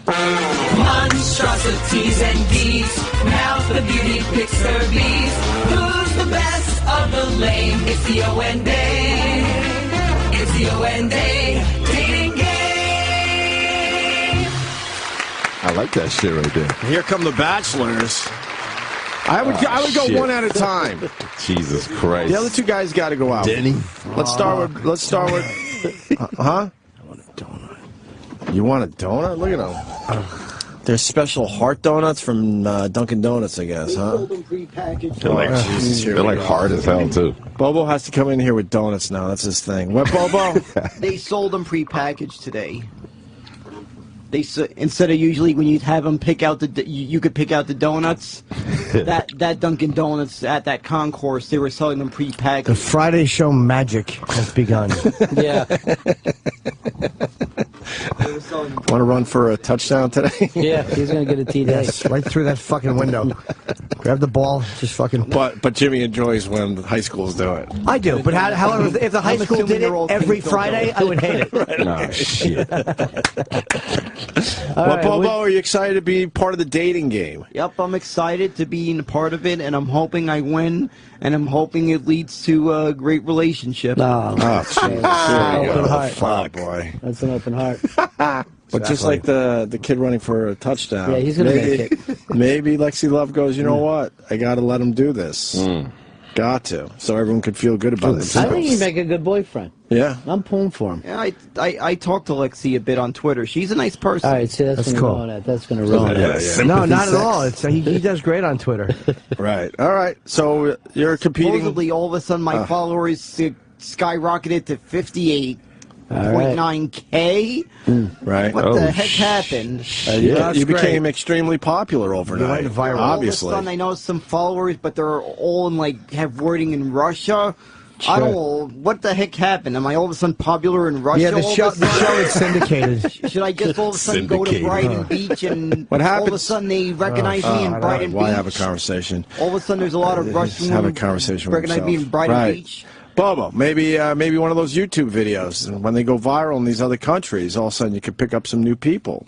Monstrosities and geese. Now the beauty picks her bees. Who's the best of the lame? It's the O&A. It's the O&A dating game. I like that shit right there. Here come the bachelors. I would go shit. one at a time. Jesus Christ. The other two guys got to go out. Denny. Let's start with. Huh? I want a donut. You want a donut? Look at them. They're special heart donuts from Dunkin' Donuts, I guess, huh? They're like hard as hell too. Bobo has to come in here with donuts now. That's his thing. What, Bobo? They sold them prepackaged today. Instead of usually when you'd have them pick out you could pick out the donuts. that Dunkin' Donuts at that concourse, they were selling them prepackaged. The Friday show magic has begun. Yeah. Want to run for a touchdown today? Yeah, he's going to get a TD. Yes, right through that fucking window. Grab the ball, just fucking... But Jimmy enjoys when high schools do it. I do, but however, if the high school did it every Friday, I would hate it. No, shit. Well, Bobo, are you excited to be part of the dating game? Yep, I'm excited to be a part of it, and I'm hoping I win, and I'm hoping it leads to a great relationship. No. Oh, jeez. Open heart. Fuck, boy. That's an open heart. But just like the kid running for a touchdown. Yeah, he's going to make it. Maybe Lexi Love goes, you know what? I got to let him do this. Got to. So everyone could feel good about themselves. I think he'd make a good boyfriend. Yeah. I'm pulling for him. Yeah, I talked to Lexi a bit on Twitter. She's a nice person. All right, see, that's going to cool. ruin it. That's going to ruin it. Yeah. No, not at all. He does great on Twitter. Right. All right. So you're competing. Supposedly, all of a sudden, my followers skyrocketed to 58.9K. Right. What the heck happened? You became extremely popular overnight. Viral. Obviously. All of a sudden, I noticed some followers, but they're all in have wording in Russia. I don't know what the heck happened. Am I all of a sudden popular in Russia? Yeah, the show is syndicated. Should I just all of a sudden go to Brighton Beach and what happens? all of a sudden they recognize me in Brighton Beach? Why have a conversation? All of a sudden there's a lot of Russian have a conversation with recognize me in Brighton Beach. Bobo, maybe one of those YouTube videos. And when they go viral in these other countries, all of a sudden you could pick up some new people.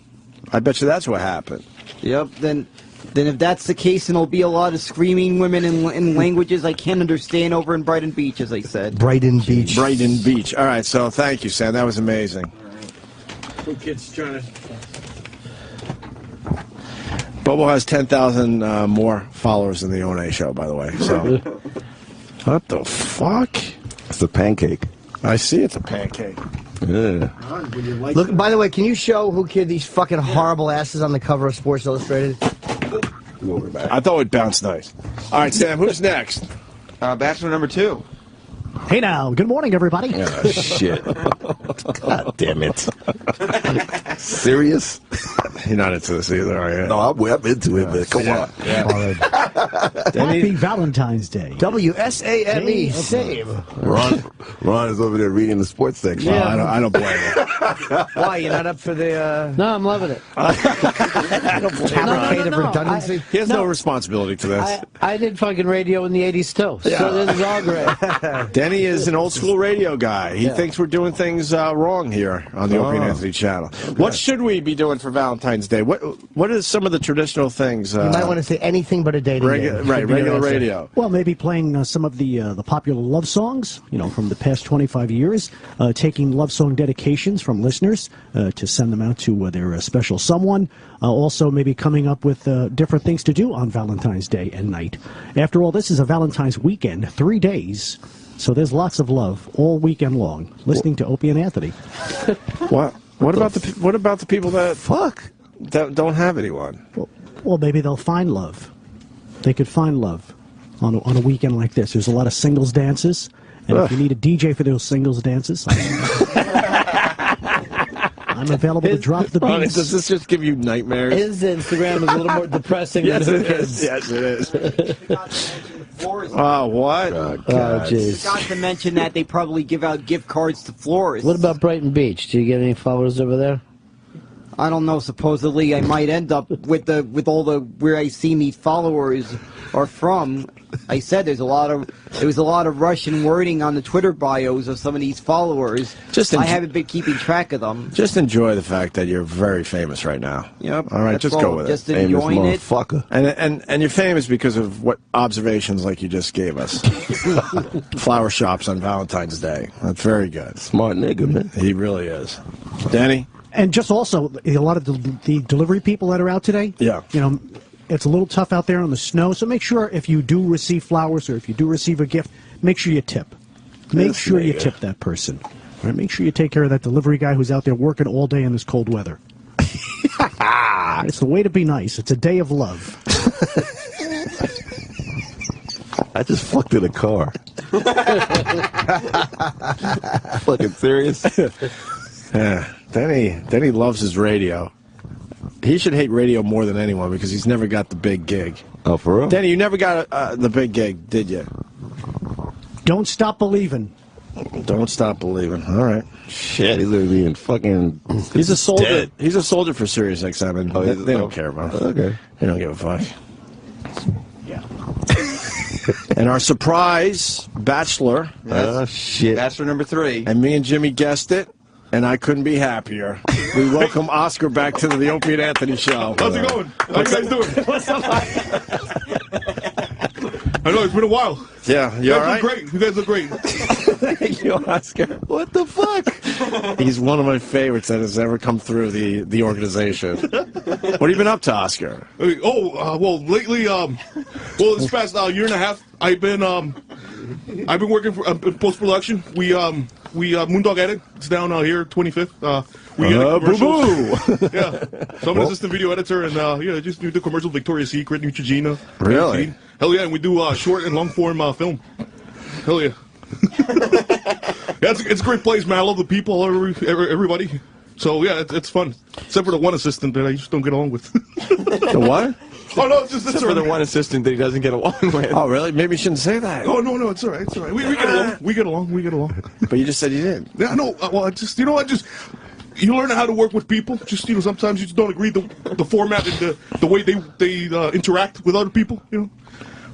I bet you that's what happened. Yep. Then if that's the case, then there'll be a lot of screaming women in languages I can't understand over in Brighton Beach, as I said. Brighton Beach. Brighton Beach. All right, so thank you, Sam. That was amazing. Whoo Kid's trying to... Bobo has 10,000 more followers than the O&A show, by the way. So, what the fuck? It's a pancake. I see it's a pancake. Yeah. Look, by the way, can you show Whoo Kid these fucking horrible asses on the cover of Sports Illustrated? I thought it bounced nice. All right, Sam, who's next? Bachelor number 2. Hey now, good morning, everybody. Oh, shit. God damn it. Serious? You're not into this either, are you? No, I'm into it, but come on. Yeah. Happy Valentine's Day. WSAME, save. Ron is over there reading the sports section. Yeah. I don't blame him. Why, you're not up for the... No, I'm loving it. Cavalcade of redundancy? He has no responsibility to this. I did fucking radio in the 80s, too. So this is all great. Denny is an old-school radio guy. He thinks we're doing things wrong here on the Opie and Anthony channel. What should we be doing for Valentine's Valentine's Day. What are some of the traditional things? You might want to say anything but a dating game. Right, regular radio. Well, maybe playing some of the popular love songs, from the past 25 years, taking love song dedications from listeners to send them out to their special someone. Also, maybe coming up with different things to do on Valentine's Day and night. After all, this is a Valentine's weekend, 3 days. So there's lots of love all weekend long. Listening to Opie and Anthony. What about the people that don't have anyone? Well, maybe they'll find love. They could find love on a weekend like this. There's a lot of singles dances, and if you need a DJ for those singles dances, I'm available to drop the beats. Does this just give you nightmares? His Instagram is a little more depressing yes, than it is. Yes, it is. Oh, what? Oh, jeez. Not to mention that they probably give out gift cards to florists. What about Brighton Beach? Do you get any flowers over there? I don't know. Supposedly, I might end up with all the where I see these followers are from. I said there was a lot of Russian wording on the Twitter bios of some of these followers. I haven't been keeping track of them. Just enjoy the fact that you're very famous right now. Yep. All right, just go with just it. Just enjoying it. Fucker. And you're famous because of what observations like you just gave us. Flower shops on Valentine's Day. That's very good. Smart nigga, man. He really is. Denny? And just also, a lot of the delivery people that are out today, it's a little tough out there on the snow, so make sure if you do receive flowers or if you do receive a gift, make sure you tip. Make sure you tip that person. All right, make sure you take care of that delivery guy who's out there working all day in this cold weather. It's the way to be nice. It's a day of love. I just fucked in a car. Fucking serious? Yeah. Denny loves his radio. He should hate radio more than anyone because he's never got the big gig. Oh, for real? Denny, you never got the big gig, did you? Don't stop believing. Don't stop believing. All right. Shit, he's gonna be in fucking. He's a soldier. Dead. He's a soldier for Sirius XM, and they don't care about it. Okay. They don't give a fuck. Yeah. And our surprise bachelor. Oh shit. Bachelor number 3. And me and Jimmy guessed it. And I couldn't be happier. We welcome Oscar back to the Opie and Anthony show. How's it going? How you guys doing? What's up? I know, it's been a while. Yeah, you all right? You guys look great. Thank you, Oscar. What the fuck? He's one of my favorites that has ever come through the organization. What have you been up to, Oscar? Well, lately, this past year and a half, I've been working for post-production. We Moondog Edit. It's down here, 25th. We get commercials. Yeah. So I'm an assistant video editor, and just do the commercial Victoria's Secret, Neutrogena. Really? Hell yeah, and we do short and long form film. Hell yeah. Yeah, it's a great place, man. I love the people, everybody. So yeah, it's fun. Except for the one assistant that I just don't get along with. The what? Oh no, it's for the one assistant that he doesn't get along with. Oh really? Maybe you shouldn't say that. Oh no, it's all right. It's all right. We get along. We get along. But you just said you did. Yeah, no. Well, I just you learn how to work with people. Just sometimes you just don't agree the format and the way they interact with other people.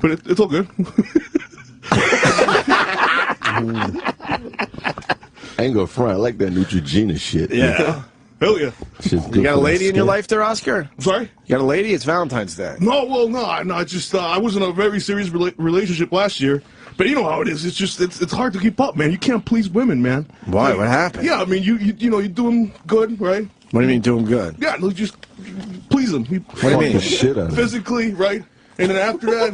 But it's all good. I ain't gonna front. I like that Neutrogena shit. Yeah. Hell yeah. You got a lady in your life there, Oscar? I'm sorry? You got a lady? It's Valentine's Day. No, I just I was in a very serious relationship last year. But you know how it is. It's just it's hard to keep up, man. You can't please women, man. Why? Like, what happened? Yeah, I mean you do them good, right? What do you mean do them good? Yeah, no, just please them. What do you mean? Shit out of physically, right? And then after that,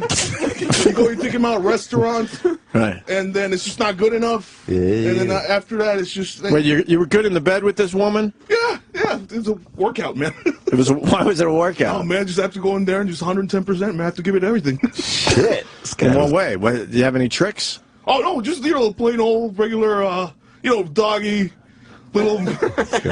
you take them out restaurants, right? And then it's just not good enough. Yeah. And then after that, it's just. Wait, you were good in the bed with this woman? Yeah. It was a workout, man. Why was it a workout? Oh man, just have to go in there and just 110%. Man, I have to give it everything. Shit. In what way? Do you have any tricks? Oh no, just plain old regular, doggy. Little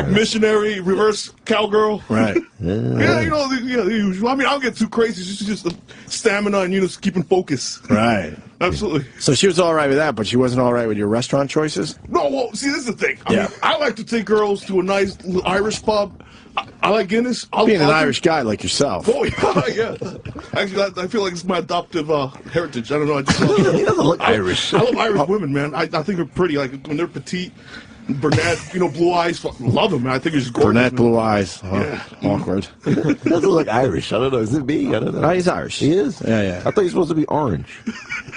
missionary, reverse cowgirl. Right. Yeah, the usual. I mean, I don't get too crazy. It's just the stamina and, just keeping focus. Right. Absolutely. So she was all right with that, but she wasn't all right with your restaurant choices? No, well, see, this is the thing. I mean, I like to take girls to a nice little Irish pub. I like Guinness. Being an Irish guy like yourself. Oh, yeah. Actually, I feel like it's my adoptive heritage. I don't know. I just love Irish. I love Irish women, man. I think they're pretty. Like, when they're petite. Brunette, blue eyes. Love him, man. I think he's gorgeous. Brunette, man. Blue eyes. Oh, Yeah. Awkward. Doesn't look Irish. I don't know. Is it me? I don't know. Oh, he's Irish. He is? Yeah. I thought he was supposed to be orange.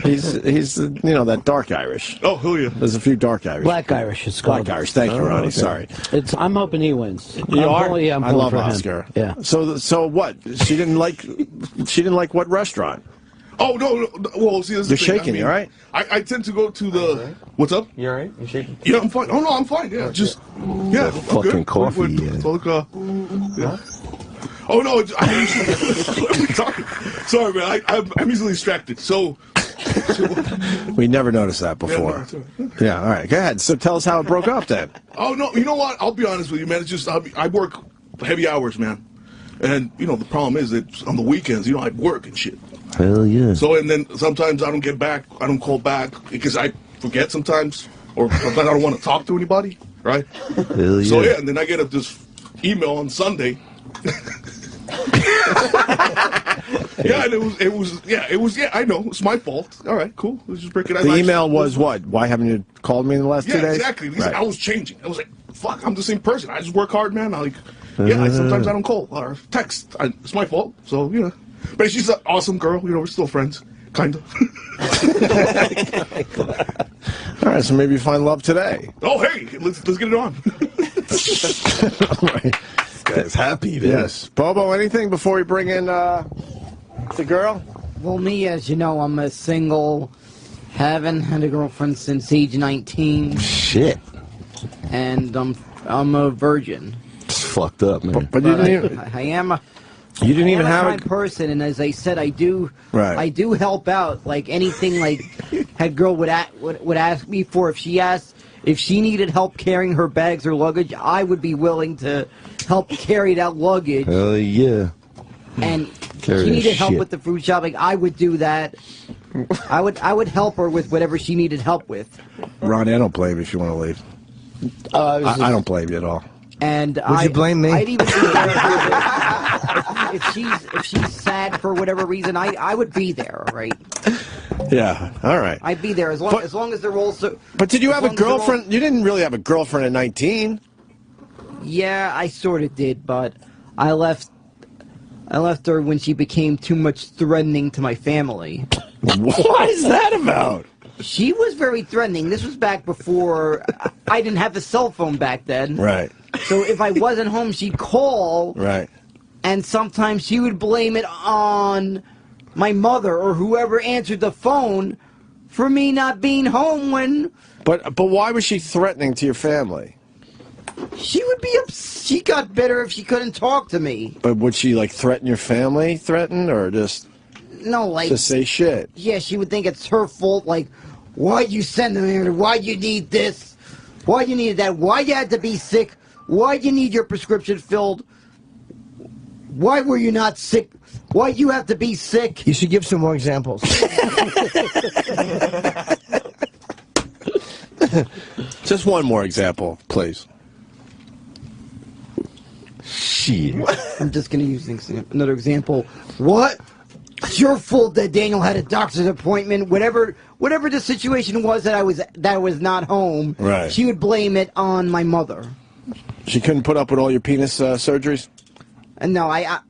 He's that dark Irish. Oh, hell yeah. There's a few dark Irish. Black Irish. It's called. Black Irish. Thank you, Ronnie. Okay. Sorry. I'm hoping he wins. You are? I'm I love for him. Oscar. Yeah. So what? She didn't like what restaurant? Oh, no. Well, see, this is You're the thing. shaking, you all right? I tend to go to the... What's up? You all right? You shaking? Yeah, I'm fine. Oh, no, I'm fine. Yeah, just... Yeah, I'm Fucking good. coffee, Yeah. Oh, no, sorry, man. I'm easily distracted. So... We never noticed that before. Yeah, all right. Go ahead. So tell us how it broke up then. Oh, no, you know what? I'll be honest with you, man. It's just, I work heavy hours, man. And, the problem is that on the weekends, I work and shit. Hell yeah. So, and then sometimes I don't get back. I don't call back because I forget sometimes. Or sometimes I don't want to talk to anybody, right? Hell yeah. So, yeah, and then I get this email on Sunday. Yeah, and it was, I know, it's my fault. All right, cool. Let's just break it out. The email was what? Why haven't you called me in the last 2 days? Yeah, exactly. Right. I was changing. I was like, fuck, I'm the same person. I just work hard, man. Sometimes I don't call or text. It's my fault. So, But she's an awesome girl. We're still friends. Kind of. All right, so maybe you find love today. Oh, hey, let's get it on. All right. This guy's happy, man. Yes. Bobo, anything before we bring in the girl? Well, me, as you know, I'm a single, haven't had a girlfriend since age 19. Shit. And I'm a virgin. It's fucked up, man. But you didn't even, I am a... You didn't even have a kind person, and as I said, I do help out. Like anything, like that girl would ask me for if she needed help carrying her bags or luggage, I would be willing to help carry that luggage. Hell yeah. And she needed help with the food shopping, I would do that. I would help her with whatever she needed help with. Ronnie, I don't blame you if you want to leave. I don't blame you at all. And would you blame me? I'd even be there if she's sad for whatever reason. I would be there, right? Yeah, all right. I'd be there as long as they're also. But did you have a girlfriend? You didn't really have a girlfriend at 19. Yeah, I sort of did, but I left her when she became too much threatening to my family. What is that about? She was very threatening. This was back before I didn't have a cell phone back then. Right. So if I wasn't home, she'd call. Right. And sometimes she would blame it on my mother or whoever answered the phone for me not being home when... But why was she threatening to your family? She would be she got bitter if she couldn't talk to me. But would she, like, threaten your family? Or just... No, like... Just say shit? Yeah, she would think it's her fault, like, why'd you send them here? Why'd you need this? Why'd you need that? Why you had to be sick? Why'd you need your prescription filled? Why were you not sick? Why'd you have to be sick? You should give some more examples. Just one more example, please. Shit. I'm just going to use another example. What? It's your fault that Daniel had a doctor's appointment. Whatever the situation was that I was not home. Right. She would blame it on my mother. She couldn't put up with all your penis surgeries? No, I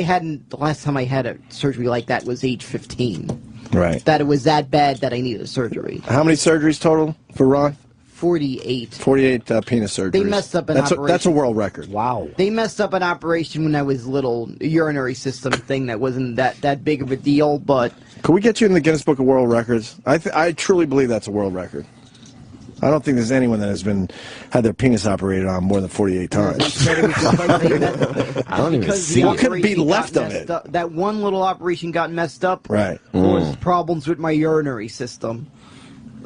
hadn't. The last time I had a surgery like that was age 15. Right. That it was that bad that I needed a surgery. How many surgeries total for Ron? 48. 48 penis surgeries. They messed up an operation. That's a world record. Wow. They messed up an operation when I was little, a urinary system thing that wasn't that big of a deal, but... Can we get you in the Guinness Book of World Records? I truly believe that's a world record. I don't think there's anyone that has had their penis operated on more than 48 times. I don't even see what could be left of it. That one little operation got messed up. Right. Caused problems with my urinary system.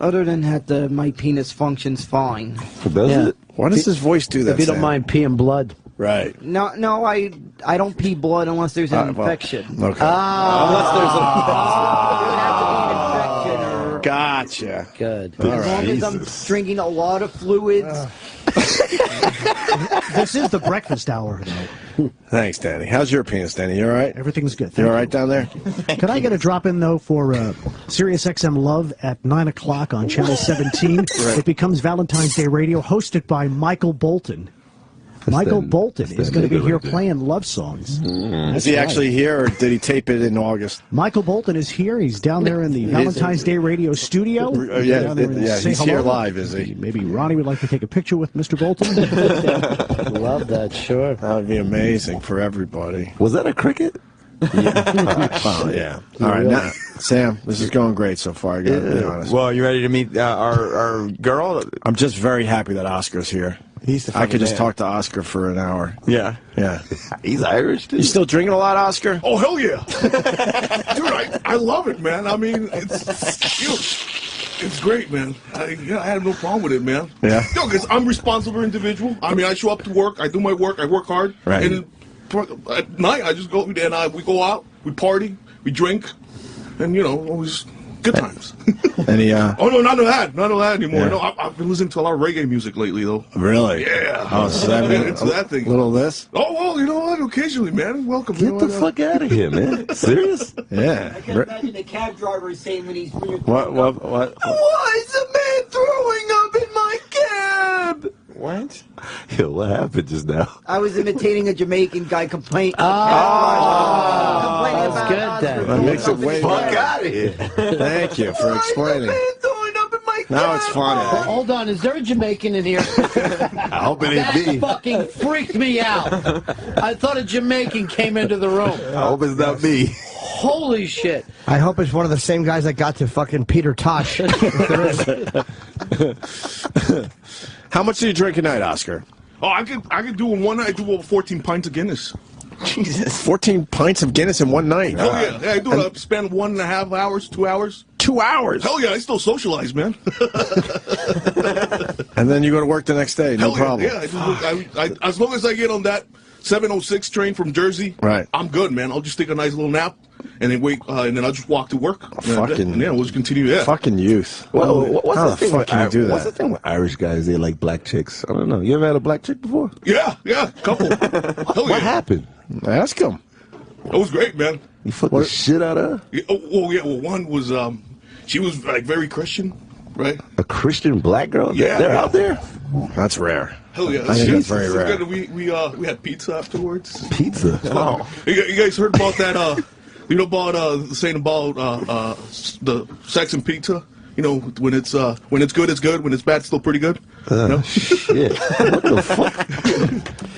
Other than that, my penis functions fine. Does it? Why does his voice do that? If you don't mind peeing blood. Right. No, I don't pee blood unless there's an infection. Okay. Unless there's an infection or... Gotcha. Good. As long as I'm drinking a lot of fluids This is the breakfast hour, though. Thanks, Danny. How's your penis, Danny? You all right? Everything's good. You all right down there? Could I get a drop-in, though, for Sirius XM Love at 9 o'clock on Channel 17? Right. It becomes Valentine's Day Radio, hosted by Michael Bolton. Michael Bolton is going to be here playing love songs. Is he actually here, or did he tape it in August? Michael Bolton is here. He's down there in the Valentine's Day Radio studio. He's here live, is he? Maybe Ronnie would like to take a picture with Mr. Bolton. Love that, sure. That would be amazing for everybody. Was that a cricket? Yeah. All right, now, Sam, this is going great so far, I gotta be honest. Well, you ready to meet our girl? I'm just very happy that Oscar's here. I could just talk to Oscar for an hour. Yeah. Yeah. He's Irish, too. You still drinking a lot, Oscar? Oh, hell yeah. Dude, I love it, man. I mean, it's great, man. I have no problem with it, man. Yeah. Yo, because I'm a responsible individual. I mean, I show up to work, I do my work, I work hard. Right. And at night, I just go, and we go out, we party, we drink, and, always good times. Any, Oh, no, none of that anymore. Yeah. No, I've been listening to a lot of reggae music lately, though. Really? Yeah. Oh, so that it's that thing. Little of this? Oh, well, you know what? Occasionally, man. Welcome. Get the fuck out of here, man. Serious? Yeah. I can imagine the cab driver saying when he's... What? Why is a man throwing up in my cab? What? Yo, what happened just now? I was imitating a Jamaican guy complaining. That's good, then. That makes it way Fuck better. out of here. Thank you for explaining. Now it's funny. Hold on, is there a Jamaican in here? I hope it ain't me. That fucking freaked me out. I thought a Jamaican came into the room. I hope it's not me. Holy shit. I hope it's one of the same guys that got to fucking Peter Tosh. How much do you drink a night, Oscar? Oh, I could do in one night. I do over 14 pints of Guinness. Jesus. 14 pints of Guinness in one night. Oh, yeah. I do it. I spend 1.5 hours, 2 hours. 2 hours? Hell yeah, I still socialize, man. And then you go to work the next day, no problem. Yeah, I as long as I get on that 706 train from Jersey, right, I'm good, man. I'll just take a nice little nap and then wait, and then I'll just walk to work. Fucking, and we'll just continue. Yeah, fucking youth. Well, how the fuck can you do that? What's the thing with Irish guys? They like black chicks. I don't know. You ever had a black chick before? Yeah, a couple. What happened? Ask him. It was great, man. You fucked the shit out of her? Yeah, well, one was she was like very Christian, right? A Christian black girl? Yeah, they're out there. That's rare. Hell yeah, I think that's very rare. Good. We had pizza afterwards. Pizza. Oh, you guys heard about that? About saying about the sex and pizza. When it's good, it's good. When it's bad, it's still pretty good. Shit. What the fuck?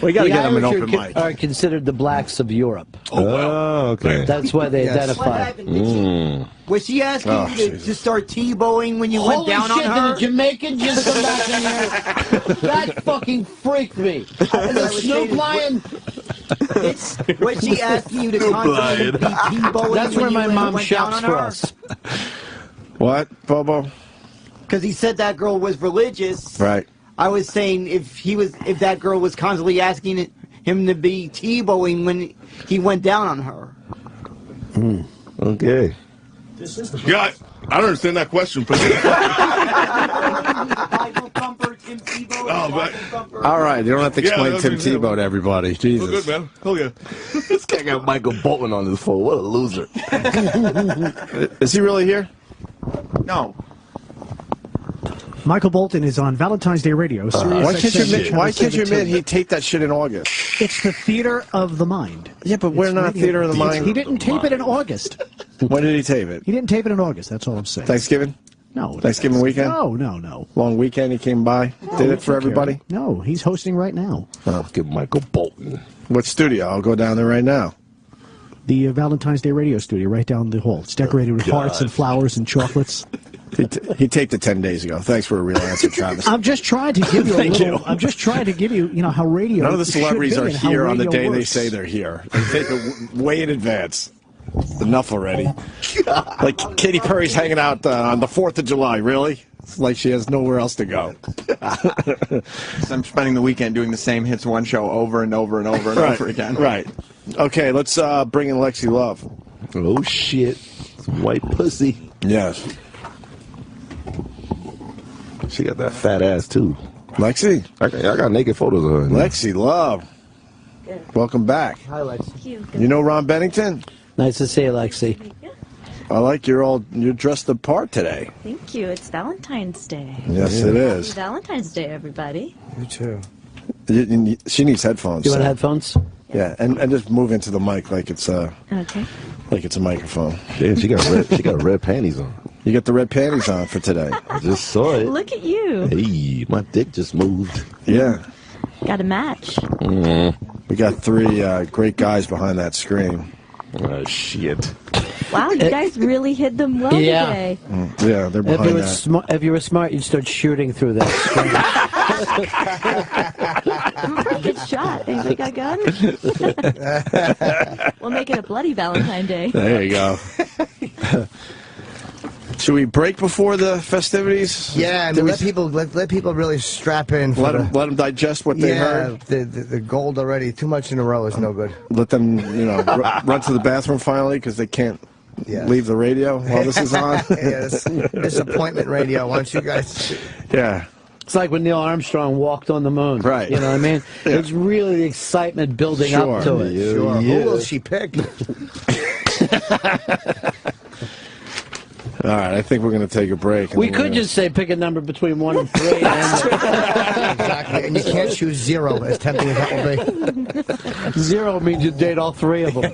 We got to the get them an Irish open mic. are considered the blacks of Europe. Oh, okay. That's why they What identify. happened? Was she asking you to start T-bowing when you went down Holy shit, on her? did a Jamaican just come back in here? That fucking freaked me. And the Snoop Lion. Was she asking you to constantly be T-bowing? That's where my mom shops for us. What, Bobo? Because he said that girl was religious. Right. I was saying if that girl was constantly asking him to be T-bowing when he went down on her. Okay. Yeah, I don't understand that question. All right, you don't have to explain Tim Tebow to everybody. Jesus. Good, man. Hell yeah. This guy got Michael Bolton on his phone. What a loser. Is he really here? No. Michael Bolton is on Valentine's Day Radio. Why can't you admit he taped that shit in August? It's the theater of the mind. Yeah, but we're not theater of the mind. He didn't tape it in August. When did he tape it? He didn't tape it in August. That's all I'm saying. Thanksgiving? No. Thanksgiving weekend? No. Long weekend he came by, did it for everybody? No, he's hosting right now. Oh, give Michael Bolton. What studio? I'll go down there right now. The Valentine's Day radio studio right down the hall. It's decorated with hearts and flowers and chocolates. He taped it 10 days ago. Thanks for a real answer, Travis. I'm just trying to give you a little. I'm just trying to give you, how radio. None of the celebrities are here on the day they works. say they're here. They tape it way in advance. Enough already. Like Katy Perry's hanging out on the 4th of July. Really? It's like she has nowhere else to go. So I'm spending the weekend doing the same hits one show over and over and over and over again. Right. Okay, let's bring in Lexi Love. Oh, shit. Some white pussy. Yes. She got that fat ass, too. Lexi? I got naked photos of her. Lexi Love. Good. Welcome back. Hi, Lexi. Thank you. You know Ron Bennington? Nice to see you, Lexi. I like you're dressed the part today. Thank you. It's Valentine's Day. Yes, it is. Happy Valentine's Day, everybody. You too. She needs headphones. You want headphones? Yeah, and just move into the mic like it's a microphone. Yeah, she got red panties on. You got the red panties on for today. I just saw it. Look at you. Hey, my dick just moved. Yeah. Got a match. We got 3 great guys behind that screen. Shit. Wow, you guys really hid them well today. Yeah, they're behind that. If you were smart, you'd start shooting through that screen. Good shot. Anybody got guns? We'll make it a bloody Valentine Day. There you go. Should we break before the festivities? Yeah, I mean, let people really strap in. Let them digest what they heard. The gold already. Too much in a row is no good. Let them, run to the bathroom finally because they can't leave the radio while this is on. This appointment radio. Why don't you guys? Yeah. It's like when Neil Armstrong walked on the moon. Right. You know what I mean? Yeah. It's really the excitement building up to it. Sure. Yeah. Who will she pick? All right, I think we're going to take a break. We could just say pick a number between 1 and 3. Exactly, and you can't choose 0, as tempting as that will be. 0 means you date all 3 of them.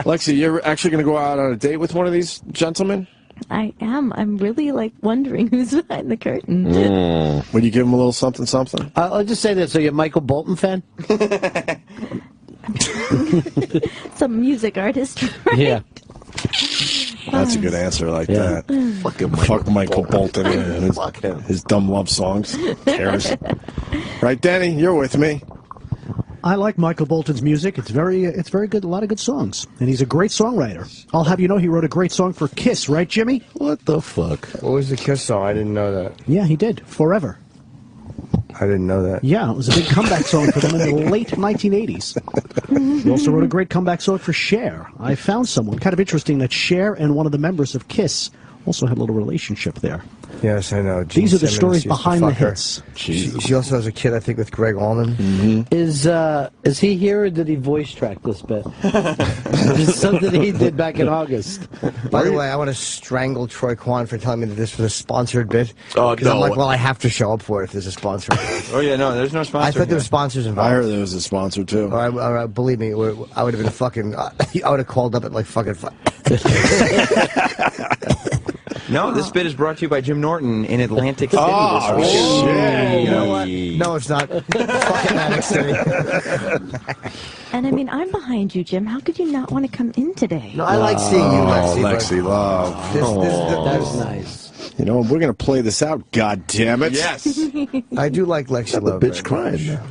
Lexi, you're actually going to go out on a date with one of these gentlemen? I am. I'm really wondering who's behind the curtain. Would you give him a little something, something? I'll just say this. Are you a Michael Bolton fan? Some music artist. Right? Yeah. That's a good answer like that. Fuck Michael Bolton and his dumb love songs. Who cares? Right, Denny, you're with me. I like Michael Bolton's music. It's very good. A lot of good songs, and he's a great songwriter. I'll have you know, he wrote a great song for Kiss, right, Jimmy? What the fuck? What was the Kiss song? I didn't know that. Yeah, he did. Forever. I didn't know that. Yeah, it was a big comeback song for them in the late 1980s. He also wrote a great comeback song for Cher. I Found Someone. Kind of interesting that Cher and one of the members of Kiss also had a little relationship there. Yes, I know. These are the stories behind the hits. She also has a kid, I think, with Gregg Allman. Is he here or did he voice track this bit? It's something he did back in August. By the way, I want to strangle Troy Kwan for telling me that this was a sponsored bit. Oh, no. I'm like, well, I have to show up for it if there's a sponsor. Oh, yeah, no, there's no sponsor. I thought there were sponsors involved. I heard there was a sponsor, too. All right, believe me, I would have been fucking... I would have called up at like fucking... No, this bit is brought to you by Jim Norton in Atlantic City this week. Shit. You know what? No, it's not. Fucking Atlantic City. And I mean, I'm behind you, Jim. How could you not want to come in today? No, I like seeing you, Lexi. Lexi Love. That's nice. You know, we're going to play this out, God damn it. Yes. I do like Lexi Love. The bitch crying now.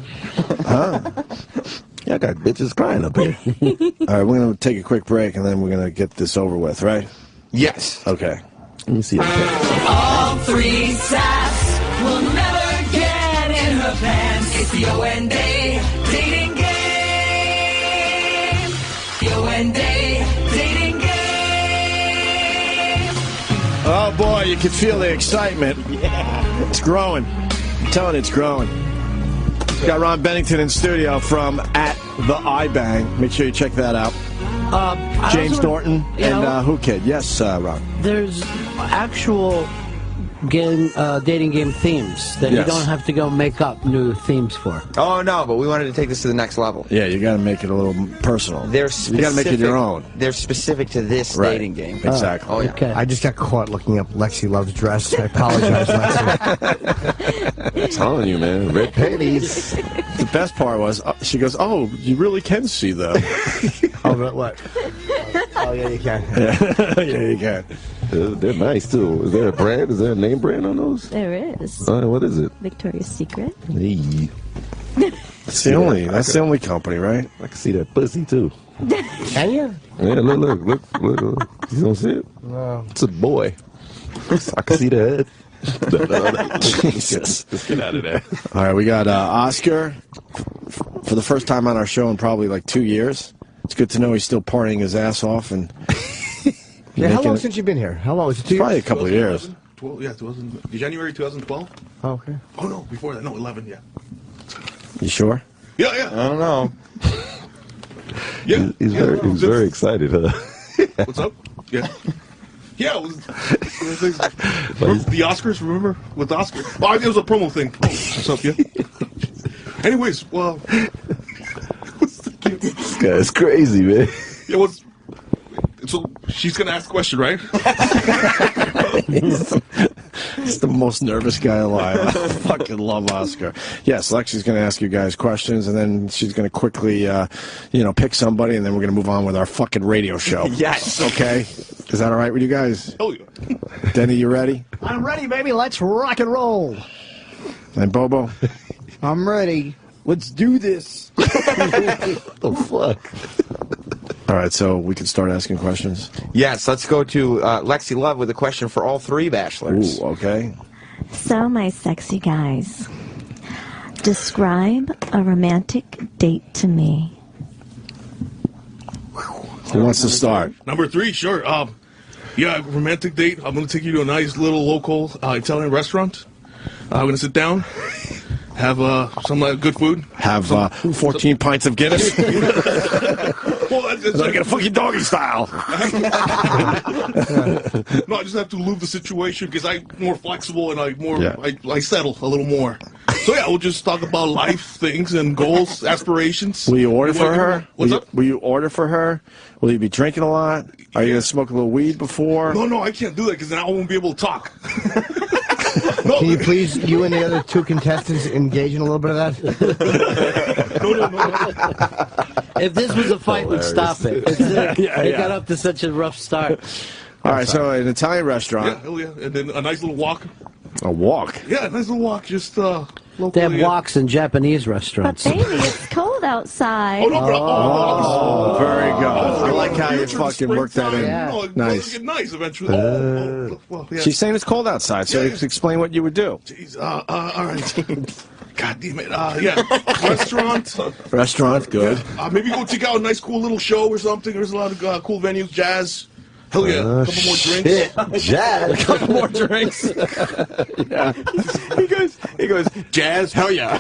Huh? Yeah, I got bitches crying up here. All right, we're going to take a quick break, and then we're going to get this over with, right? Yes. Okay. Let me see that. All 3 sass will never get in her pants. It's the O.N. Day dating game. The O.N. Day dating game. Oh, boy, you can feel the excitement. Yeah. It's growing. I'm telling you, it's growing. We got Ron Bennington in studio from at the iBang. Make sure you check that out. James Norton and Whoo Kid. Yes, Ron. There's actual dating game themes that you don't have to go make up new themes for. Oh, no, but we wanted to take this to the next level. Yeah, you got to make it a little personal. You got to make it your own. They're specific to this dating game. Exactly. Oh, yeah. Okay. I just got caught looking up Lexi Love's dress. I apologize, Lexi. I'm telling you, man. Red panties. The best part was, she goes, oh, you really can see them. Oh, but what? Oh, yeah, you can. Yeah, you can. They're nice, too. Is there a brand? Is there a name brand on those? There is. What is it? Victoria's Secret. Hey. That's the only company, right? I can see that pussy, too. Can you? Yeah, look. You don't see it? No. It's a boy. I can see the head. Jesus. Let's get out of there. All right, we got Oscar for the first time on our show in probably like 2 years. It's good to know he's still partying his ass off. And yeah, how long since you've been here? How long? Was it 2 years? Probably a couple of years. January 2012. Okay. Oh no, before that, no, 11. Yeah. You sure? Yeah, yeah. I don't know. Yeah. He's very excited, huh? What's up? Yeah. Yeah, it was the Oscars, remember? With the Oscars. Oh, it was a promo thing. Oh, what's up, yeah? Anyways, well... This guy's crazy, man. Yeah, so she's going to ask a question, right? He's the most nervous guy alive. I fucking love Oscar. Yes, Lexi's going to ask you guys questions, and then she's going to quickly, pick somebody, and then we're going to move on with our fucking radio show. Yes. Okay? Is that all right with you guys? Oh, yeah. Denny, you ready? I'm ready, baby. Let's rock and roll. And Bobo? I'm ready. Let's do this. What the fuck? All right, so we can start asking questions. Yes, let's go to Lexi Love with a question for all three bachelors. Ooh, okay. So, my sexy guys, describe a romantic date to me. Who wants to start? Number 3, sure. Yeah, romantic date. I'm going to take you to a nice little local Italian restaurant. I'm going to sit down, have some good food. Have 14 pints of Guinness. Well, I get a fucking doggy style. No, I just have to lube the situation because I'm more flexible and I settle a little more. So yeah, we'll just talk about life things and goals, aspirations. Will you order for her? What's up? Will you order for her? Will you be drinking a lot? Are you going to smoke a little weed before? No, I can't do that because then I won't be able to talk. Can you please, you and the other 2 contestants, engage in a little bit of that? No. If this was a fight, we'd stop it. It got up to such a rough start. All right, so an Italian restaurant. Yeah, hell yeah. And then a nice little walk. A walk? Yeah, a nice little walk. Just locally. They have walks in Japanese restaurants. But baby, it's cold outside. Oh, very good. I like how you fucking worked that in. Yeah. Nice. Get nice eventually. Well, yeah. She's saying it's cold outside, so explain what you would do. Jeez, all right. God damn it. Yeah, restaurant. Restaurant, good. Yeah. Maybe go check out a nice, cool little show or something. There's a lot of cool venues, jazz. Hell yeah, a couple more drinks. Jazz. A couple more drinks. Yeah. He goes, jazz, hell yeah.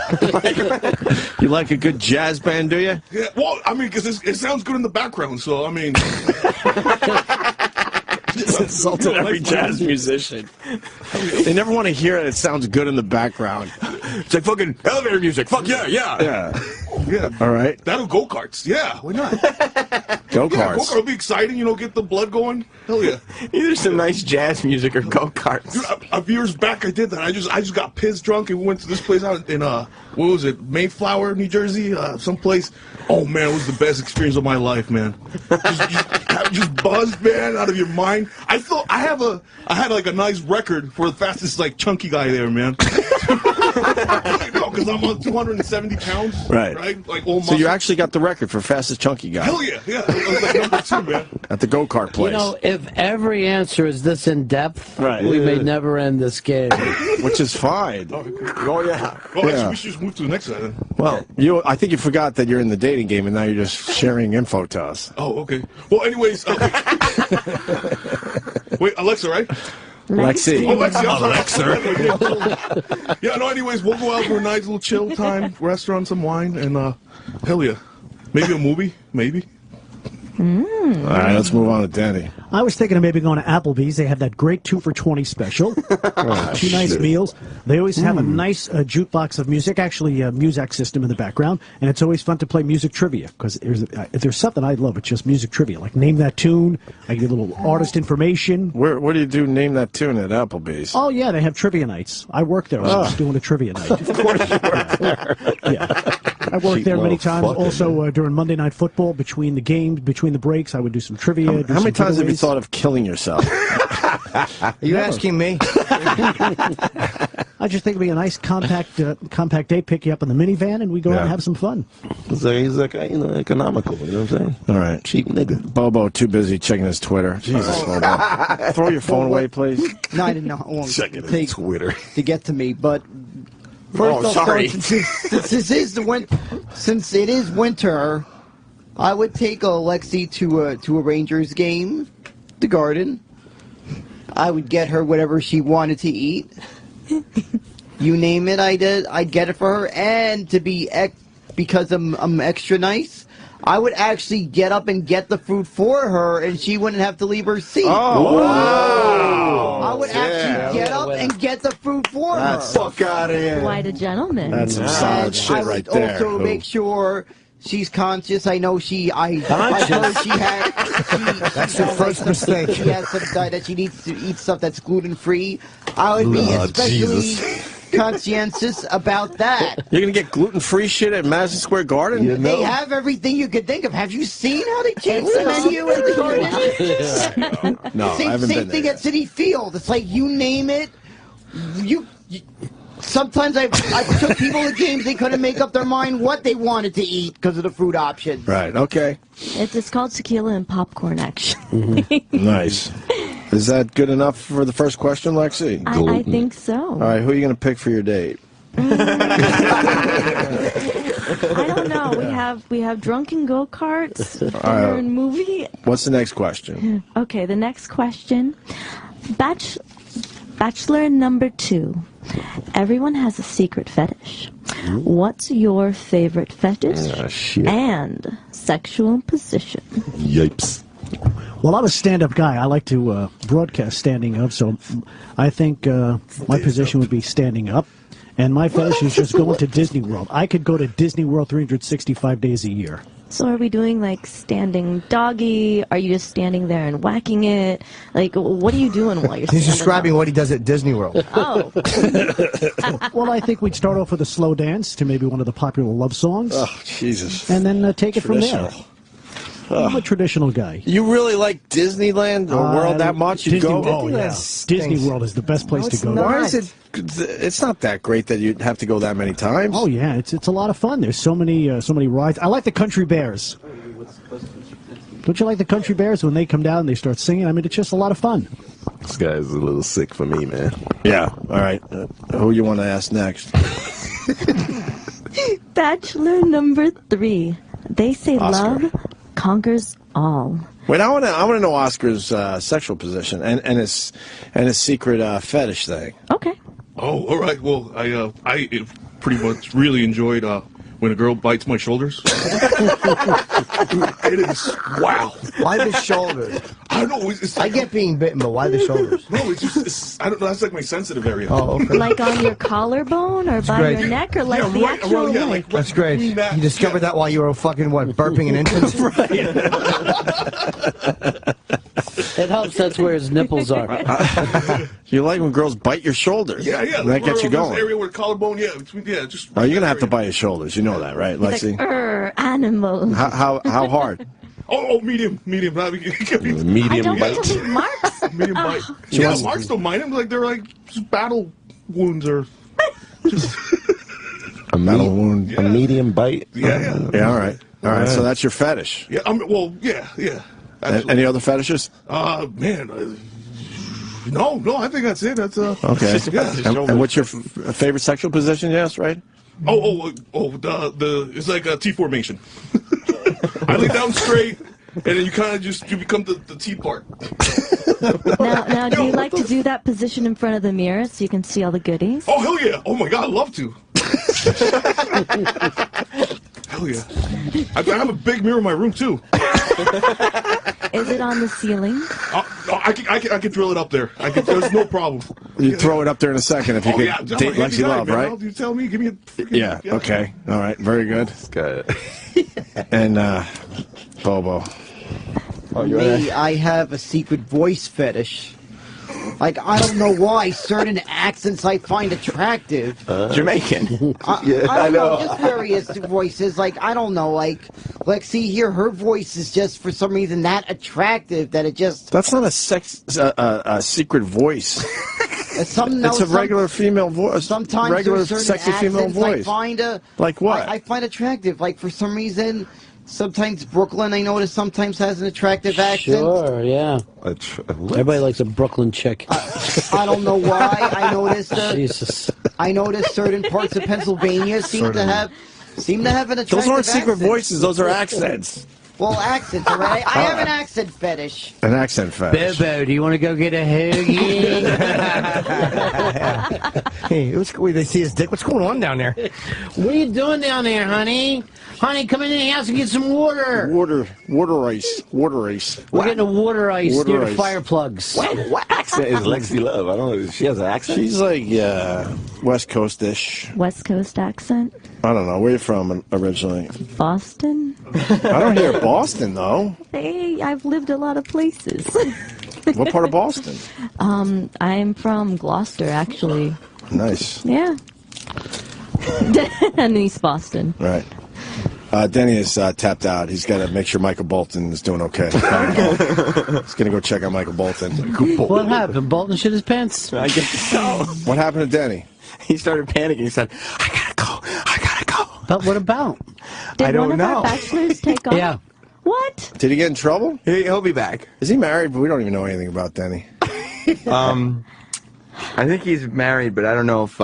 You like a good jazz band, do you? Yeah, well, I mean, because it sounds good in the background, so, I mean... Just insulted every jazz musician. They never want to hear it sounds good in the background. It's like fucking elevator music. Fuck yeah. Yeah. All right. That'll go-karts. Yeah, why not? Go-karts. Yeah, go-kart will be exciting, get the blood going. Hell yeah. Either some nice jazz music or go-karts. Dude, a few years back I did that. I just got pissed drunk and we went to this place out in, what was it, Mayflower, New Jersey, someplace. Oh, man, it was the best experience of my life, man. Just buzzed, man, out of your mind. I thought I had like a nice record for the fastest like chunky guy there, man. Because I'm on 270 pounds. Right. Like all so you actually got the record for fastest chunky guy. Hell yeah. I was like number 2, man. At the go-kart place. If every answer is this in depth, we may never end this game. Which is fine. Oh yeah. Well, actually, we should just move to the next side then. Well, I think you forgot that you're in the dating game and now you're just sharing info to us. Oh, okay. Well, anyways. Wait, Alexa, right? Lexi. Oh, Lexi, Alexa. Yeah, no, anyways, we'll go out for a nice little chill time, restaurant, some wine, and hell yeah. Maybe a movie, maybe. All right, let's move on to Denny. I was thinking of maybe going to Applebee's. They have that great 2 for $20 special. 2 nice meals. They always have a nice jukebox of music, actually a music system in the background, and it's always fun to play music trivia because if there's something I love, it's just music trivia. Like name that tune. I give a little artist information. Where do you do name that tune at Applebee's? Oh yeah, they have trivia nights. I work there. I was doing a trivia night. Of course you work there. Yeah, I worked there many times. Also during Monday Night Football, between the games, between the breaks, I would do some trivia. How many times have you thought of killing yourself? Are you asking me? I just think it'd be a nice compact date, pick you up in the minivan, and we go out and have some fun. He's like economical, you know what I'm saying? All right. Cheap nigga. Bobo, too busy checking his Twitter. Jesus, Bobo. Throw your phone away, please. No, I didn't know how long Checking it would take his Twitter to get to me, but first I'll start, since it is winter, I would take Lexi to a Rangers game, the Garden. I would get her whatever she wanted to eat. You name it, I'd get it for her. And to be because I'm extra nice, I would actually get up and get the food for her, and she wouldn't have to leave her seat. Oh, wow. I would actually get up and get the food for her. Fuck out of here. Quite a gentleman. That's some solid shit right there. I would also make sure she's conscious. I know I heard she had. That's your first mistake. She has some that she needs to eat stuff that's gluten free. I would be especially conscientious about that. You're gonna get gluten-free shit at Madison Square Garden? You know? They have everything you could think of. Have you seen how they change the menu at the garden? No, I haven't been Same thing there. at City Field. It's like you name it. You sometimes I took people to games, they couldn't make up their mind what they wanted to eat because of the food options. Right, okay. It's called tequila and popcorn, actually. Nice. Is that good enough for the first question, Lexi? I think so. All right, who are you going to pick for your date? I don't know. We have drunken go-karts, dinner and movie. What's the next question? Okay, the next question. Bachelor number 2. Everyone has a secret fetish. What's your favorite fetish and sexual position? Yipes. Well, I'm a stand-up guy. I like to broadcast standing up, so I think my position would be standing up. And my fetish is just going to Disney World. I could go to Disney World 365 days a year. So are we doing like standing doggy? Are you just standing there and whacking it? Like, what are you doing while you're standing He's describing up? what he does at Disney World. Oh. Well, I think we'd start off with a slow dance to maybe one of the popular love songs. Oh, Jesus. And then take it from there. Traditional. I'm a traditional guy. You really like Disneyland or World that much? You Disney, go? Oh, yeah. Disney World is the best place to go. Why is it? It's not that great that you have to go that many times. Oh yeah, it's a lot of fun. There's so many rides. I like the Country Bears. Don't you like the Country Bears when they come down and they start singing? I mean, it's just a lot of fun. This guy's a little sick for me, man. Yeah. All right. Who you want to ask next? Bachelor number 3. They say Oscar. love conquers all. Wait, I want to know Oscar's sexual position and his secret fetish thing. Okay. Oh, all right. Well, I pretty much really enjoyed when a girl bites my shoulders. It is wow. Why the shoulders? I don't know. It's I get being bitten, but why the shoulders? No, it's just I don't know. That's like my sensitive area. Oh, okay. Like on your collarbone or by great. your neck or like the right actual around, yeah, like, That's great. You discovered that while you were fucking, what, burping an infant? It helps. That's where his nipples are. You like when girls bite your shoulders? Yeah. That gets you This going. area where the collarbone, yeah, just. Oh, you're gonna have to bite his shoulders. You know that, right, Lexi? animal. How hard? Oh, medium. Medium I don't bite. want to leave marks. Medium bite. Yeah, marks don't mind them. Like they're like just battle wounds or. A metal wound. A medium bite. Yeah. Yeah. All right. So that's your fetish. Yeah. Yeah. Any other fetishes? Man. No. I think that's it. That's Okay. Yeah. And what's your favorite sexual position? Yes, right. The it's like a T formation. I lay down straight, and then you kind of you become the T part. Now, do you like to do that position in front of the mirror so you can see all the goodies? Oh hell yeah! Oh my god, I'd love to. Hell yeah! I have a big mirror in my room too. Is it on the ceiling? I can drill it up there. There's no problem. You throw it up there in a second if you could date Lexi Love, right? You tell me. Give me a. Yeah. Okay. All right. Very good. And Bobo. Me, I have a secret voice fetish. Like, I don't know why certain accents I find attractive. Jamaican. I don't know, just various voices. Like, I don't know, like, Lexi here, her voice is just, for some reason, that attractive that it just... That's not a secret voice. It's a regular female voice. Sometimes regular there's certain sexy female accents voice. I find like what? I find attractive. Like, for some reason... Sometimes Brooklyn, I notice, sometimes has an attractive accent. Sure, yeah. Everybody likes a Brooklyn chick. I don't know why. I noticed. Jesus. I noticed certain parts of Pennsylvania seem to have an attractive Those aren't secret accent. voices. Those are accents. Well, accents, all right? I have an accent fetish. An accent fetish. Bobo, do you want to go get a hoagie? Hey, they see his dick. What's going on down there? What are you doing down there, honey? Honey, come in the house and get some water. Water ice. We're getting a water ice Water near the ice. fire plugs. What accent is Lexi Love? I don't know. She has an accent? She's like, West Coast-ish. West Coast accent. I don't know. Where are you from originally? Boston. I don't hear Boston, though. Hey, I've lived a lot of places. What part of Boston? I'm from Gloucester, actually. Nice. Yeah. And East Boston. Right. Denny is tapped out. He's got to make sure Michael Bolton is doing okay. He's going to go check on Michael Bolton. What happened? Bolton shit his pants? I guess so. What happened to Denny? He started panicking. He said, I gotta go. But what about? Did one of our bachelors take off? Yeah. What? Did he get in trouble? He'll be back. Is he married? But we don't even know anything about Denny. I think he's married, but I don't know if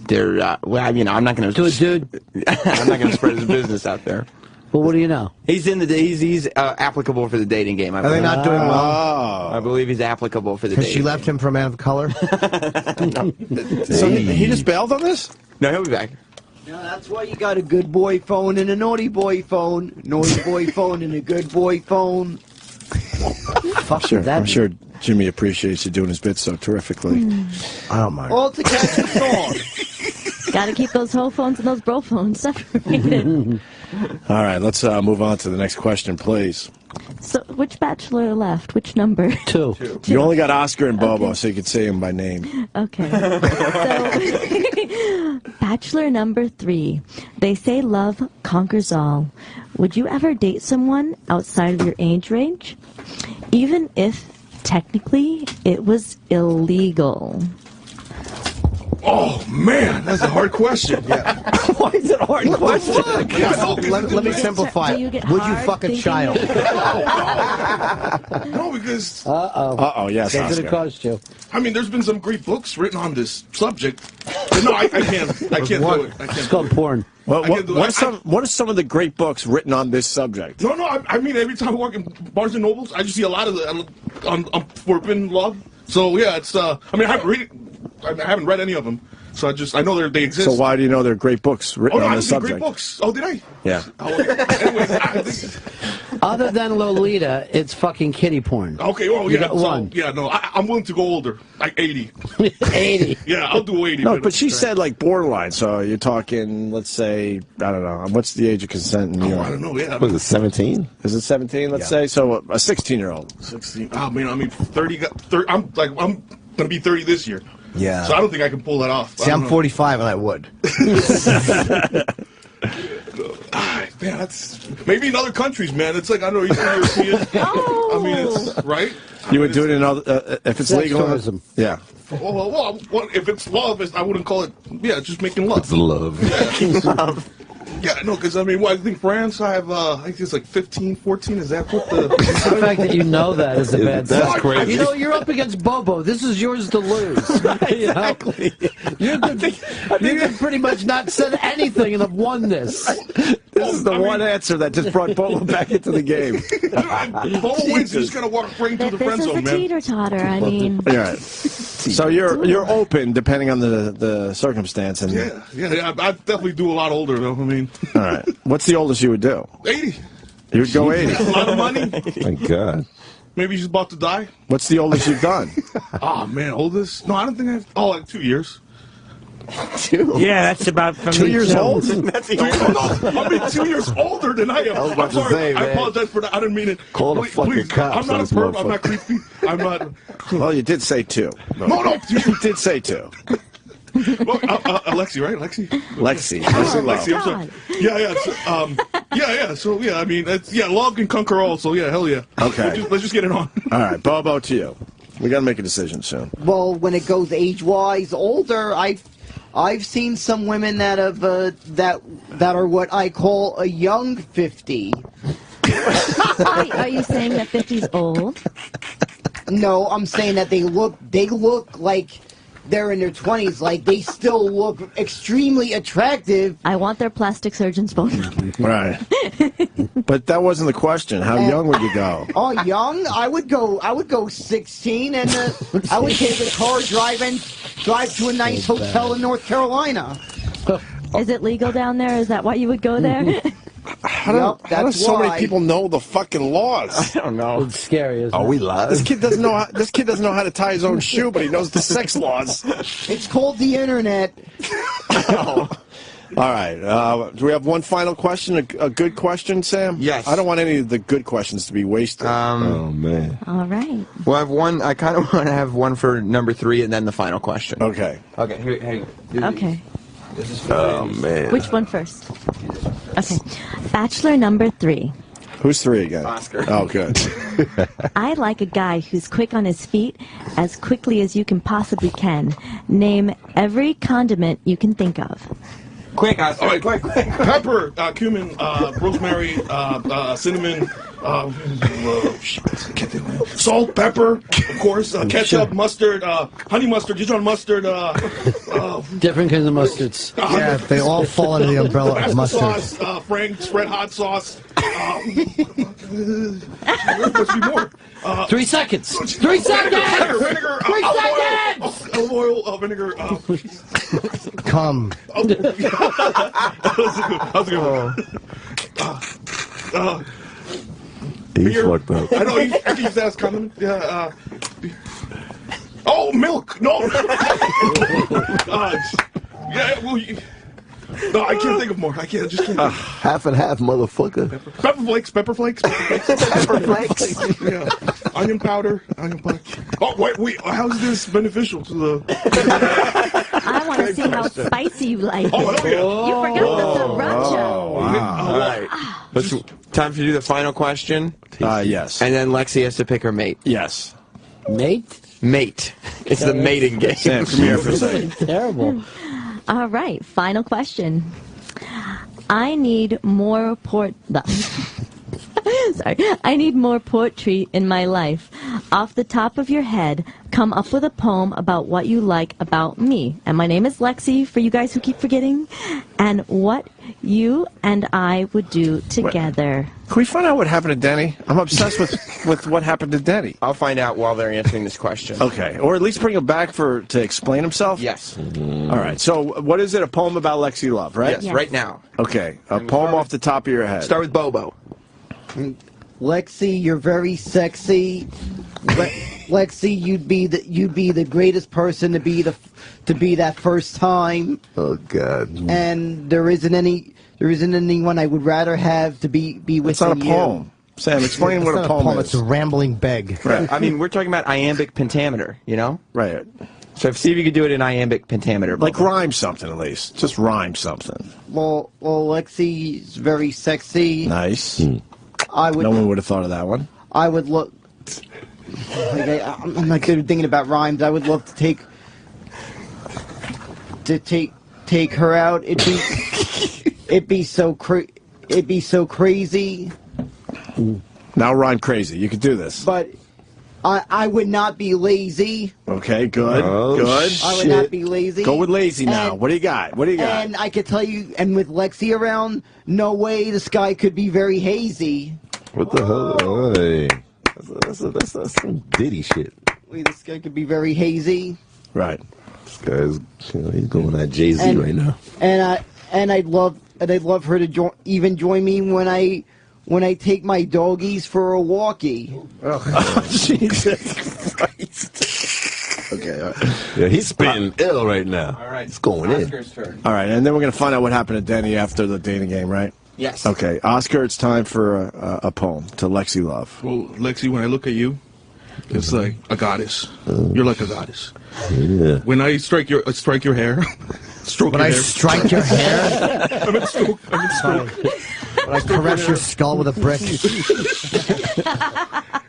they're. Well, I'm not going To a dude? I'm not going to spread his business out there. Well, what do you know? He's in the he's applicable for the dating game. Are they not doing well? I believe he's applicable for the Because dating. she left him for a man of color? So he just bailed on this? No, he'll be back. No, that's why you got a good boy phone and a naughty boy phone. Naughty boy phone and a good boy phone. I'm sure Jimmy appreciates you doing his bit so terrifically. I don't mind. All to catch the song. Gotta keep those hoe phones and those bro phones separated. All right, let's move on to the next question, please. So, which bachelor left? Which number? 2. You only got Oscar and Bobo, so you could say him by name. Okay. So, bachelor number 3. They say love conquers all. Would you ever date someone outside of your age range? Even if, technically, it was illegal. Oh, man, that's a hard question. Why is it a hard question? Let me simplify Do you it. get Would you hard fuck a thinking- child? No, because Yes, That's what Oscar. it cost you. I mean, there's been some great books written on this subject. But no, I can't do it. It's called porn. What are some of the great books written on this subject? No, I mean, every time I walk in Barnes and Nobles, I just see a lot of on forbidden love. So yeah, it's I mean, I haven't read any of them, so I know they exist. So why do you know they're great books written on this subject? Great books. Oh, did I? Yeah. Anyways, Other than Lolita, it's fucking kiddie porn. okay. Oh You yeah. got one. Yeah. No, I'm willing to go older, like 80. 80. Yeah, I'll do 80. No, but she said like borderline. So you're talking, let's say, I don't know. What's the age of consent in New York? I don't know. Yeah. Was it 17? Is it 17? Let's say. So a 16-year-old. 16. Oh man, I mean 30. I'm gonna be 30 this year. Yeah. So I don't think I can pull that off. See, I'm 45 and I would. Man, that's maybe in other countries, man. It's like I know Eastern European. I mean, it's right. You would do it in other if it's Sex legal. tourism. Yeah. Well, if it's love, I wouldn't call it. Yeah, just making love. It's love. Yeah, no, because I mean, I think France, I think it's like 15, 14. Is that what the? The fact that you know that is a bad That's sign. crazy. You know, you're up against Bobo. This is yours to lose. Exactly. You could pretty much not said anything and have won this. This is the one answer that just brought Bobo back into the game. Bobo wins. You just gotta walk right into the friend This is a zone, man. teeter-totter, I mean. All right. So you're open depending on the circumstance and. Yeah. I definitely do a lot older though. I mean. All right. What's the oldest you would do? 80. You would go 80. A lot of money. Thank God. Maybe she's about to die. What's the oldest you've done? Oh man, oldest? No, I don't think I've. Oh, like 2 years. 2? Yeah, that's about from 2 years old? That's I mean, 2 years older than I am. I was about I'm to sorry. say, I man. apologize for that. I didn't mean it. Call the fucking cops I'm not on a this perv. I'm not motherfucker. creepy. I'm not. Well, you did say 2. No. You did say 2. Well, Lexi, right? Lexi, Lexi. Lexi. I'm sorry. Yeah. So, yeah. I mean, love can conquer all. So yeah, hell yeah. Okay. Let's just get it on. All right, Bobo, to you. We got to make a decision soon. Well, when it goes age-wise older, I've seen some women that have that are what I call a young 50. Are you saying that 50's old? No, I'm saying that they look like they're in their 20s, like, they still look extremely attractive. I want their plastic surgeon's phone number. Right. But that wasn't the question. How young would you go? Oh, young? I would go 16, and I would take a car, drive to a nice hotel in North Carolina. Is it legal down there? Is that why you would go there? How do so many people know the fucking laws? I don't know. It's scary, isn't Are it? we live? This kid doesn't know. This kid doesn't know how to tie his own shoe, but he knows the sex laws. It's called the internet. All right. Do we have one final question? A good question, Sam? Yes. I don't want any of the good questions to be wasted. Oh man. All right. Well, I have one. I kind of want to have one for number 3, and then the final question. Okay. Okay. Here, hang on. Okay. This is for Oh man. Which one first? Okay. Bachelor number 3. Who's 3 again? Oscar. Oh, good. I like a guy who's quick on his feet as quickly as you can possibly can. Name every condiment you can think of. Quick, Oscar. All right, Quick. Pepper, cumin, rosemary, cinnamon, salt, pepper, of course, ketchup, mustard, honey mustard, Dijon mustard, Different kinds of mustards. Yeah, they all fall under the umbrella of Tabasco mustard. sauce, Frank's red hot sauce. There must be more. 3 seconds. 3 seconds. Vinegar, 3 seconds. olive oil, vinegar. Come. How's it going? He's beer. fucked up. I know. I can use that as condiment. Yeah. Oh, milk. No. Yeah. Well. No, I can't think of more. I can't. Just can't. Half and half, motherfucker. Pepper flakes. Pepper flakes. Pepper flakes. Yeah. Onion powder. Onion powder. Oh, wait. How is this beneficial to the? I want to see how spicy you like it. Oh, yeah. You forgot the sriracha. All right. Time to do the final question. Yes. And then Lexi has to pick her mate. Yes. Mate? Mate. It's the mating game. Sam, come here for a second. Terrible. All right, final question. I need more Sorry. I need more poetry in my life. Off the top of your head, come up with a poem about what you like about me. And my name is Lexi, for you guys who keep forgetting. And what you and I would do together. Can we find out what happened to Denny? I'm obsessed with what happened to Denny. I'll find out while they're answering this question. Okay, or at least bring him back to explain himself? Yes. All right, so what is it? A poem about Lexi Love, right? Yes, right now. Okay, a poem off the top of your head. Start with Bobo. Lexi, you're very sexy. Lexi, you'd be the greatest person to be that first time. Oh God. And there isn't anyone I would rather have to be with. It's not a poem. Sam, explain what a poem is. It's a rambling beg. Right. I mean, we're talking about iambic pentameter, you know? Right. So see if you could do it in iambic pentameter. Like rhyme something at least. Just rhyme something. Well, Lexi's very sexy. Nice. No one would have thought of that one. I would look. I'm not good at thinking about rhymes. I would love to take her out. It'd be so crazy. Now rhyme crazy. You could do this. But I would not be lazy. Okay, good. Oh, good. I would not be lazy. Go with lazy now. What do you got? And I could tell you, and with Lexi around, no way the sky could be very hazy. What the hell? Hey. That's some Diddy shit. The sky could be very hazy. Right. This guy's he's going at Jay-Z right now. And I'd love her to join me when I take my doggies for a walkie. Oh, Jesus Christ. Okay. All right. Yeah, he's spitting ill right now. All right. It's going Oscar's turn. All right, and then we're going to find out what happened to Denny after the dating game, right? Yes. Okay, Oscar, it's time for a poem to Lexi Love. Well, Lexi, when I look at you, it's like a goddess. You're like a goddess. Yeah. When I strike your hair, stroke When your I hair. strike your hair, I meant stroke. when I caress your skull with a brick.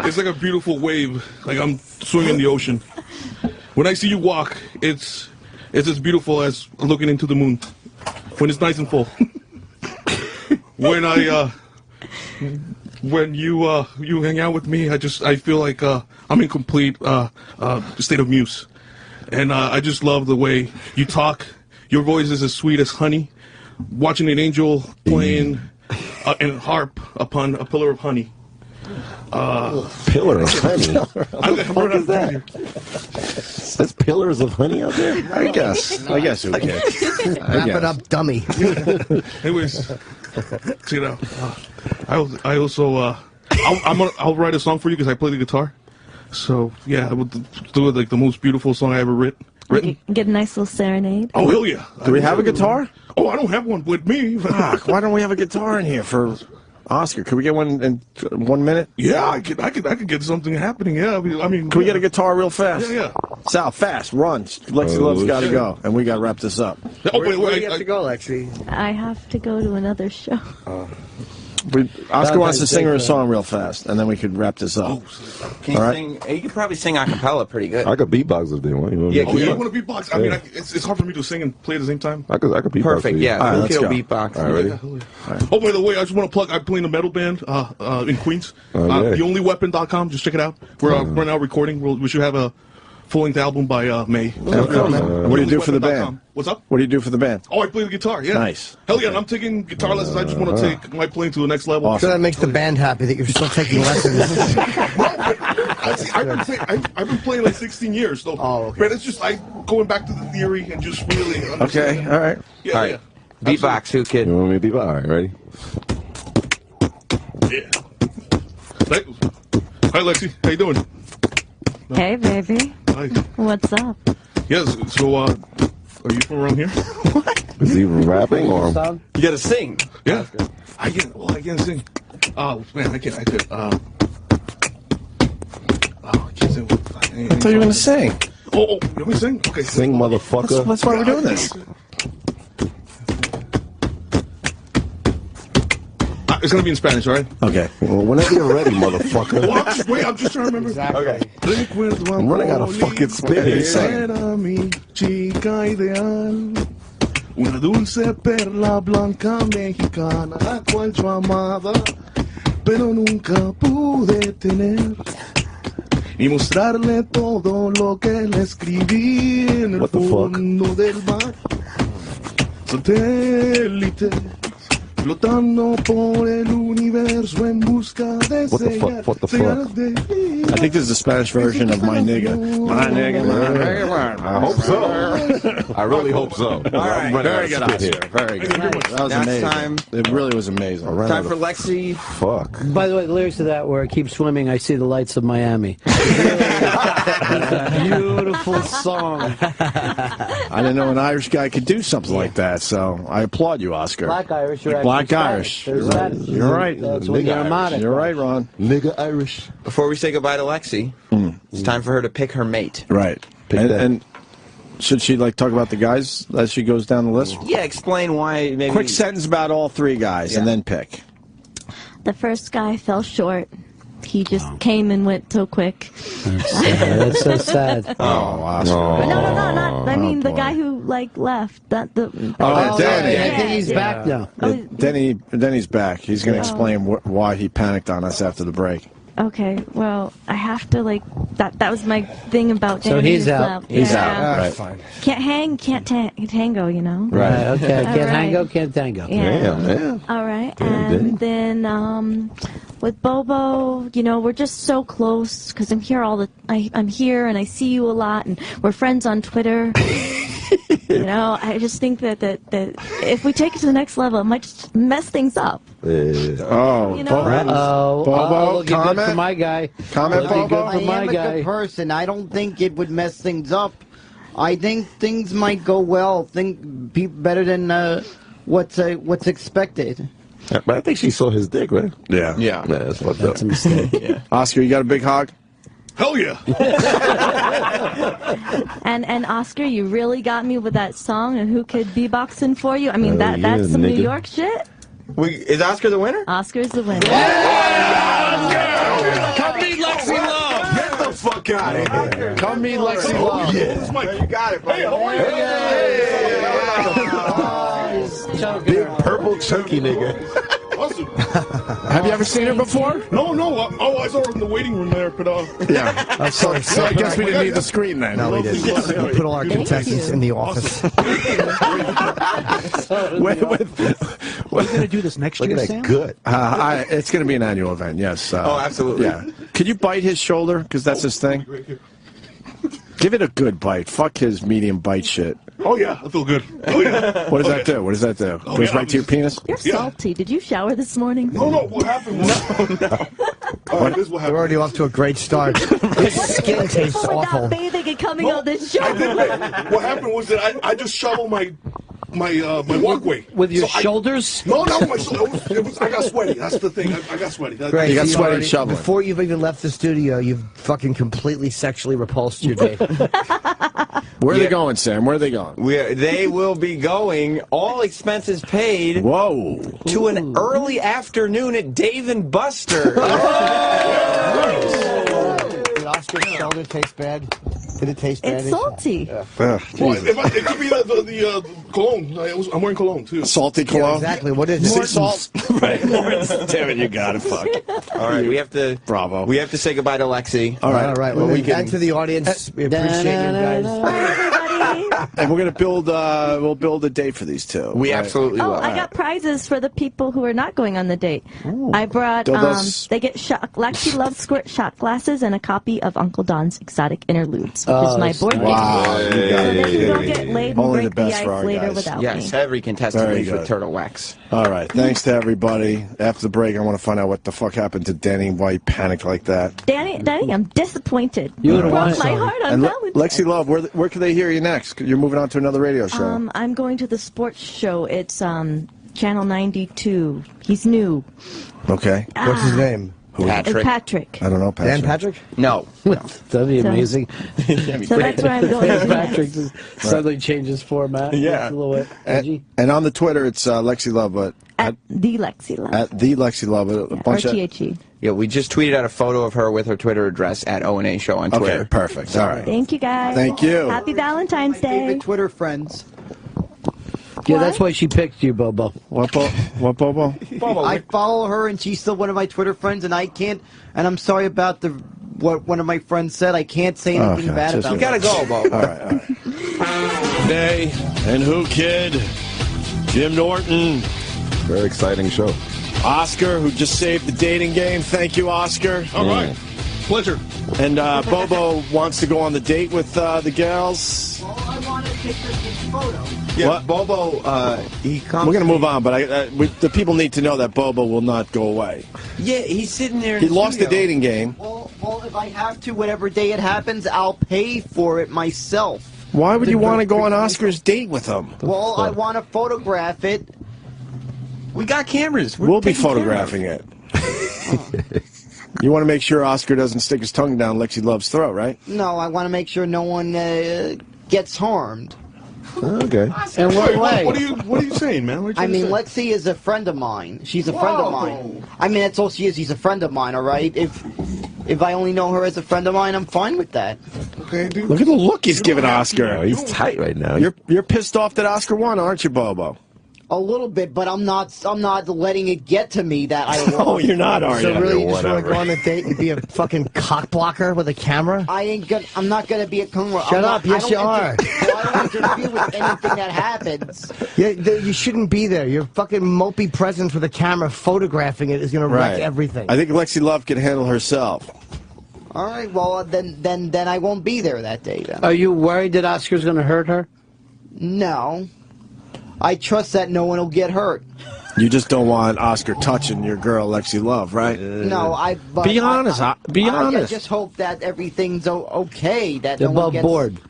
It's like a beautiful wave, like I'm swimming the ocean. When I see you walk, it's as beautiful as looking into the moon. When it's nice and full. When you hang out with me, I feel like I'm in complete state of muse. And I just love the way you talk. Your voice is as sweet as honey. Watching an angel playing and harp upon a pillar of honey. Pillar of honey? What is that? There's pillars of honey out there? I guess. Who cares? Wrap it up, dummy. Anyways, check it out. I also I'll write a song for you because I play the guitar. So yeah, I would do it like the most beautiful song I ever written. Get a nice little serenade. Oh hell yeah! Do we have a guitar? Oh, I don't have one with me. Fuck, why don't we have a guitar in here for Oscar? Could we get one in 1 minute? Yeah, I could get something happening. Yeah, I mean, can we get a guitar real fast? Yeah. Sal, fast, run. Lexi Love's got to go, and we got to wrap this up. Where do you have to go, Lexi? I have to go to another show. Oscar wants to sing her a song real fast, and then we could wrap this up. Can you sing? You could probably sing a cappella pretty good. I could beatbox if they want. Yeah, you want to beatbox? I mean, it's hard for me to sing and play at the same time. I could beatbox. Perfect. Yeah, all right, let's go. Beatbox. All right, ready? Oh, by the way, I just want to plug. I play in a metal band in Queens. TheOnlyWeapon.com. Just check it out. We're now recording. We should have a full-length album by May. What do you do for the band? What's up? What do you do for the band? Oh, I play the guitar. Yeah. Nice. Hell yeah! And I'm taking guitar lessons. I just want to take my playing to the next level. So that makes the band happy that you're still taking lessons. I've been playing like 16 years, so. Oh, okay. But it's just going back to the theory and just really. Okay. All right. Yeah. All right. Beatbox, Whoo Kid. You want me to beatbox? All right, ready? Yeah. Hi, Lexi. How you doing? Hey, baby. Hi. What's up? Yes. So, are you from around here? What? Is he rapping or? You gotta sing. Yeah. I can't sing. Oh man, I could. I can't sing. I thought you were gonna sing. Oh, you want me to sing? Okay. Sing, motherfucker. That's why we're doing this. It's gonna be in Spanish, all right? Okay. Well, whenever you're ready, motherfucker. Well, I'm just trying to remember. Okay. I'm running out of fucking spit. Era mi chica ideal, una dulce perla blanca mexicana, la cual yo amaba, pero nunca pude tener. Y mostrarle todo lo que le escribí en el fondo del mar. Satélite. Flotando por el universo en busca de señales. What the fuck? I think this is the Spanish version of My Nigger. My Nigger, my nigger. I hope so. I really hope so. All right. Very good, Oscar. Very good. That was Now it's amazing. time. It really was amazing. Time for Lexi. Fuck. By the way, the lyrics to that were, I keep swimming, I see the lights of Miami. Beautiful song. I didn't know an Irish guy could do something like that, so I applaud you, Oscar. Black Irish, you're Black Irish. You're right. You're right. That's what you're Irish. You're right, Ron. Nigga Irish. Before we say goodbye to Lexi, it's time for her to pick her mate. Right. And should she talk about the guys as she goes down the list? Yeah, explain why. Maybe. Quick sentence about all three guys, and then pick. The first guy fell short. He just came and went so quick. That's so sad. Oh, Oscar. No, not. I mean, the guy who Denny. left. I think he's back now. Denny's back. He's going to explain why he panicked on us after the break. Okay, well, I have to that was my thing about Denny. So he's out. He's out. Right. Fine. Can't hang, can't tango, you know. Right. Okay. All Can't right. can't tango. Yeah. All right. And then with Bobo, we're just so close because I'm here I'm here and I see you a lot and we're friends on Twitter. I just think that if we take it to the next level, it might just mess things up. Bobo, looking good for my guy. Comment, Bobo. I am a good person. I don't think it would mess things up. I think things might go well. Better than what's expected. But I think she saw his dick, right? Yeah. Yeah, that's fucked up. That's a mistake. Oscar, you got a big hog? Hell yeah! And Oscar, you really got me with that song and Who Kid beatboxing for you. I mean, that's some New York shit. Is Oscar the winner? Oscar's the winner. Come meet Lexi Love. Get the fuck out of here. Come meet Lexi Love. You got it, buddy. Big purple chunky nigga. Awesome. Have you ever seen her before? No. Oh, I saw her in the waiting room there, but yeah. So I guess we didn't need the screen then. No, we didn't. We put all our contestants in the office. What are you going to do this next year, Sam? Good. It's going to be an annual event, yes. Absolutely. Yeah. Could you bite his shoulder? Because that's his thing. Give it a good bite. Fuck his medium bite shit. Oh, yeah. I feel good. Oh, yeah. What does that do? What does that do? Goes right to your penis? You're salty. Did you shower this morning? No. What happened was... No. All right, this is what happened. We're already off to a great start. His skin tastes awful. Without bathing and coming on this show. What happened was that I just shoveled my walkway. With your shoulders? No, my shoulders. I got sweaty. That's the thing. I got sweaty. Great. You got sweaty and shoveling. Before you've even left the studio, you've fucking completely sexually repulsed your date. Where are they going, Sam? Where are they going? They will be going, all expenses paid. Whoa. To an early afternoon at Dave and Buster. Did Oscar's shoulder taste bad? Did it taste bad? It's salty. Well, it could be the cologne. I'm wearing cologne, too. Salty cologne? Yeah, exactly. What is it? Salt. Right. Damn it, you got it. Fuck. All right, we have to... Bravo. We have to say goodbye to Lexi. All right. Well, we can... to the audience. We appreciate you guys. And we're gonna build. We'll build a date for these two. We absolutely will. I got prizes for the people who are not going on the date. I brought. They get Lexi Love Squirt shot glasses and a copy of Uncle Don's Exotic Interludes, which is my board game. Wow. So that you don't get laid and Only break the the best for ice our later guys. without Yes, me. every contestant Very leaves with good. turtle wax. All right. Thanks to everybody. After the break, I want to find out what the fuck happened to Denny. Why he panicked like that. Danny, I'm disappointed. You broke my heart on And Valentine's. Lexi Love, where can they hear you next? You're moving on to another radio show. I'm going to the sports show. It's Channel 92. He's new. Okay. What's his name? Patrick. I don't know, Patrick. Dan Patrick? No. That'd be amazing. So that's where I'm going. Patrick suddenly changes format. Yeah. It's a little edgy. And on the Twitter, it's Lexi Love, but At the Lexi Love. at the Lexi Love, a bunch of. RTHE. Yeah, we just tweeted out a photo of her with her Twitter address at O&A Show on Twitter. Okay, perfect. All right. Thank you, guys. Thank you. Happy Valentine's Day. Favorite Twitter friends. Yeah, that's why she picked you, Bobo. What Bobo? I follow her, and she's still one of my Twitter friends, and I can't. And I'm sorry about what one of my friends said. I can't say anything bad about her. You gotta go, Bobo. All right. Day and Whoo Kid, Jim Norton, Very exciting show. Oscar, who just saved the dating game. Thank you, Oscar. All right. Pleasure. And Bobo wants to go on the date with the gals. Well, I want to take this photo. Yeah, What? Bobo, he comes... We're going to move on, but the people need to know that Bobo will not go away. Yeah, he's sitting there in He the lost the studio. dating game. Well, if I have to, whatever day it happens, I'll pay for it myself. Why would you want to go on Oscar's date with him? Well, I want to photograph it. We got cameras. We'll be photographing it. You want to make sure Oscar doesn't stick his tongue down Lexi Love's throat, right? No, I want to make sure no one gets harmed. Okay. And what way? What are you saying, man? What are I you mean, trying to say? Lexi is a friend of mine. She's a friend of mine. I mean, that's all she is. She's a friend of mine, all right? If I only know her as a friend of mine, I'm fine with that. Okay, dude. Look at the look he's giving Oscar. Oh, he's tight right now. You're pissed off that Oscar won, aren't you, Bobo? A little bit, but I'm not letting it get to me that I won. Oh, you're not, are you? So really, you just want to go on a date and be a fucking cock blocker with a camera? I'm not gonna be a camera. Shut up! Yes, you are. I don't interfere with anything that happens. Yeah, you shouldn't be there. Your fucking mopey presence with a camera photographing it is going to wreck everything. I think Lexi Love can handle herself. All right, well then I won't be there that day. Then. Are you worried that Oscar's going to hurt her? No, I trust that no one will get hurt. You just don't want Oscar touching your girl Lexi Love, right? No, Be honest. Be honest. I just hope that everything's okay. That Above no one gets, board.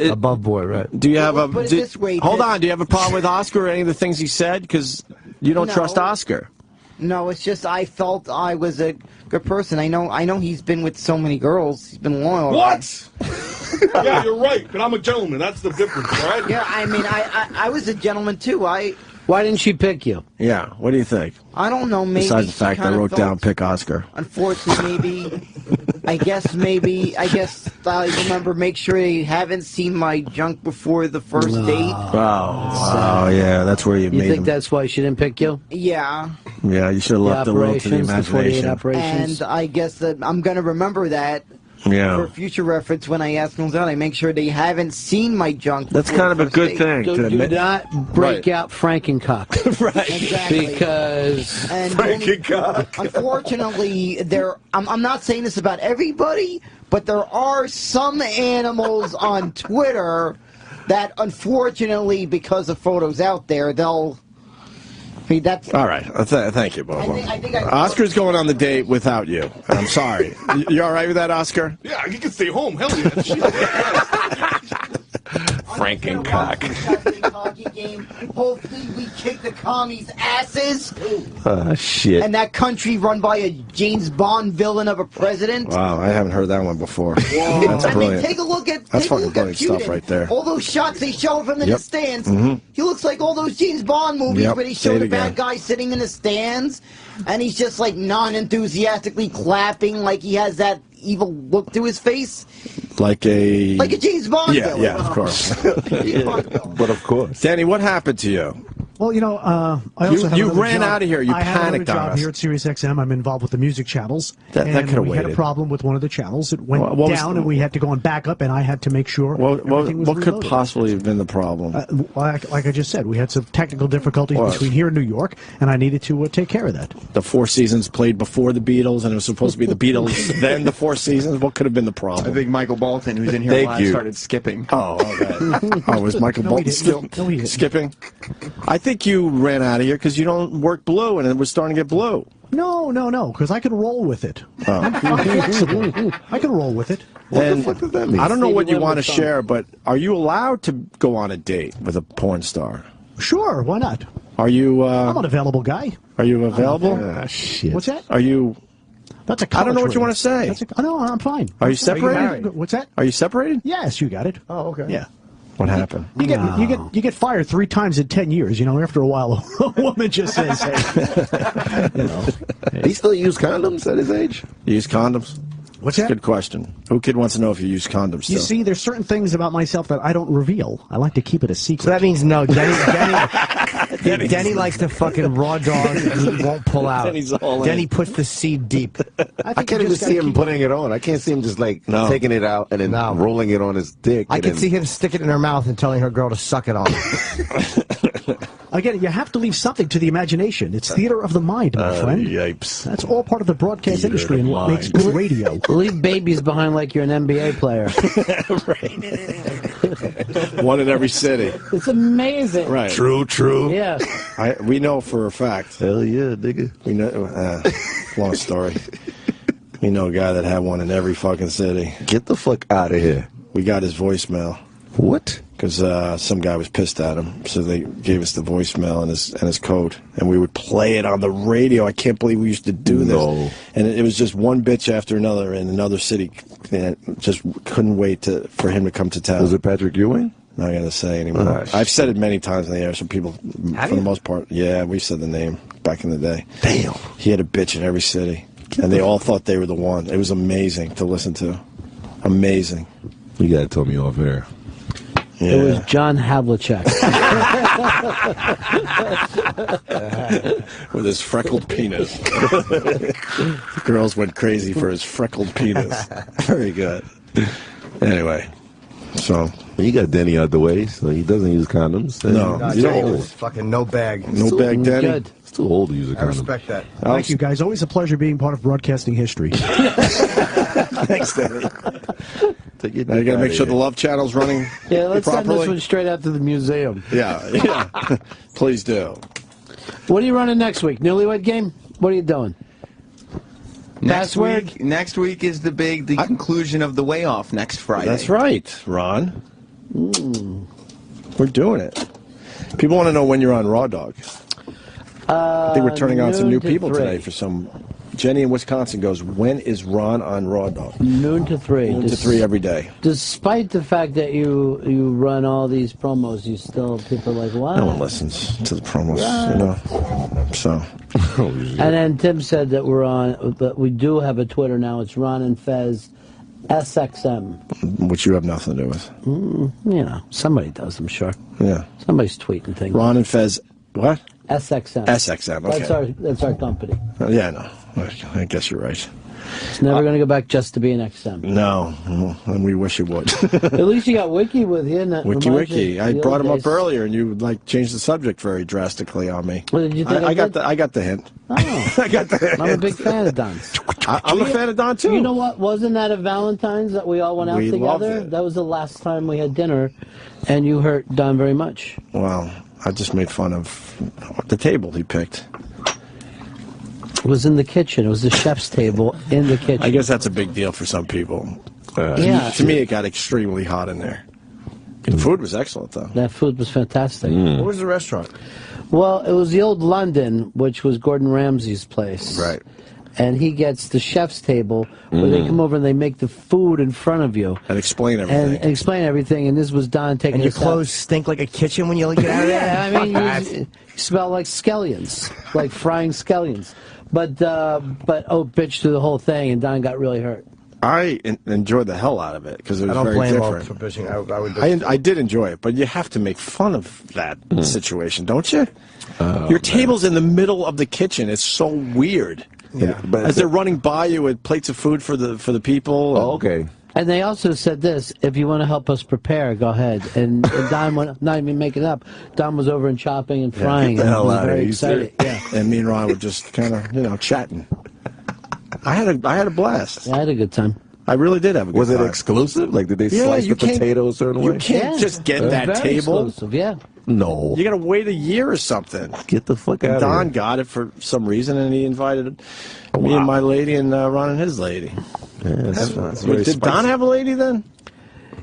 Above board, right? Do you have a? Put it this way, hold on. Do you have a problem with Oscar or any of the things he said? Because you don't No. trust Oscar. No, it's just I felt I was a good person. I know he's been with so many girls. He's been loyal. What? Yeah, you're right, but I'm a gentleman. That's the difference, all right? Yeah, I mean, I was a gentleman too. Why didn't she pick you? Yeah. What do you think? I don't know. Maybe Besides the she fact I kinda wrote felt- down pick Oscar. Unfortunately, I guess I remember make sure they haven't seen my junk before the first date. Oh, yeah. That's where you You made think him. that's why she didn't pick you? Yeah. Yeah, you should have left a little to the imagination. And I guess that I'm going to remember that for future reference when I ask them out. I make sure they haven't seen my junk. That's kind of a good thing. Do not break out Frankencock. Right. Exactly. Because Frankencock. Unfortunately, I'm not saying this about everybody, but there are some animals on Twitter that, unfortunately, because of photos out there, they'll. That's all right. Thank you, Bobo. Oscar's going on the date without you. I'm sorry. You all right with that, Oscar? Yeah, you can stay home. Hell yeah. Frankencock. Hopefully we kick the commies' asses. Shit. And that country run by a James Bond villain of a president. Wow, I haven't heard that one before. That's I brilliant. mean, take a look at That's fucking Putin. brilliant stuff right there. All those shots they show of him in the stands. Mhm. He looks like all those James Bond movies where they show the bad guy sitting in the stands, and he's just like non-enthusiastically clapping, like he has that evil look to his face. Like a James Bond villain. Yeah, of course. But of course. Danny, what happened to you? Well, I also have you another ran job. out of here. You I have panicked another on job us. here at Sirius XM. I'm involved with the music channels. That and could have we had a waited. problem with one of the channels. It went What was down, and we had to go and back up, and I had to make sure everything was What could reloaded. possibly have been the problem? Like I just said, we had some technical difficulties What? between here and New York, and I needed to take care of that. The Four Seasons played before the Beatles, and it was supposed to be the Beatles, then the Four Seasons. What could have been the problem? I think Michael Bolton, who's in here live, started skipping. Oh, okay. Oh, was Michael No, he Bolton didn't. skipping? I think you ran out of here because you don't work blue, and it was starting to get blue. No, because I can roll with it. Oh. I'm flexible. I can roll with it. And I don't know what you want to share, but are you allowed to go on a date with a porn star? Sure, why not? Are you? I'm an available guy. Are you available? Shit. What's that? Are you? That's a I don't know what you want college to say. No, I'm fine. Are you separated? What's that? Are you separated? Yes, you got it. Oh, okay. Yeah. What happened? You get fired 3 times in 10 years. After a while, a woman just says, "Hey, He still use condoms at his age? You use condoms? What's that? Good question. Who Kid wants to know if you use condoms still? You see, there's certain things about myself that I don't reveal. I like to keep it a secret." So that means no. Denny likes to fucking raw dog and he won't pull out. Denny's all in. Denny puts the seed deep. I can't even see him putting it on. I can't see him just taking it out and then rolling it on his dick. I can see him sticking it in her mouth and telling her girl to suck it on. Again, you have to leave something to the imagination. It's theater of the mind, my friend. Yipes. That's all part of the broadcast industry and what makes good radio. Leave babies behind like you're an NBA player. One in every city. It's amazing. Right. True. Yeah. We know for a fact. Hell yeah, nigga. We know. Long story. We know a guy that had one in every fucking city. Get the fuck out of here. We got his voicemail. What? Because some guy was pissed at him, so they gave us the voicemail and his code, and we would play it on the radio. I can't believe we used to do this. And it was just one bitch after another in another city, and just couldn't wait for him to come to town. Was it Patrick Ewing? Not gonna say anymore. Oh, I've said it many times in the air, so people, for the most part, yeah, we said the name back in the day. Damn. He had a bitch in every city, and they all thought they were the one. It was amazing to listen to. Amazing. You gotta tell me off air. Yeah. It was John Havlicek. With his freckled penis. Girls went crazy for his freckled penis. Very good. Anyway, so you got Denny out the way, so he doesn't use condoms. No, you don't. Fucking no bag. No bag, Denny. Good. It's too old to use a condom. I respect that. Thank you, guys. Always a pleasure being part of broadcasting history. Thanks, Denny. Now you got to make sure the Love Channel's running Yeah, let's send properly. this one straight out to the museum. Yeah. Please do. What are you running next week? Newlywed Game? What are you doing? Next Password? week is the conclusion of the way off next Friday. That's right, Ron. We're doing it. People want to know when you're on Raw Dog. I think we're turning on some new people today for some. Jenny in Wisconsin goes, when is Ron on Raw Dog? Noon to 3. Noon to 3 every day. Despite the fact that you run all these promos, people are like, what? No one listens to the promos, you know. So. And then Tim said that we're on, but we do have a Twitter now. It's Ron and Fez SXM. Which you have nothing to do with. Somebody does, I'm sure. Yeah. Somebody's tweeting things. Ron and Fez What? SXM. SXM, okay. That's our company. Yeah, no. I guess you're right. It's never going to go back just to being XM. No, and we wish it would. At least you got Wiki with you. And that Wiki. I brought him days. up earlier, and you changed the subject very drastically on me. What did you think? I got the hint. Oh, I got the hint. I'm a big fan of Don's. I'm a fan of Don too. You know what? Wasn't that a Valentine's that we all went out We loved together? it. That was the last time we had dinner, and you hurt Don very much. Well, I just made fun of the table he picked. It was in the kitchen. It was the chef's table in the kitchen. I guess that's a big deal for some people. Yeah. To me, it got extremely hot in there. The food was excellent, though. That food was fantastic. What was the restaurant? Well, it was the old London, which was Gordon Ramsay's place. Right. And he gets the chef's table where they come over and they make the food in front of you. And explain everything. And explain everything. And this was Don taking And your us out. clothes stink like a kitchen when you get out of there? Yeah, I mean, you smell like scallions, like frying scallions. But bitch through the whole thing, and Don got really hurt. I enjoyed the hell out of it because it was very different. I don't blame him for bitching. I did enjoy it, but you have to make fun of that situation, don't you? Your table's in the middle of the kitchen. It's so weird. Yeah, but as they're running by you with plates of food for the people. Oh, okay. And they also said this: if you want to help us prepare, go ahead. And Don went, not even making it up. Don was over and chopping and frying. Get the hell and out of very here! excited. Yeah. And me and Ron were just kind of chatting. I had a blast. Yeah, I had a good time. I really did have a good Was time. it exclusive? Like, did they slice the potatoes a certain way? You can't just get that Very table. exclusive, yeah. No. You got to wait a year or something. Get the fuck out of Don here. got it for some reason, and he invited me and my lady and Ron and his lady. Yeah, that's very Did spicy. Don have a lady then?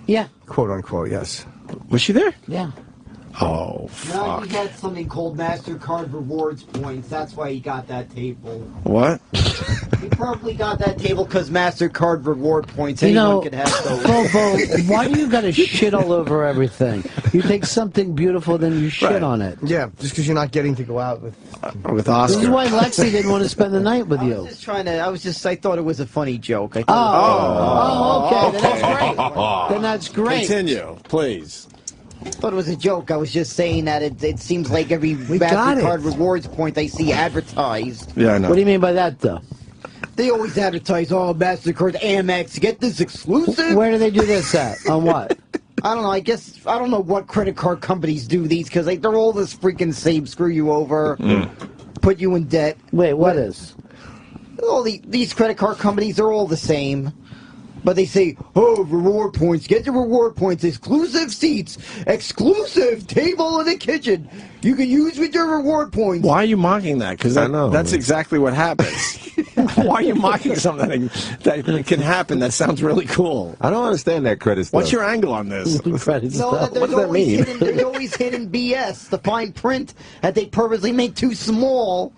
Yeah. Quote unquote, yes. Was she there? Yeah. Oh, No, fuck. he had something called MasterCard rewards points. That's why he got that table. What? He probably got that table because MasterCard reward points. You Anyone know, could have those. Bobo, why do you got to shit all over everything? You take something beautiful, then you shit on it. Yeah, just because you're not getting to go out with Oscar. This is why Lexi didn't want to spend the night with you. I thought it was a funny joke. I Okay. thought Then that's great. Then that's great. Continue, please. I thought it was a joke. I was just saying that it seems like every got MasterCard rewards point I see advertised. Yeah, I know. What do you mean by that, though? They always advertise, MasterCard, Amex, get this exclusive. Where do they do this at? On what? I don't know. I don't know what credit card companies do these because they're all this freaking same. Screw you over, put you in debt. Wait, what is? All these credit card companies, they're all the same. But they say, reward points, get your reward points, exclusive seats, exclusive table in the kitchen. You can use with your reward points. Why are you mocking that? Because that's man. exactly what happens. Why are you mocking something that can happen that sounds really cool? I don't understand that credit stuff. What's your angle on this? Credit No, stuff. there's What does that always mean? there's always hidden BS, the fine print that they purposely make too small.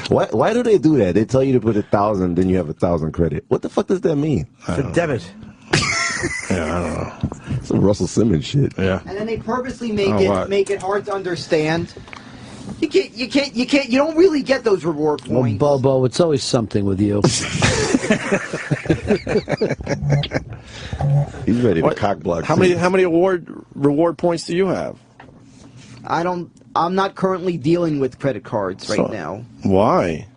Why do they do that? They tell you to put 1,000, then you have 1,000 credit. What the fuck does that mean? It's a debit. Yeah, I don't know. Some Russell Simmons shit. Yeah. And then they purposely make what? make it hard to understand. You don't really get those reward Well, points. Bobo, it's always something with you. He's ready to cock block. How many reward points do you have? I'm not currently dealing with credit cards right now. Why?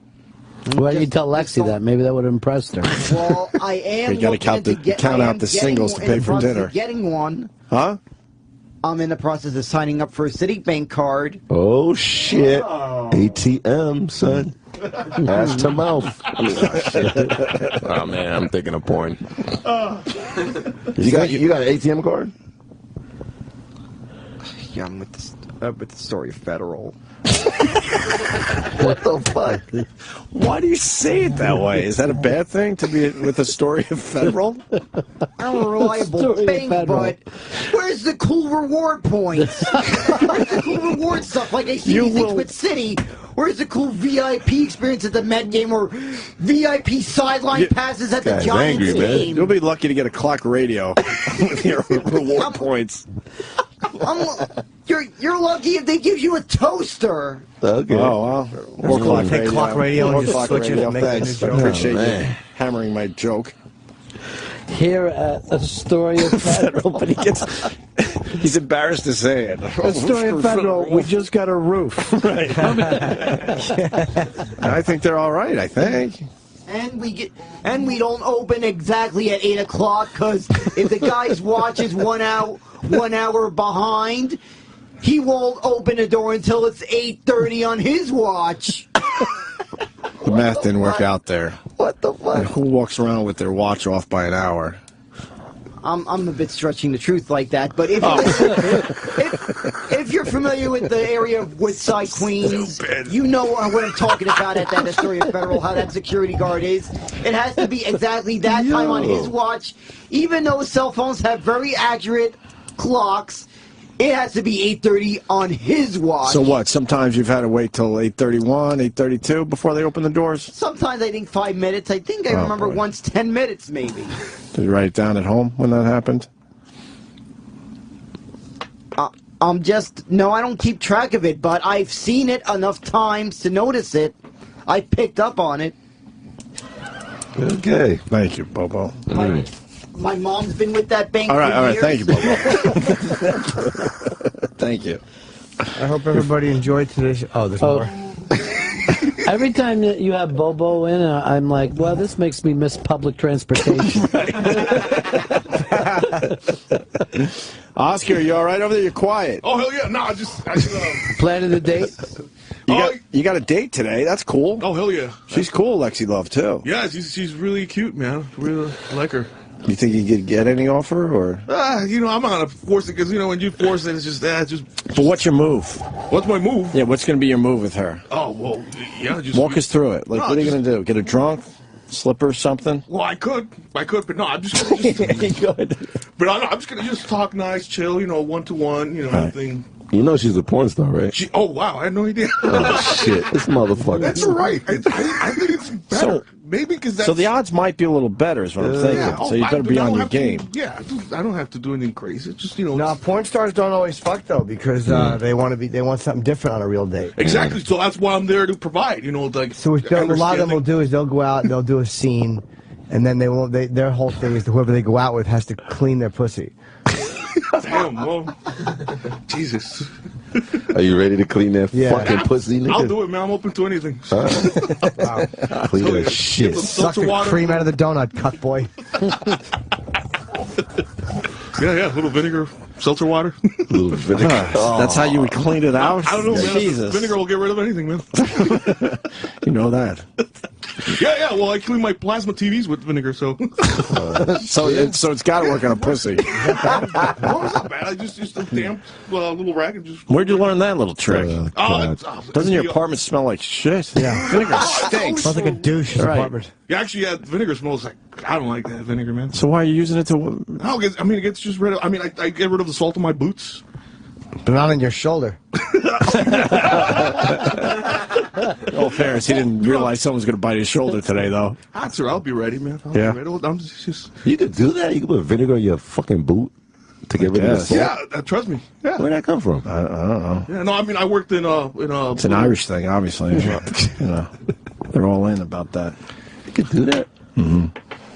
Why didn't you tell Lexi that? Maybe that would have impressed her. Well, I am. You got to count out the singles to pay for dinner. Getting one. Huh? I'm in the process of signing up for a Citibank card. Oh shit! ATM, son. Ass to mouth. Oh man, I'm thinking of porn. You got an ATM card? Yeah, I'm with the story of Federal. What the fuck? Why do you say it that way? Is that a bad thing to be with the story of Federal? I'm a reliable bank, but where's the cool reward points? Where's the cool reward stuff like I see things with City? Where's the cool VIP experience at the Met game or VIP sideline passes at the Giants game? You'll be lucky to get a clock radio with your reward points. You're lucky if they give you a toaster. Okay. Oh, well. Or Take clock radio and just clock switch it radio. and make it Thanks. a I joke. appreciate Oh, you man. hammering my joke. Here at a story of Federal, But he gets... He's embarrassed to say it. Astoria Federal, we just got a roof. Right. I think they're all right. I think. And we don't open exactly at 8 o'clock because if the guy's watch is 1 hour behind, he won't open the door until it's 8:30 on his watch. The math didn't work out there. What the fuck? Who walks around with their watch off by an hour? I'm a bit stretching the truth like that, but if you're familiar with the area of Woodside, Queens, you know what I'm talking about at that Astoria Federal, how that security guard is. It has to be exactly that time on his watch. Even though cell phones have very accurate clocks, it has to be 8:30 on his watch. So what? Sometimes you've had to wait till 8:31, 8:32 before they open the doors? Sometimes I think 5 minutes. I think I remember once 10 minutes maybe. Did you write it down at home when that happened? No, I don't keep track of it, but I've seen it enough times to notice it. I picked up on it. Okay. Thank you, Bobo. My mom's been with that bank all right, for years. Thank you, Bobo. Thank you. I hope everybody enjoyed today's... Oh, there's more. Every time that you have Bobo in, I'm like, well, this makes me miss public transportation. Oscar, you all right over there? You're quiet. Oh, hell yeah. No, I just planning the date? You got a date today. That's cool. Oh, hell yeah. She's cool, Lexi Love, too. Yeah, she's really cute, man. Really like her. You think you could get any off her, or? I'm not gonna force it because when you force it, it's just But what's your move? What's my move? Yeah, what's gonna be your move with her? Oh well, yeah. Walk us through it. Like, what are you gonna do? Get her drunk? Slip her something? Well, I could, but no, I'm just gonna. Good. But I'm just gonna talk nice, chill, 1-to-1, nothing. You know she's a porn star, right? Oh wow, I had no idea. Oh shit, this motherfucker. That's right. I think it's better. Maybe because that's... So the odds might be a little better, is what I'm thinking. Yeah. So you better be on your game. I don't have to do anything crazy. It's just No, porn stars don't always fuck though because they want something different on a real date. Exactly. So that's why I'm there to provide. Like so what a lot of them will do is they'll go out and they'll do a scene, and then their whole thing is that whoever they go out with has to clean their pussy. Damn, well, Jesus. Are you ready to clean that fucking pussy, nigga? I'll do it, man. I'm open to anything. Wow. Clean that shit. Suck the cream out of the donut, cut boy. Yeah, a little vinegar, seltzer water. Little vinegar. That's how you would clean it out? I don't know, man. Jesus. Vinegar will get rid of anything, man. You know that. Yeah. Well, I clean my plasma TVs with vinegar, so. So it's got to work on a pussy. No, it's not bad. I just a damp little rag and just. Where'd you learn that little trick? Doesn't your apartment smell like shit? Yeah. Vinegar stinks. Smells like a douche in his apartment. Yeah, actually, vinegar smells like. I don't like that vinegar, man. So why are you using it to? No, it gets just rid of. I get rid of the salt on my boots. But not on your shoulder. All fairness, he didn't realize someone was going to bite his shoulder today, though. That's right. I'll be ready, man. I'll be ready. I'm just... You could do that? You could put vinegar in your fucking boot to get rid of the salt? Yeah, trust me. Yeah. Where'd that come from? I don't know. Yeah, no, I worked in It's an Irish thing, obviously. They're all in about that. You could do that? Mm-hmm.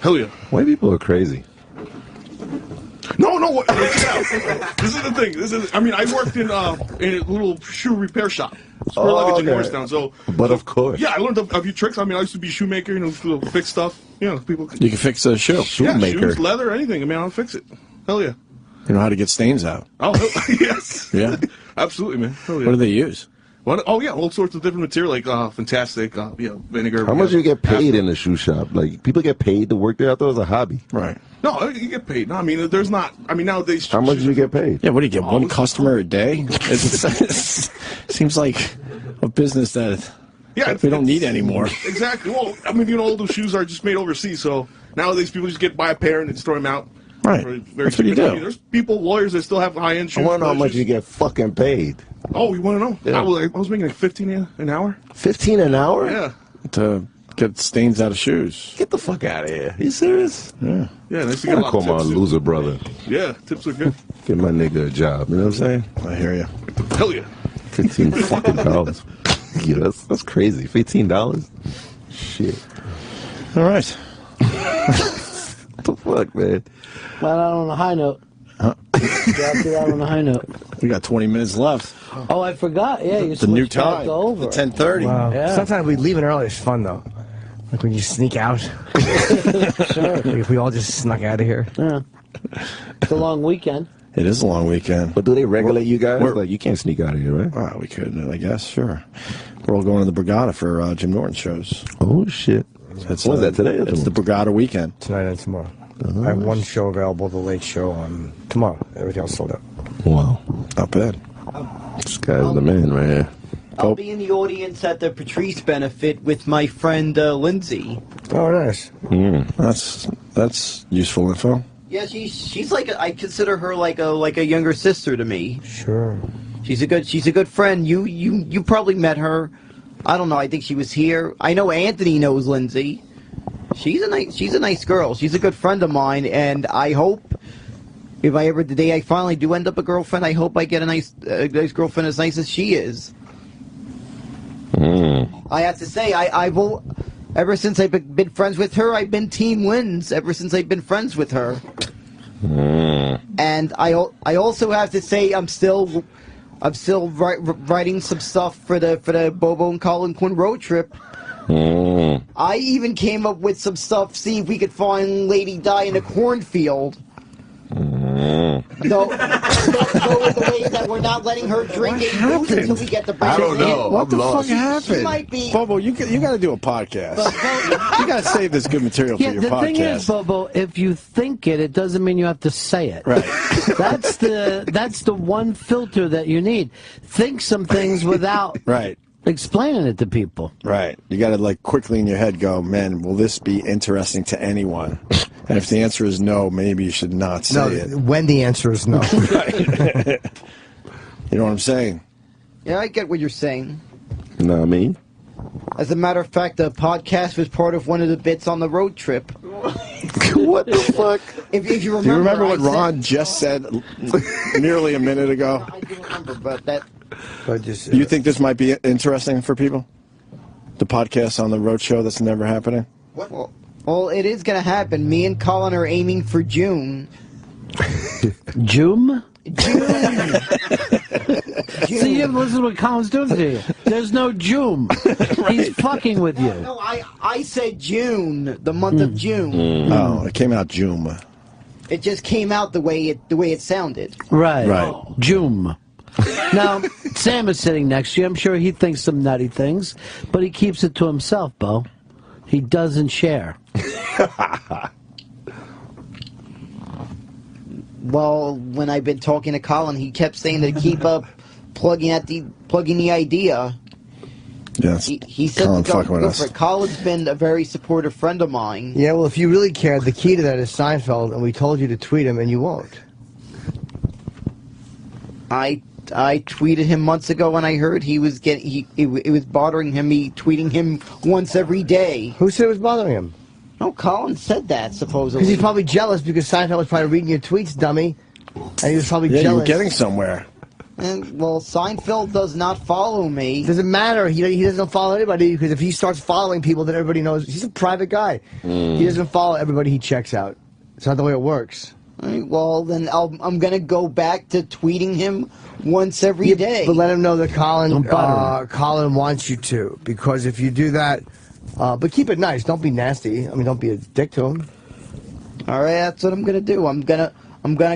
Hell yeah. White people are crazy. No. This is the thing. I worked in a little shoe repair shop. Square luggage in Morristown. So, but of course. Yeah, I learned a few tricks. I used to be a shoemaker, fix stuff. People. You can fix a shoe. Shoemaker. Shoes, leather, anything. I'll fix it. Hell yeah. You know how to get stains out. Oh, yes. Yeah. Absolutely, man. Hell yeah. What do they use? What? Oh, yeah, all sorts of different material, like fantastic, vinegar. How much do you get paid in a shoe shop? Like, people get paid to work there? I thought it was a hobby. Right. No, you get paid. No, there's not. Nowadays. How much do you get paid? Yeah, what do you get? One customer a day? It seems like a business that we don't need anymore. Exactly. Well, all those shoes are just made overseas, so nowadays people just buy a pair and then throw them out. Right. That's what you do. There's lawyers that still have high-end shoes. I want to know how much you get fucking paid. Oh, you want to know? Yeah. I was making like $15 an hour. $15 an hour? Yeah. To get stains out of shoes. Get the fuck out of here. You serious? Yeah. Yeah, I gotta call my loser brother. Yeah, tips are good. Get my nigga a job. You know what I'm saying? I hear you. Hell yeah. $15 fucking dollars. Yeah, that's crazy. $15? Shit. All right. What the fuck, man? Well, on a high note. Huh? Dropped it out on a high note. We got 20 minutes left. Oh, I forgot. Yeah, you The new switched back time. over. The 10:30. Wow. Yeah. Sometimes we leaving early is fun though. Like when you sneak out. Sure. Like if we all just snuck out of here. Yeah. It's a long weekend. It is a long weekend. But do they regulate you guys? Like, you can't sneak out of here, right? Well, we could, I guess, sure. We're all going to the Borgata for Jim Norton shows. Oh, shit. It's, What is that, today or It's the Borgata weekend. Tonight and tomorrow. I have one show available, the late show, on tomorrow. Everything else sold out. Wow. Not bad. This guy's the man right here. I'll be in the audience at the Patrice benefit with my friend Lindsay. Oh, nice. That's useful info. Yeah, she's like I consider her like a younger sister to me. Sure. She's a good friend. You probably met her. I don't know. I think she was here. I know Anthony knows Lindsay. She's a nice girl. She's a good friend of mine, and I hope if the day I finally do end up a girlfriend, I hope I get a nice girlfriend as nice as she is. I have to say, I will. Ever since I've been friends with her, I've been Team Wins. Ever since I've been friends with her, and I also have to say I'm still writing some stuff for the Bobo and Colin Quinn road trip. I even came up with some stuff. See if we could find Lady Di in a cornfield. Though with the way that we're not letting her drink any booze until we get the break. I don't know. What the fuck She happened? might be. Bobo, you got to do a podcast. You got to save this good material for Yeah, your the podcast. thing is, Bobo, if you think it doesn't mean you have to say it. Right. That's the one filter that you need. Think some things without Right. explaining it to people. Right. You got to like quickly in your head go, man, will this be interesting to anyone? And if the answer is no, maybe you should not say it. When the answer is no. Right. You know what I'm saying? Yeah, I get what you're saying. You know what I mean? As a matter of fact, the podcast was part of one of the bits on the road trip. What the fuck? If you remember, Do you remember what Ron just said nearly a minute ago? I do remember, but that. You think this might be interesting for people? The podcast on the road show that's never happening? Well, it is going to happen. Me and Colin are aiming for June. June? June. See, you haven't listened to what Colin's doing to you. There's no June. He's fucking with you. No, I said June, the month of June. Oh, it came out June. It just came out the way it sounded. Right. Right. June. Now, Sam is sitting next to you. I'm sure he thinks some nutty things, but he keeps it to himself, Bo. He doesn't share. Well, when I've been talking to Colin, he kept saying to keep up plugging the idea. Yes. He said Colin to go fucking with for us. it. Colin's been a very supportive friend of mine. Yeah, well, if you really cared, the key to that is Seinfeld, and we told you to tweet him, and you won't. I tweeted him months ago, and I heard he was it was bothering him. Me tweeting him once every day. Who said it was bothering him? No, Colin said that supposedly. Because he's probably jealous because Seinfeld was probably reading your tweets, dummy, and he was probably Yeah, jealous. you were getting somewhere. And, well, Seinfeld does not follow me. Doesn't matter. He doesn't follow anybody because if he starts following people, then everybody knows he's a private guy. He doesn't follow everybody he checks out. It's not the way it works. All right, well, then I'm going to go back to tweeting him once every day. But let him know that Colin wants you to, because if you do that, but keep it nice. Don't be nasty. I mean, don't be a dick to him. All right, that's what I'm going to do. I'm gonna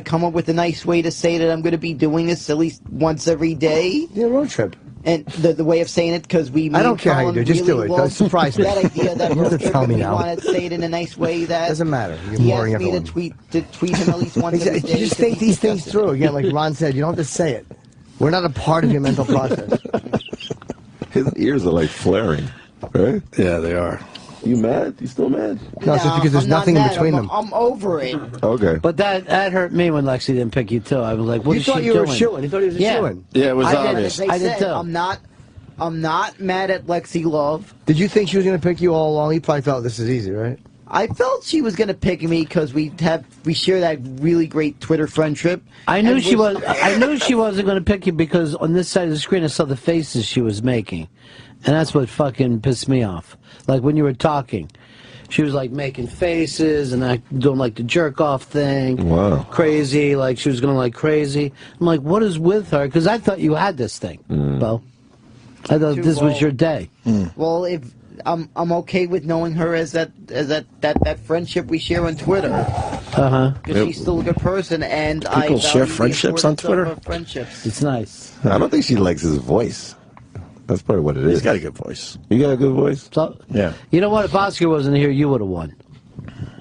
come up with a nice way to say that I'm going to be doing this at least once every day. Yeah, road trip. And the way of saying it, because I don't care how you do it. Just do it. Don't surprise me. That idea, that You don't have road to trip, tell me we now. want to say it in a nice way that Doesn't matter. You're he boring asked me everyone. to tweet him at least once every day. You just think these things through. Again, like Ron said, you don't have to say it. We're not a part of your mental process. His ears are like flaring, right? Yeah, they are. You mad? You still mad? No, it's just because there's I'm not nothing in mad. between them. I'm over it. Okay. But that hurt me when Lexi didn't pick you, too. I was like, what You is she thought you doing? were shooing. You thought he was a shoo-in. Yeah, it was I obvious. Did, I did, too. I'm not mad at Lexi Love. Did you think she was going to pick you all along? You probably thought this is easy, right? I felt she was going to pick me because we share that really great Twitter friendship. I knew she wasn't going to pick you because on this side of the screen I saw the faces she was making, and that's what fucking pissed me off. Like when you were talking, she was like making faces and doing like the jerk off thing. Wow. Crazy, like she was going like crazy. I'm like, what is with her? Because I thought you had this thing, Bo. I thought this was your day. Well, if I'm okay with knowing her as that friendship we share on Twitter. Because she's still a good person, and People share friendships on Twitter? Friendships. It's nice. I don't think she likes his voice. That's probably what it is. He's got a good voice. You got a good voice? So, yeah. You know what? If Oscar wasn't here, you would have won.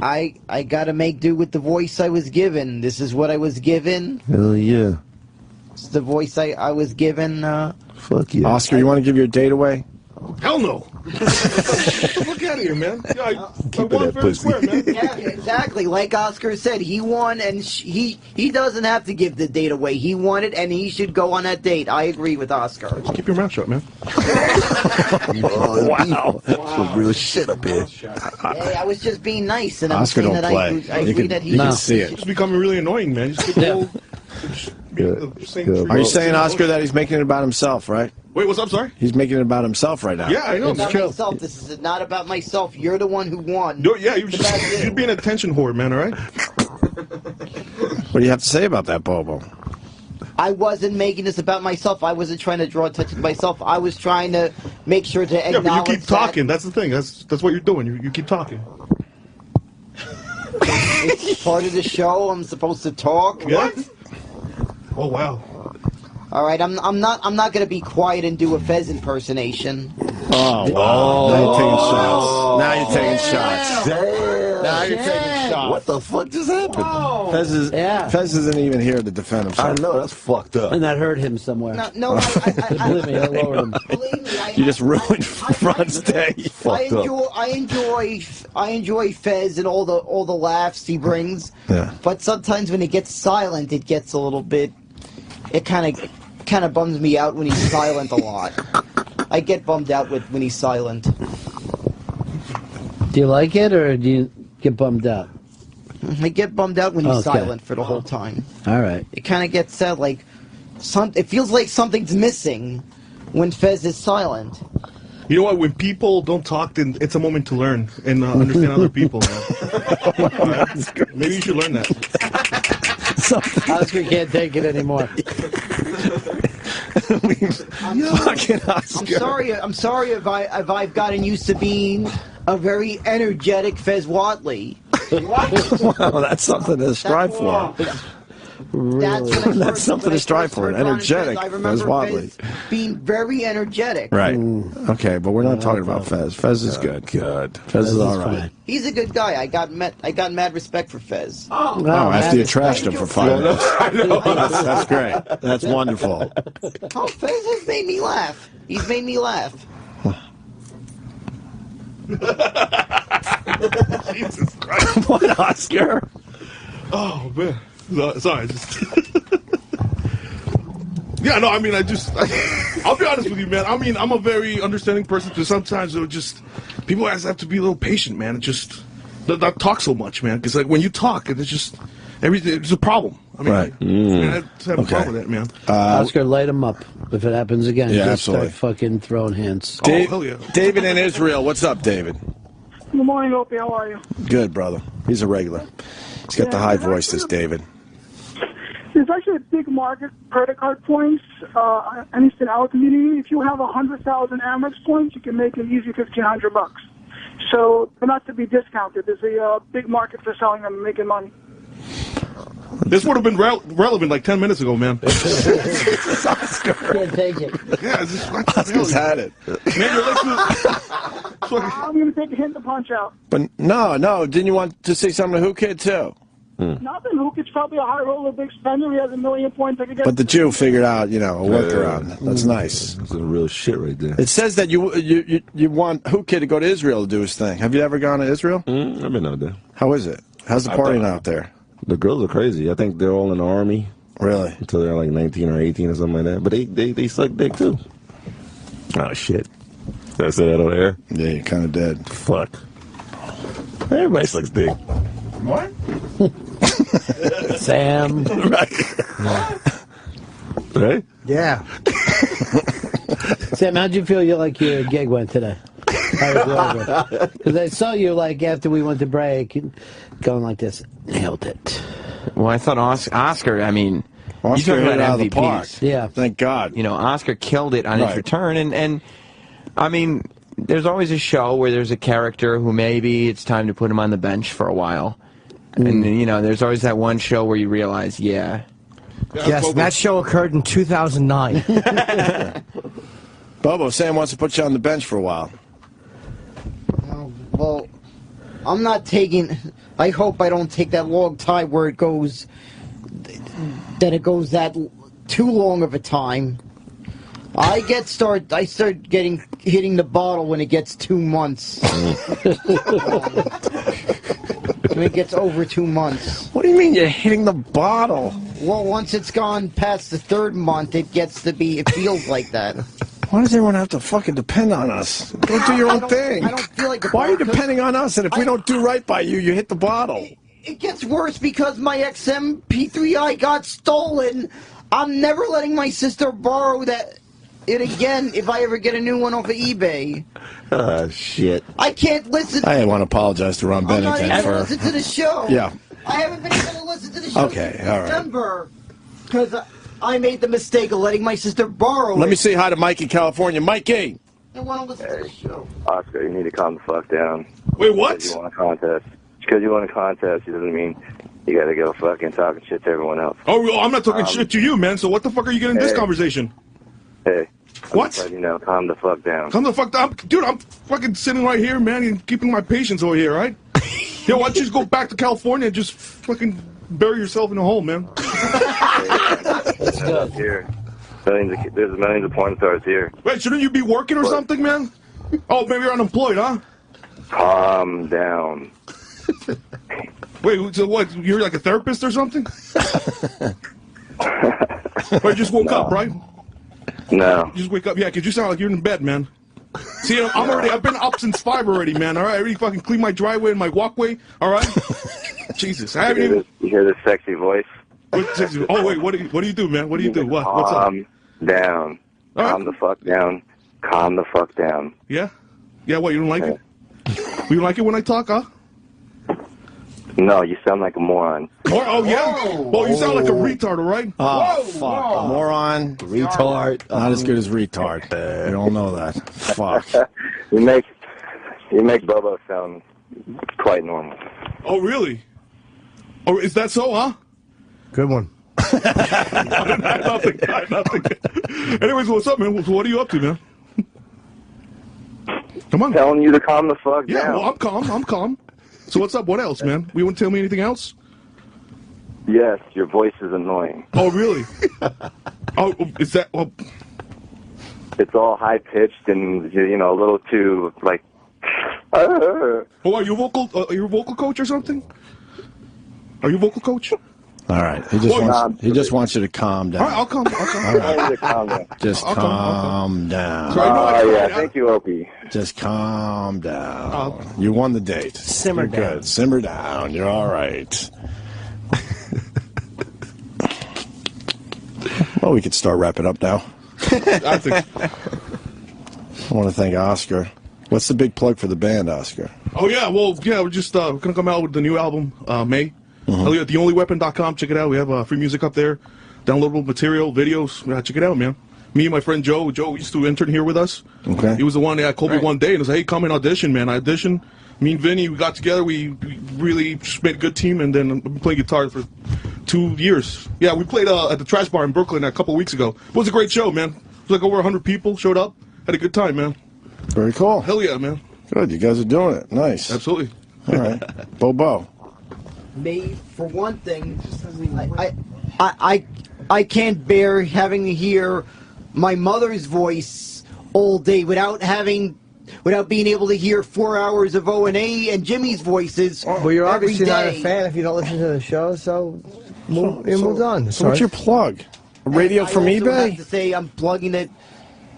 I gotta make do with the voice I was given. This is what I was given. Hell yeah. It's the voice I was given. Fuck yeah. Oscar, you want to give your date away? Hell no. Look out of here, man. Yeah, I won fair and square, man. Yeah, exactly. Like Oscar said, he won, and he doesn't have to give the date away. He won it, and he should go on that date. I agree with Oscar. Just keep your mouth shut, man. Wow. Some real shit up here. Hey, I was just being nice, and Oscar I'm saying don't that play. I agree that he You can see it. It's becoming really annoying, man. Just keep the Are you saying, Oscar, that he's making it about himself, right? Wait, what's up, sorry? He's making it about himself right now. Yeah, I know. It's not myself. This is not about myself. You're the one who won. You're being a attention whore, man, all right? What do you have to say about that, Bobo? I wasn't making this about myself. I wasn't trying to draw attention to myself. I was trying to make sure to acknowledge Yeah, but you keep talking. That's the thing. That's what you're doing. You keep talking. It's part of the show. I'm supposed to talk. What? Oh, wow. All right, I'm not going to be quiet and do a Fez impersonation. Oh, wow. Now you're taking shots. Damn. Now you're taking shots. What the fuck just happened? Fez isn't even here to defend himself. I know, that's fucked up. And that hurt him somewhere. No, Believe me, I lowered him. You just ruined Ron's day. I enjoy Fez and all the laughs he brings. Yeah. But sometimes when it gets silent, it gets a little bit. It kind of bums me out when he's silent a lot. I get bummed out when he's silent. Do you like it, or do you get bummed out? I get bummed out when he's Okay. silent for the whole time. All right. It kind of gets sad, like it feels like something's missing when Fez is silent. You know what? When people don't talk, then it's a moment to learn and understand other people, man. Maybe you should learn that. Oscar can't take it anymore. I'm sorry if I've gotten used to being a very energetic Fez Watley. Well, that's something to strive for. That's something to strive for. Energetic, Fez Watley. Being very energetic. Right. Okay, but we're not talking about Fez. Fez is good. Good. Fez is all right. He's a good guy. I got mad respect for Fez. Oh, after you trashed him for 5 minutes. That's great. That's wonderful. Oh, Fez has made me laugh. He's made me laugh. Jesus Christ. What, Oscar? Oh, man. Sorry, just... Yeah, no, I mean, I'll be honest with you, man. I mean, I'm a very understanding person, because sometimes it'll just... People have to be a little patient, man. It just... Not talk so much, man, because, like, when you talk, it's just... It's a problem. I mean, right. I have a problem with that, man. Oscar, light him up if it happens again. Yeah, Just absolutely. start fucking throwing hands. Hell yeah. David in Israel. What's up, David? Good morning, Opie. How are you? Good, brother. He's a regular. He's got the high voice, this David. There's actually a big market for credit card points, at least in our community. If you have 100,000 Amex points, you can make an easy $1,500. So they're not to be discounted. There's a big market for selling them and making money. This would have been relevant like 10 minutes ago, man. Oscar. Can't take it. Yeah, Oscar's had it. Man, you're listening. I'm going to take a hint to punch out. But no, didn't you want to say something to Whoo Kid, too? Nothing. Who Kid's probably a high roller, big spender. He has 1 million points. I could get. But the Jew figured out, a workaround. That's nice. That's the real shit right there. It says that you want Whoo Kid to go to Israel to do his thing. Have you ever gone to Israel? I've been out there. How is it? How's the partying out there? The girls are crazy. I think they're all in the army. Really? Until they're like 19 or 18 or something like that. But they suck dick too. Oh shit. Did I say that on air? Yeah, you're kind of dead. Fuck. Everybody sucks dick. What? Sam. Right. Right? Yeah. Sam, how'd you feel like your gig went today? Because I saw you, like, after we went to break, going like this. Nailed it. Well, I thought Oscar, I mean, Oscar you talk hit it about out of the park. MVPs. Yeah. Thank God. You know, Oscar killed it on his return, and I mean, there's always a show where there's a character who maybe it's time to put him on the bench for a while. And, you know, there's always that one show where you realize, Yes, that show occurred in 2009. Bobo, Sam wants to put you on the bench for a while. Well, I'm not taking... I hope I don't take that long time where it goes... that it goes that too long of a time. I start hitting the bottle when it gets 2 months. When it gets over 2 months. What do you mean you're hitting the bottle? Well, once it's gone past the 3rd month, it feels like that. Why does everyone have to fucking depend on us? Go do your own thing. I don't feel like Why are you depending on us? And if we don't do right by you, you hit the bottle. It gets worse because my XM-P3i got stolen. I'm never letting my sister borrow it again if I ever get a new one off of eBay. Shit. I can't listen. I want to apologize to Ron Bennington I'm not for... even listen to the show. Yeah. I haven't been able to listen to the show Okay, all right. December because I made the mistake of letting my sister borrow Let it. me say hi to Mike in California. Mikey! I want to listen to the show. Oscar, you need to calm the fuck down. Wait, what? Because you want a contest. Because you want a contest, it doesn't mean you gotta go fucking talking shit to everyone else. Oh, I'm not talking shit to you, man. So what the fuck are you getting in this conversation? Hey. What? Just letting you know, calm the fuck down. Calm the fuck down. Dude, I'm fucking sitting right here, man, and keeping my patience over here, right? Yo, why don't you just go back to California and just fucking bury yourself in a hole, man? That's good. Here. There's millions of porn stars here. Wait, shouldn't you be working or something, man? Oh, maybe you're unemployed, huh? Calm down. Wait, so what? You're like a therapist or something? Or you just woke up, right? No. You just wake up, yeah, because you sound like you're in bed, man. See, I've been up since 5 already, man, all right? I already fucking cleaned my driveway and my walkway, all right? Jesus, I haven't even... You hear this sexy voice? Oh, wait, what do you do, man? What do you do? What's up? Calm down. Calm the fuck down. Calm the fuck down. Yeah? Yeah, what, you don't like it? You don't like it when I talk, huh? No, you sound like a moron. Oh, yeah? Well, you sound like a retard, all right? Oh, fuck. Moron. Retard. Not as good as retard. You don't know that. Fuck. You make Bobo sound quite normal. Oh, really? Oh, is that so, huh? Good one. Nothing. Anyways, what's up, man? What are you up to, man? Come on. Telling you to calm the fuck down. Yeah, well, I'm calm. So what's up? What else, man? You want to tell me anything else? Yes, your voice is annoying. Oh, really? Oh, is that... Well, it's all high-pitched and, you know, a little too, like... Oh, are you a vocal coach or something? Are you a vocal coach? All right. He just wants you to calm down. All right, I'll calm. All right. Just calm down. So yeah, thank you, Opie. Just calm down. You won the date. Simmer You're down. Good. Simmer down. You're all right. Well, we could start wrapping up now. I think. I want to thank Oscar. What's the big plug for the band, Oscar? Oh, yeah. Well, yeah, we're just going to come out with the new album, May. TheOnlyWeapon.com. Check it out. We have free music up there. Downloadable material, videos. Check it out, man. Me and my friend Joe. Joe used to intern here with us. Okay. He was the one that called me one day and was like, hey, come and audition, man. I auditioned. Me and Vinny, we got together. We really just made a good team, and then I've been playing guitar for 2 years. Yeah, we played at the Trash Bar in Brooklyn a couple of weeks ago. It was a great show, man. It was like over 100 people showed up. Had a good time, man. Very cool. Hell yeah, man. Good. You guys are doing it. Nice. Absolutely. All right. Bobo. Me, for one thing, I can't bear having to hear my mother's voice all day without being able to hear 4 hours of O&A and Jimmy's voices. Well, you're obviously not a day. fan if you don't listen to the show, so move on. So what's your plug? A radio from I also eBay? have to say I'm plugging it.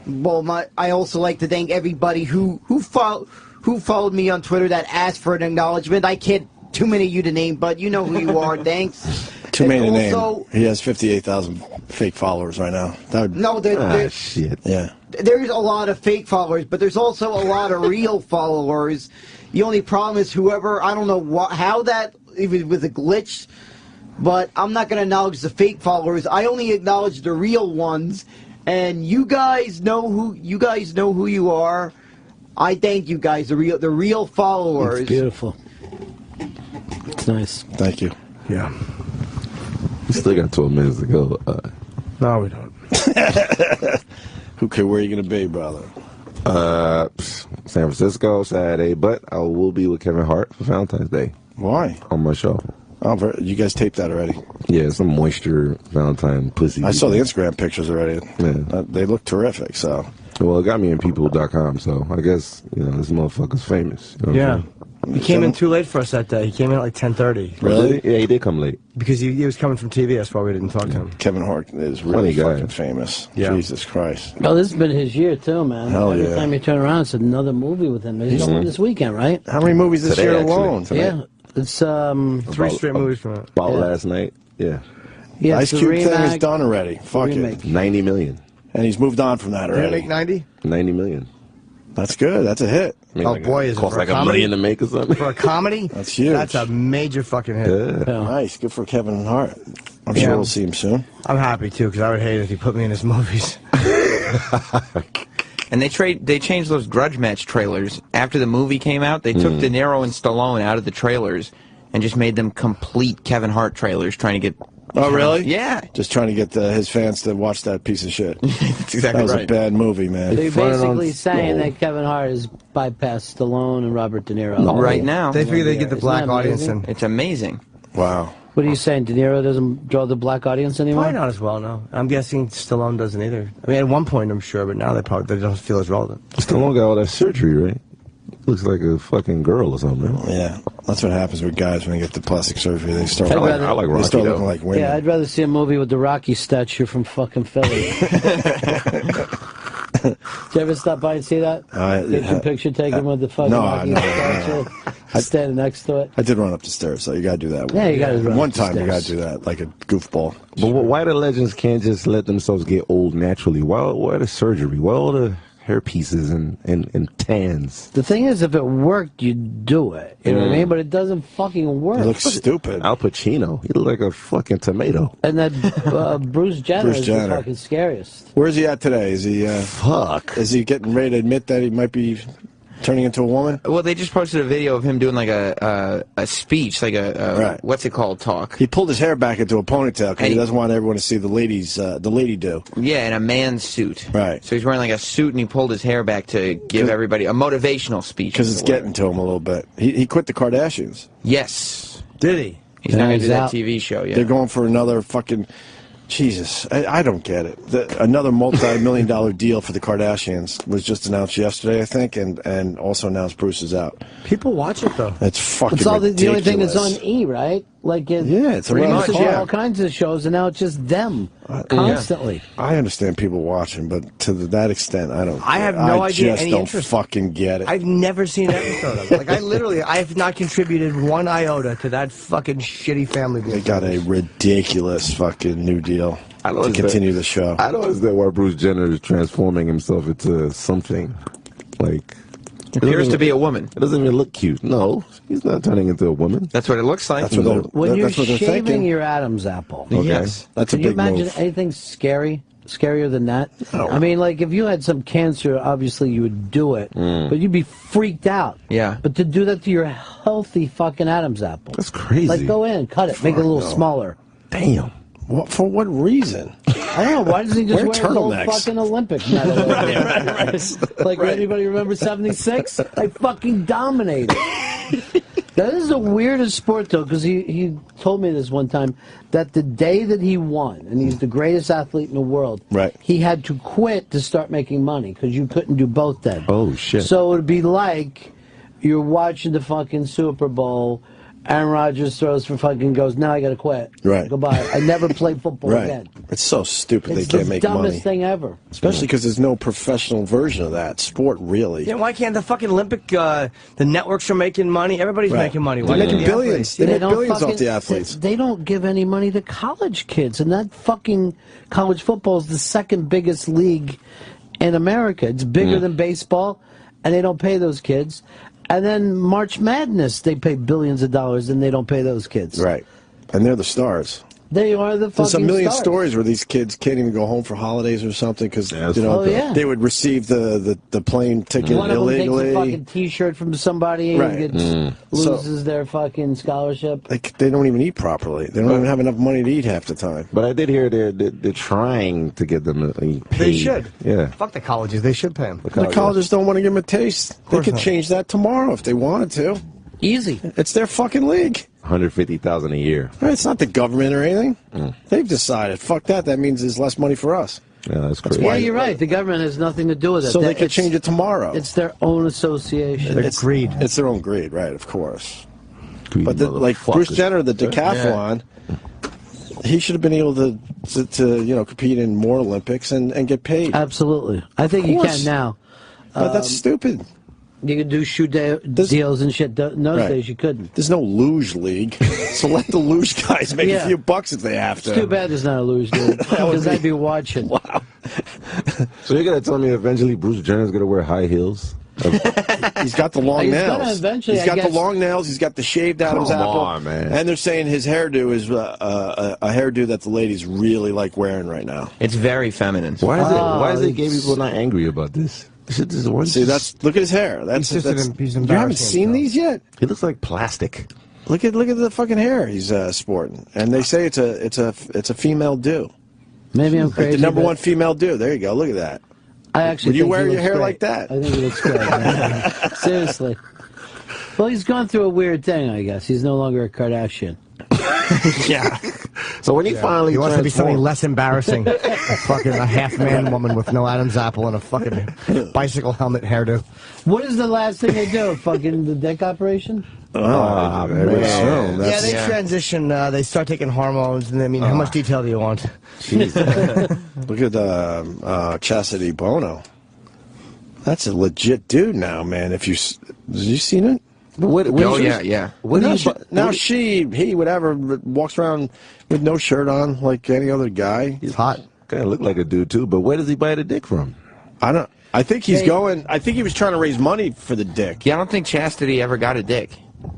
Well, I also like to thank everybody who followed me on Twitter that asked for an acknowledgement. I can't too many of you to name, but you know who you are. Thanks. Too many to name. also- He has 58,000 fake followers right now. That would, No, shit. Yeah. There's a lot of fake followers, but there's also a lot of real followers. The only problem is whoever, I don't know how that even was a glitch, but I'm not going to acknowledge the fake followers. I only acknowledge the real ones, and you guys know who you are. I thank you guys, the real followers. It's beautiful. It's nice. Thank you. Yeah. We still got 12 minutes to go. No, we don't. Okay, where are you going to be, brother? San Francisco Saturday, but I will be with Kevin Hart for Valentine's Day. Why? On my show. Oh, you guys taped that already? Yeah, some moisture Valentine pussy. I saw the Instagram pictures already. Yeah. They look terrific, so. Well, it got me in people.com, so I guess, this motherfucker's famous. You know what I'm saying? He came in too late for us that day. He came in at like 10:30. Really? Yeah, he did come late. Because he was coming from TV, that's why we didn't talk to him. Kevin Hart is really Funny guy. fucking famous. Yeah. Jesus Christ. Oh, this has been his year, too, man. Hell Every yeah. time you turn around, it's another movie with him. He's got one this weekend, right? How many movies this Today, year actually. alone? Yeah. It's, 3 straight movies from it. About Yeah. last night. Yeah. yeah, Ice it's a Cube thing is remake. done already. Fuck remake. it. 90 million. And he's moved on from that Did it already. make 90? 90 million. That's good. That's a hit. I mean, Oh, like boy, is it cost for a like $1 comedy? million to make or something. For a comedy? That's huge. That's a major fucking hit. Yeah. Nice. Good for Kevin Hart. I'm Yeah. sure we'll see him soon. I'm happy, too, because I would hate it if he put me in his movies. And they changed those grudge match trailers. After the movie came out, they took De Niro and Stallone out of the trailers and just made them complete Kevin Hart trailers, trying to get... Oh, really? Yeah. Just trying to get his fans to watch that piece of shit. That's exactly That was right. a bad movie, man. So you're basically saying that Kevin Hart has bypassed Stallone and Robert De Niro. Right now. They figure they get the Isn't black that audience amazing? in. It's amazing. Wow. What are you saying? De Niro doesn't draw the black audience anymore? Probably not as well, no. I'm guessing Stallone doesn't either. I mean, at one point, I'm sure, but now they don't feel as relevant. Stallone got all that surgery, right? Looks like a fucking girl or something. Yeah. That's what happens with guys when they get the plastic surgery. They start, I'd looking, rather- I like they Rocky, start though. looking like women. Yeah, I'd rather see a movie with the Rocky statue from fucking Philly. Did you ever stop by and see that? Get your picture taken with the fucking No, Rocky no, statue? Standing next to it. I did run up the stairs, so you got to do that. Yeah, you gotta run One up the time you got to stairs. do that, like a goofball. But why the legends can't just let themselves get old naturally? Why the surgery? Why all the hair pieces and tans? The thing is, if it worked, you'd do it. You know what I mean? But it doesn't fucking work. It looks stupid. Al Pacino, he looked like a fucking tomato. And that Bruce Jenner Bruce is Jenner. the fucking scariest. Where's he at today? Is he? Fuck. Is he getting ready to admit that he might be turning into a woman? Well, they just posted a video of him doing like a speech, like a Right. what's it called, talk. He pulled his hair back into a ponytail because And he he- doesn't want everyone to see the lady do. Yeah, in a man's suit. Right. So he's wearing like a suit and he pulled his hair back to give everybody a motivational speech. Because it's getting to him a little bit. He quit the Kardashians. Yes. Did he? He's not going to he's do that out. TV show yet. They're going for another fucking... Jesus, I don't get it. Another multi-million-dollar deal for the Kardashians was just announced yesterday, I think, and also announced Bruce is out. People watch it, though. It's fucking It's all the only thing that's ridiculous. on E, right? Like it, Yeah, it's pretty around much the clock. all kinds of shows, and now it's just them constantly. I understand people watching, but to that extent, I don't. I have care. no idea just any don't interest. fucking get it. I've never seen an episode of it. Like, I have not contributed one iota to that fucking shitty family They business. got a ridiculous fucking new deal I don't to understand- continue the show. I don't understand why Bruce Jenner is transforming himself into something. Like, Appears to be a woman. It doesn't even look cute. No, he's not turning into a woman. That's what it looks like. That's what they're, When you're that's what they're shaving thinking. your Adam's apple, Okay. Yes. That's a can you big imagine move. anything scarier than that? I mean, like if you had some cancer, obviously you would do it, but you'd be freaked out. Yeah. But to do that to your healthy fucking Adam's apple, That's crazy. like go in, cut it, make it a little no. smaller. Damn. For what reason? I don't know. Why doesn't he just Wear wear his old turtlenecks. fucking Olympic medal? Like, anybody remember 76? I fucking dominated. That is the weirdest sport, though, because he told me this one time, that the day that he won, and he's the greatest athlete in the world, Right. he had to quit to start making money, because you couldn't do both then. Oh, shit. So it would be like you're watching the fucking Super Bowl, Aaron Rodgers throws for fucking goes, now I got to quit. Right. Goodbye. I never play football Right. again. It's so stupid It's they can't the make dumbest money. thing ever. Especially because there's no professional version of that sport, really. Yeah, why can't the fucking Olympic, the networks are making money, everybody's Right. making money. They're Why making can't the billions. athletes? They make don't billions off the athletes. They don't give any money to college kids, and that fucking college football is the second biggest league in America. It's bigger than baseball, and they don't pay those kids. And then March Madness, they pay billions of dollars, and they don't pay those kids. Right. And they're the stars. They are the fucking There's a million stars. stories where these kids can't even go home for holidays or something because Oh, yeah. they would receive the plane ticket One of them takes illegally. a fucking T-shirt from somebody and Right. loses their fucking scholarship. They don't even eat properly. They don't even have enough money to eat half the time. But I did hear they're trying to get them to eat paid. They should. Yeah. Fuck the colleges. They should pay them. The colleges don't want to give them a taste. They could not. change that tomorrow if they wanted to. Easy. It's their fucking league. $150,000 a year. Right, it's not the government or anything. They've decided. Fuck that. That means there's less money for us. Yeah, that's crazy. Yeah, you're right. The government has nothing to do with it. So they could change it tomorrow. It's their own association. It's greed. It's their own greed, right? Of course. But like Bruce Jenner, the decathlon, he should have been able to compete in more Olympics and get paid. Absolutely. I think Of you course. can now. But that's stupid. You could do shoe deals and shit. In those days, you couldn't. There's no luge league, so let the luge guys make a few bucks if they have to. It's too bad there's not a luge league because I'd be watching. Wow. So you're going to tell me eventually Bruce Jenner's going to wear high heels? He's got the long He's nails. gonna eventually, He's got I the guess. long nails. He's got the shaved Adam's Come apple. on, man. And they're saying his hairdo is a hairdo that the ladies really like wearing right now. It's very feminine. Why is the gay people not angry about this? See, look at his hair. That's you haven't seen these yet. He looks like plastic. Look at the fucking hair he's sporting. And they say it's a female do. Maybe I'm Like crazy. the number but one female do. There you go. Look at that. I actually Would you think wear he your looks hair great. like that? I think he looks great. man. Seriously. Well, he's gone through a weird thing, I guess. He's no longer a Kardashian. Yeah. So when he finally He wants to be something transformed- less embarrassing. Fucking a half-man woman with no Adam's apple and a fucking bicycle helmet hairdo. What is the last thing they do? Fucking the dick operation? Man. Yeah, they transition. They start taking hormones, and I mean, how much detail do you want? Look at Chastity Bono. That's a legit dude now, man. Have you seen it? Yeah. He, whatever, walks around with no shirt on like any other guy. He's hot. Kind of look like a dude too, but where does he buy the dick from? I don't. I think he's going. I think he was trying to raise money for the dick. Yeah, I don't think Chastity ever got a dick.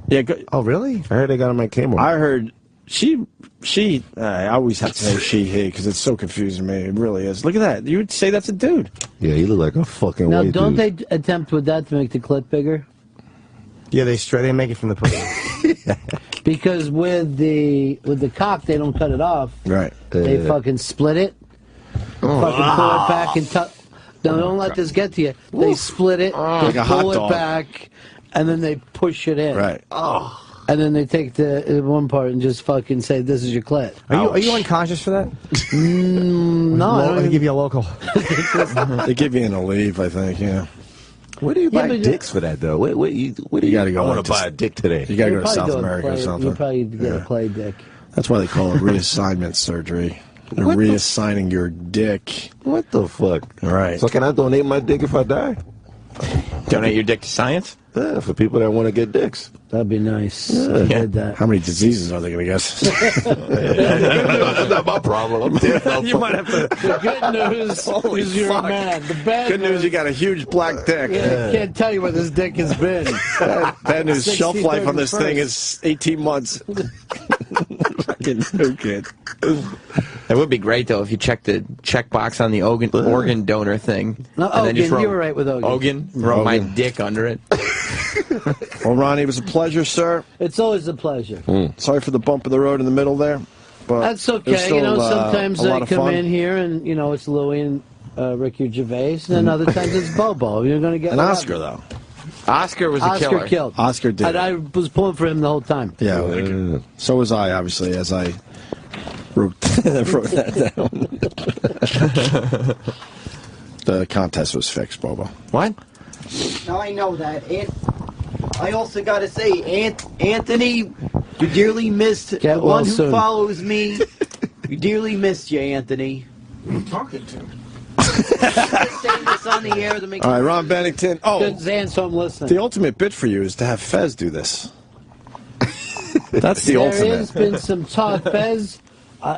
Yeah. Oh, really? I heard they got him at Kmart. I heard she. I always have to say she, he, because it's so confusing to me. It really is. Look at that. You would say that's a dude. Yeah, he look like a fucking Now, white don't dude. they attempt with that to make the clit bigger? Yeah, they make it from the pussy. Because with the cock, they don't cut it off. Right. They fucking split it. Fucking pull it back and No, don't let this get to you. They split it, they Like a hot pull it dog. back, and then they push it in. Right. And then they take the one part and just fucking say, "This is your clit." Are you unconscious for that? No, I don't They even- give you a local. They give you an Aleve, I think. Yeah. Where do you Yeah, buy but- dicks for that though? Where do You gotta go I want like to buy this- a dick today. You gotta You're go to probably South doing America or play- something. You probably get a play dick. That's why they call it reassignment surgery. They're reassigning your dick. What the fuck? Right. So can I donate my dick if I die? Donate your dick to science? Yeah, for people that want to get dicks. That'd be nice. Yeah. I did that. How many diseases are they going to get? That's not my problem. I'm dead. You might have to. The good news is you're a man. The bad Good news, you got a huge black dick. I can't tell you where this dick has been. Bad news, 60, shelf life on this 31st. thing is 18 months. Fucking Whoo Kid. It would be great though if you checked the checkbox on the organ donor thing. No, and then just Ogan, wrote you were right with Ogan. Wrote my Ogan. dick under it. Well, Ronnie, it was a pleasure, sir. It's always a pleasure. Sorry for the bump of the road in the middle there. But That's it was okay. still, You know, sometimes a lot I of come fun. in here and, you know, it's Louie and Ricky Gervais, and then other times it's Bobo. You're going to get And one. Oscar, though. Oscar was a Oscar killer. killed. Oscar did. And I was pulling for him the whole time. Yeah, so was I, obviously, as I wrote that down. The contest was fixed, Bobo. What? Now I know that. I also got to say, Anthony, you dearly missed the one who follows me. You dearly missed you, Anthony. Who are you talking to? Saying this on the air to make. All right, Ron Bennington. Oh, Good, Zan, so I'm listening. The ultimate bit for you is to have Fez do this. That's the ultimate. There has been some talk, Fez. I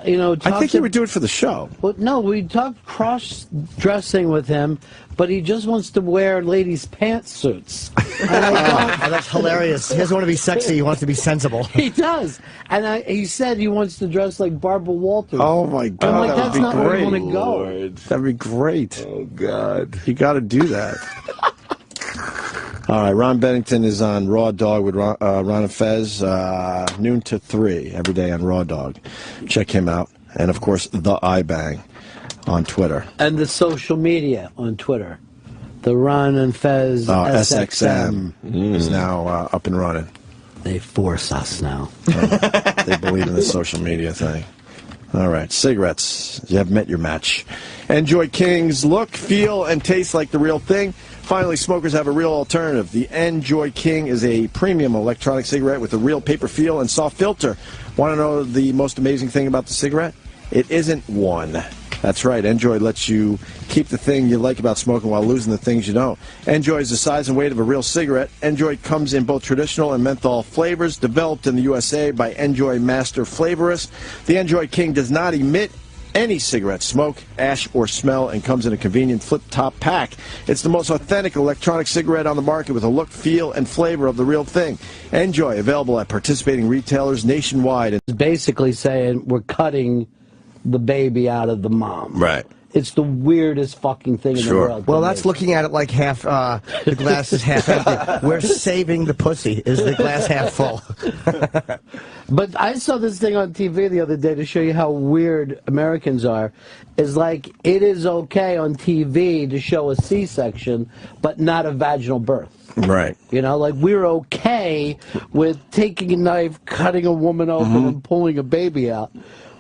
think you would do it for the show. Well, no, we talked cross-dressing with him, but he just wants to wear ladies' pantsuits. Oh, that's hilarious. He doesn't want to be sexy. He wants to be sensible. He does. And he said he wants to dress like Barbara Walters. Oh, my God. I'm like, that that's would be not great. where I want to go. Lord. That'd be great. Oh, God. You got to do that. All right, Ron Bennington is on Raw Dog with Ron and Fez, noon to 3 every day on Raw Dog. Check him out. And, of course, The iBang on Twitter. And the social media on Twitter. The Ron and Fez SXM is now up and running. They force us now. They believe in the social media thing. All right, cigarettes. You have met your match. Enjoy King's look, feel, and taste like the real thing. Finally, smokers have a real alternative. The Enjoy King is a premium electronic cigarette with a real paper feel and soft filter. Want to know the most amazing thing about the cigarette? It isn't one. That's right. Enjoy lets you keep the thing you like about smoking while losing the things you don't. Enjoy is the size and weight of a real cigarette. Enjoy comes in both traditional and menthol flavors, developed in the USA by Enjoy Master Flavorists. The Enjoy King does not emit any cigarette smoke, ash, or smell, and comes in a convenient flip-top pack. It's the most authentic electronic cigarette on the market with a look, feel, and flavor of the real thing. Enjoy, available at participating retailers nationwide. It's basically saying we're cutting the baby out of the mom. Right. It's the weirdest fucking thing in the world. Well, that's looking at it like half, the glass is half empty. We're saving the pussy. Is the glass half full? But I saw this thing on TV the other day to show you how weird Americans are. Is like, it is okay on TV to show a C-section, but not a vaginal birth. Right. You know, like we're okay with taking a knife, cutting a woman open, and pulling a baby out.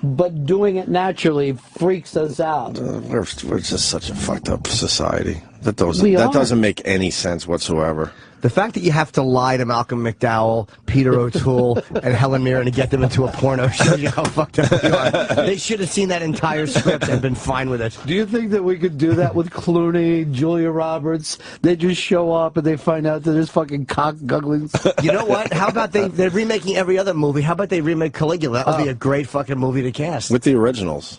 But doing it naturally freaks us out. We're just such a fucked up society. That doesn't make any sense whatsoever. The fact that you have to lie to Malcolm McDowell, Peter O'Toole, and Helen Mirren to get them into a porno shows you how fucked up you are. They should have seen that entire script and been fine with it. Do you think that we could do that with Clooney, Julia Roberts? They just show up and they find out that there's fucking cock gugglings. You know what? How about they're remaking every other movie. How about they remake Caligula? That would be a great fucking movie to cast. With the originals.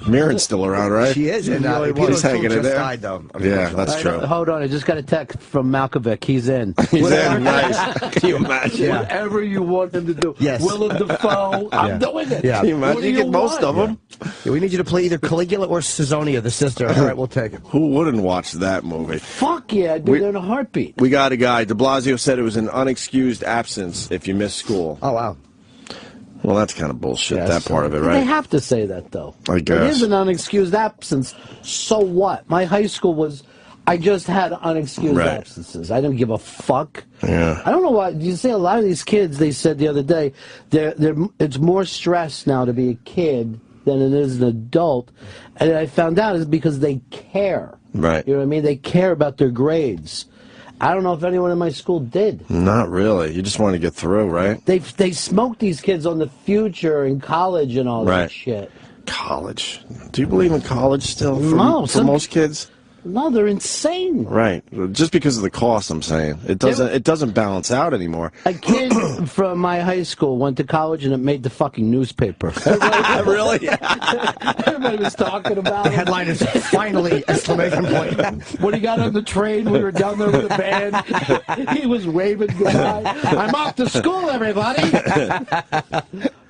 Mirren's still around, right? She is. And he's hanging in there. Died, though. Yeah, that's true. Hold on, I just got a text from Malkovich. He's in. He's in. Nice. Can you imagine? Yeah. Whatever you want him to do. Yes. Willem Dafoe, I'm doing it. Yeah. Can you imagine? You get most of them. Yeah, we need you to play either Caligula or Caesonia, the sister. All right, we'll take it. Who wouldn't watch that movie? Fuck yeah, I'd do it in a heartbeat. We got a guy. De Blasio said it was an unexcused absence if you miss school. Oh, wow. Well, that's kind of bullshit, that part of it, They right? have to say that, though. I guess. It is an unexcused absence. So what? My high school was... I just had unexcused absences. I didn't give a fuck. Yeah. I don't know why. You see, a lot of these kids, they said the other day, it's more stress now to be a kid than it is an adult. And I found out it's because they care. Right. You know what I mean? They care about their grades. I don't know if anyone in my school did. Not really. You just want to get through, right? They smoked these kids on the future and college and all that shit. College. Do you believe in college still for most kids? No, they're insane. Right. Just because of the cost, I'm saying. It doesn't balance out anymore. A kid from my high school went to college and it made the fucking newspaper. Really? Everybody was talking about it. The headline is finally exclamation point. When he got on the train, we were down there with a band. He was waving goodbye. I'm off to school, everybody.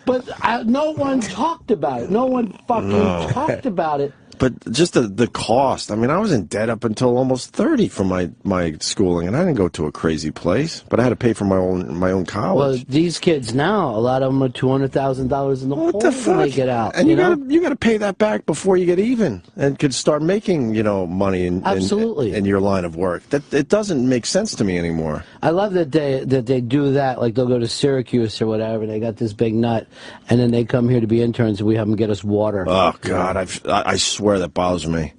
But no one talked about it. No one fucking talked about it. But just the cost. I mean, I was in debt up until almost 30 for my schooling, and I didn't go to a crazy place, but I had to pay for my own college. Well, these kids now, a lot of them are $200,000 in the hole when they get out. And you got to pay that back before you get even, and could start making money in your line of work. It doesn't make sense to me anymore. I love that they do that. Like they'll go to Syracuse or whatever. They got this big nut, and then they come here to be interns, and we have them get us water. Oh God, I swear that bothers me.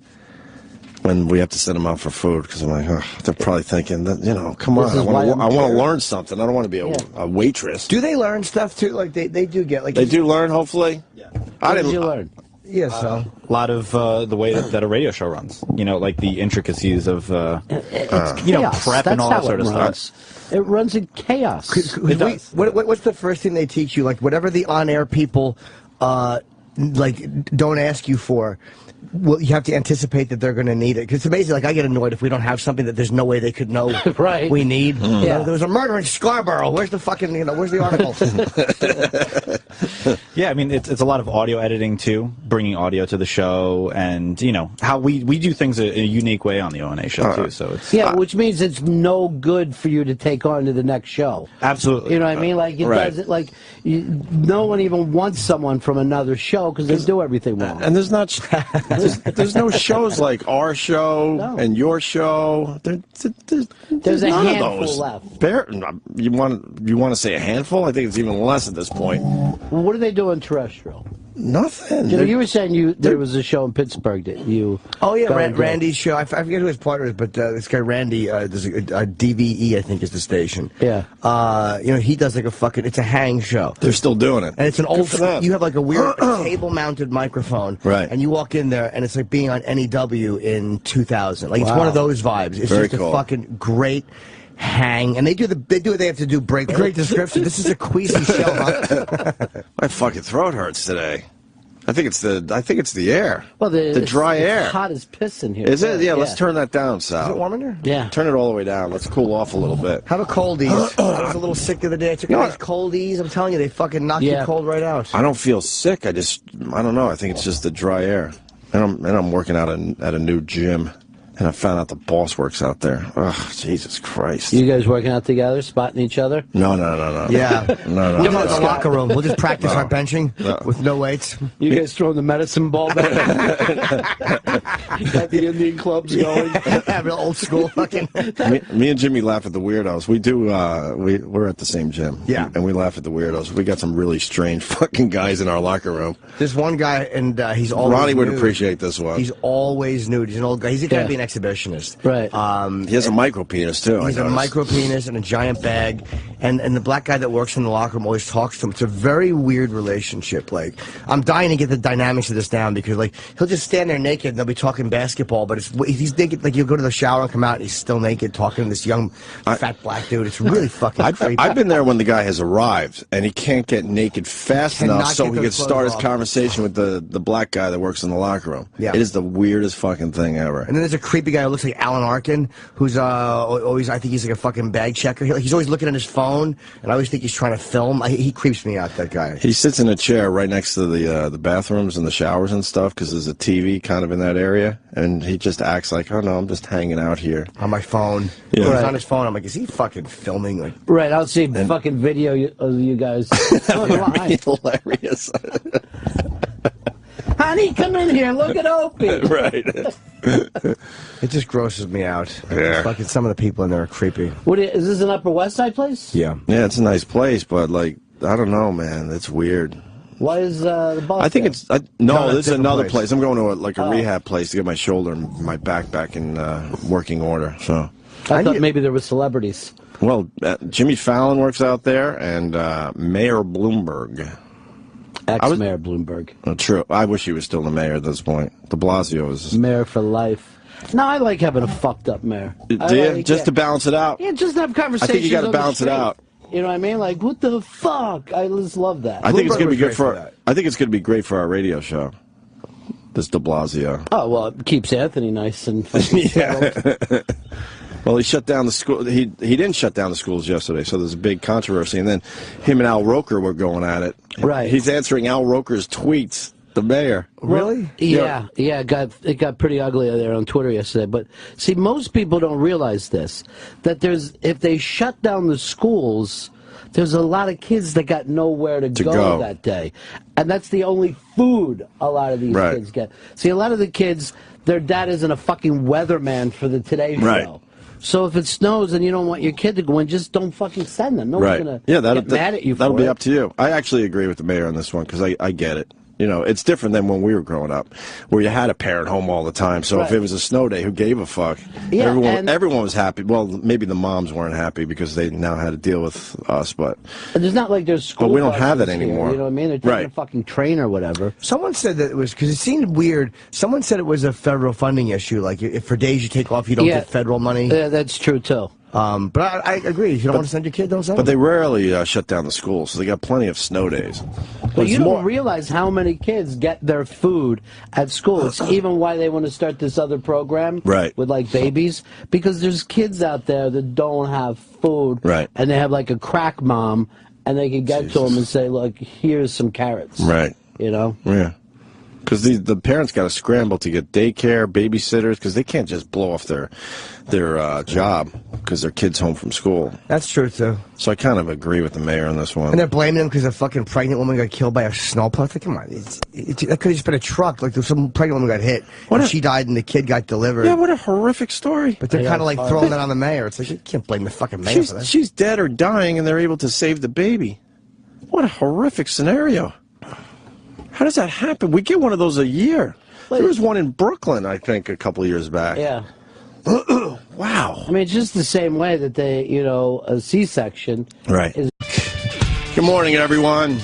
when we have to send them out for food, because I'm like, they're probably thinking that, come on, This is why I I'm want to here. learn something. I don't want to be a waitress. Do they learn stuff too? Like they do get like They do learn, hopefully. Yeah. What did you learn? Yeah, so a lot of the way that a radio show runs. Like the intricacies of Chaos. prep and all That's that sort of how it runs. stuff. It runs in chaos. What's the first thing they teach you? Like whatever the on-air people don't ask you for. Well, you have to anticipate that they're going to need it. Because it's amazing. Like, I get annoyed if we don't have something that there's no way they could know right. we need. Yeah. There was a murder in Scarborough. Where's the fucking, where's the article? Yeah, I mean, it's a lot of audio editing, too, bringing audio to the show, and, how we do things a unique way on the ONA show, too. So it's which means it's no good for you to take on to the next show. Absolutely. You know what I mean? Like, it doesn't, like, no one even wants someone from another show because they do everything wrong. And there's not... There's no shows like our show and your show. There's a none handful of those. left. You want to say a handful? I think it's even less at this point. Well, what do they do on terrestrial? Nothing. You were saying there was a show in Pittsburgh that you... Oh, yeah, Randy's show. I forget who his partner is, but this guy Randy, there's a DVE, I think, is the station. Yeah. He does like a fucking... It's a hang show. They're still doing it. And it's an old... for them. You have like a weird table-mounted microphone. Right. And you walk in there, and it's like being on NEW in 2000. Like, it's one of those vibes. It's Very just cool. a fucking great... hang, and they do what they have to do. Great description. This is a queasy show, huh? My fucking throat hurts today. I think it's the air. Well, the dry it's air. hot as piss in here. Is it? Yeah, let's turn that down, Sal. Is it warm in there? Yeah. Turn it all the way down. Let's cool off a little bit. Have a coldies. I was a little sick the other day. I took a nice coldies. I'm telling you, they fucking knock you cold right out. I don't feel sick. I don't know. I think it's just the dry air. And I'm working out at a new gym. And I found out the boss works out there. Ugh, Jesus Christ. You guys working out together, spotting each other? No. Yeah. No. Come on, the locker room. We'll just practice our benching with no weights. You guys throwing the medicine ball back? Got the Indian clubs going? Real old school fucking. Me and Jimmy laugh at the weirdos. We do. We're at the same gym. Yeah. And we laugh at the weirdos. We got some really strange fucking guys in our locker room. There's one guy, and he's always Ronnie would nude. appreciate this one. He's always nude. He's an old guy. He's going to be an exhibitionist. Right. He has a micro penis too. He's a micro penis and a giant bag, and the black guy that works in the locker room always talks to him. It's a very weird relationship. Like, I'm dying to get the dynamics of this down, because like he'll just stand there naked and they'll be talking basketball, but he's naked. Like, you'll go to the shower and come out and he's still naked talking to this young fat black dude. It's really fucking creepy. I've been there when the guy has arrived and he can't get naked fast enough so he can start his off. conversation with the black guy that works in the locker room. Yeah. It is the weirdest fucking thing ever. And then there's a creepy guy who looks like Alan Arkin, who's always, I think he's like a fucking bag checker. He's always looking at his phone, and I always think he's trying to film. He creeps me out, that guy. He sits in a chair right next to the bathrooms and the showers and stuff, because there's a TV kind of in that area, and he just acts like, oh no, I'm just hanging out here On my phone. Yeah. He's Right. on his phone. I'm like, is he fucking filming? Like, Right, I'll see fucking video of you guys. Hilarious. Honey, come in here. Look at Opie. Right. it just grosses me out. Yeah. Fucking some of the people in there are creepy. Is this an Upper West Side place? Yeah. Yeah, it's a nice place, but like, I don't know, man. It's weird. Why is the boss I think there? it's No, this is different another place. place. I'm going to a rehab place to get my shoulder and my back in working order. So I thought maybe there were celebrities. Well, Jimmy Fallon works out there, and Mayor Bloomberg. Ex-Mayor Bloomberg. True. I wish he was still the mayor at this point. De Blasio is... Mayor for life. No, I like having a fucked up mayor. Do you? Just to balance it out? Yeah, just have conversations. I think you got to on the balance it street. out. You know what I mean? Like, what the fuck? I just love that. I think it's going to be good for for... I think it's going to be great for our radio show. This De Blasio. Oh, well, it keeps Anthony nice and fucking settled. Well, he shut down the school. He didn't shut down the schools yesterday, so there's a big controversy. And then him and Al Roker were going at it. Right. He's answering Al Roker's tweets, the mayor. Really? Yeah. It got pretty ugly there on Twitter yesterday. But see, most people don't realize this, that if they shut down the schools, there's a lot of kids that got nowhere to go that day, and that's the only food a lot of these kids get. See, a lot of the kids, their dad isn't a fucking weatherman for the Today Show. So if it snows and you don't want your kid to go in, just don't fucking send them. No one's going to get mad at you for it. That'll be up to you. I actually agree with the mayor on this one, because I get it. You know, it's different than when we were growing up, where you had a parent home all the time. So if it was a snow day, who gave a fuck? Yeah, everyone was happy. Well, maybe the moms weren't happy because they now had to deal with us, but there's not like there's school. But we don't have that buses here, anymore. you know what I mean? They're taking a fucking train or whatever. Someone said that it was because it seemed weird. Someone said it was a federal funding issue. Like if for days you take off, you don't get federal money. Yeah, that's true too. But I agree. If you don't want to send your kid, don't send But them. they rarely shut down the schools, so they got plenty of snow days. But you don't realize how many kids get their food at school. It's even why they want to start this other program with like babies, because there's kids out there that don't have food, and they have like a crack mom, and they can get to them and say, "Look, here's some carrots." Right. You know. Yeah. Because the parents got to scramble to get daycare, babysitters, because they can't just blow off their job because their kid's home from school. That's true, too. So I kind of agree with the mayor on this one. And they're blaming him because a fucking pregnant woman got killed by a snowplow. Like, come on, that could have just been a truck. Like, some pregnant woman got hit, and she died, and the kid got delivered. Yeah, what a horrific story. But they're kind of like throwing that on the mayor. It's like, you can't blame the fucking mayor for that. She's dead or dying, and they're able to save the baby. What a horrific scenario. How does that happen? We get one of those a year. There was one in Brooklyn, I think, a couple of years back. Yeah. Wow. I mean, it's just the same way that they, you know, a C-section. Right. Good morning, everyone.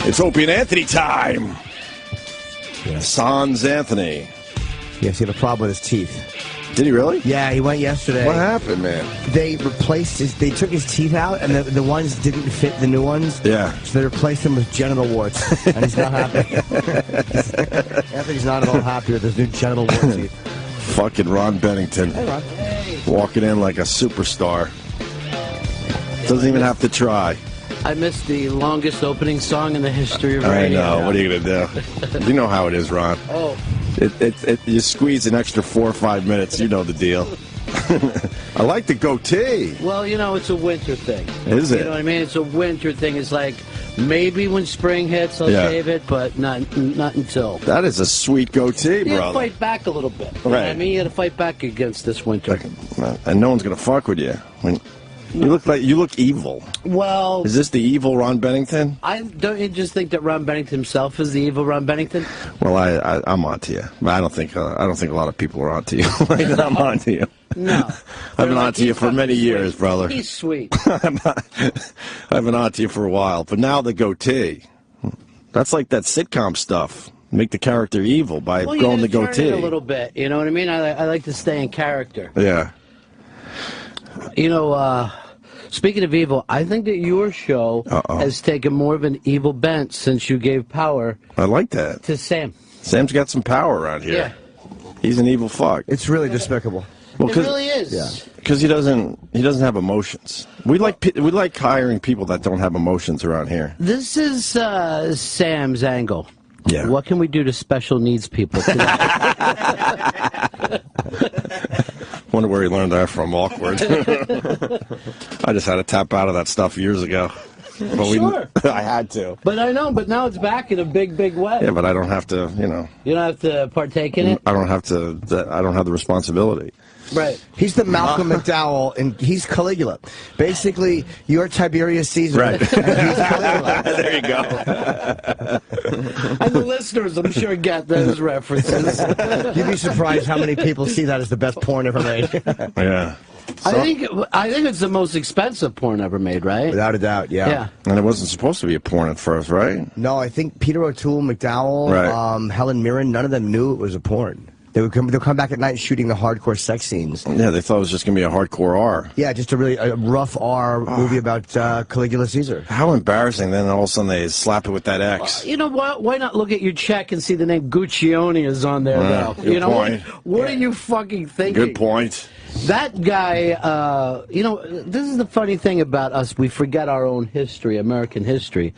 It's Opie and Anthony time. Sans Anthony. Yes, he had a problem with his teeth. Did he really? Yeah, he went yesterday. What happened, man? They replaced they took his teeth out, and the ones didn't fit the new ones. Yeah. So they replaced them with genital warts, and he's not happy. Anthony's not at all happy with his new genital wart teeth. Fucking Ron Bennington. Hey, Ron. Walking in like a superstar. Doesn't even have to try. I missed the longest opening song in the history of radio. I know. What are you going to do? You know how it is, Ron. Oh. You squeeze an extra 4 or 5 minutes. You know the deal. I like the goatee. Well, you know, it's a winter thing. Is it? You know what I mean? It's a winter thing. It's like, maybe when spring hits, I'll shave it, but not until. That is a sweet goatee, You brother. gotta fight back a little bit. You know what I mean? You gotta fight back against this winter. And no one's going to fuck with you. When you look evil. Well, is this the evil Ron Bennington? Don't you just think that Ron Bennington himself is the evil Ron Bennington? Well, I'm onto you. I don't think a lot of people are onto you. I'm onto you. No. I've been onto you for many years, brother. He's sweet. I've been onto you for a while, but now the goatee. That's like that sitcom stuff. Make the character evil by growing the goatee. Turn it a little bit. You know what I mean? I like to stay in character. Yeah. You know, speaking of evil, I think that your show has taken more of an evil bent since you gave power. I like that. To Sam. Sam's got some power around here. Yeah. He's an evil fuck. It's really despicable. Well, it really is. Yeah. Because he doesn't have emotions. We like hiring people that don't have emotions around here. This is Sam's angle. Yeah. What can we do to special needs people today? Wonder where he learned that from. Awkward. I just had to tap out of that stuff years ago. But Sure. I had to. But I know, but now it's back in a big, big way. Yeah, but I don't have to, you know. You don't have to partake in it? I don't have the responsibility. Right. He's the Malcolm McDowell, and he's Caligula. Basically, you're Tiberius Caesar. Right. And he's Caligula. There you go. And the listeners, I'm sure, get those references. You'd be surprised how many people see that as the best porn ever made. Yeah. I think it's the most expensive porn ever made, right? Without a doubt, yeah. And it wasn't supposed to be a porn at first, right? No, I think Peter O'Toole, McDowell, Helen Mirren, none of them knew it was a porn. They'll come back at night shooting the hardcore sex scenes. Yeah, they thought it was just going to be a hardcore R. Yeah, just a rough R movie about Caligula Caesar. How embarrassing, then all of a sudden they slap it with that X. You know what? Why not look at your check and see the name Guccione is on there now? Good point. What are you fucking thinking? Good point. That guy, you know, this is the funny thing about us. We forget our own history, American history.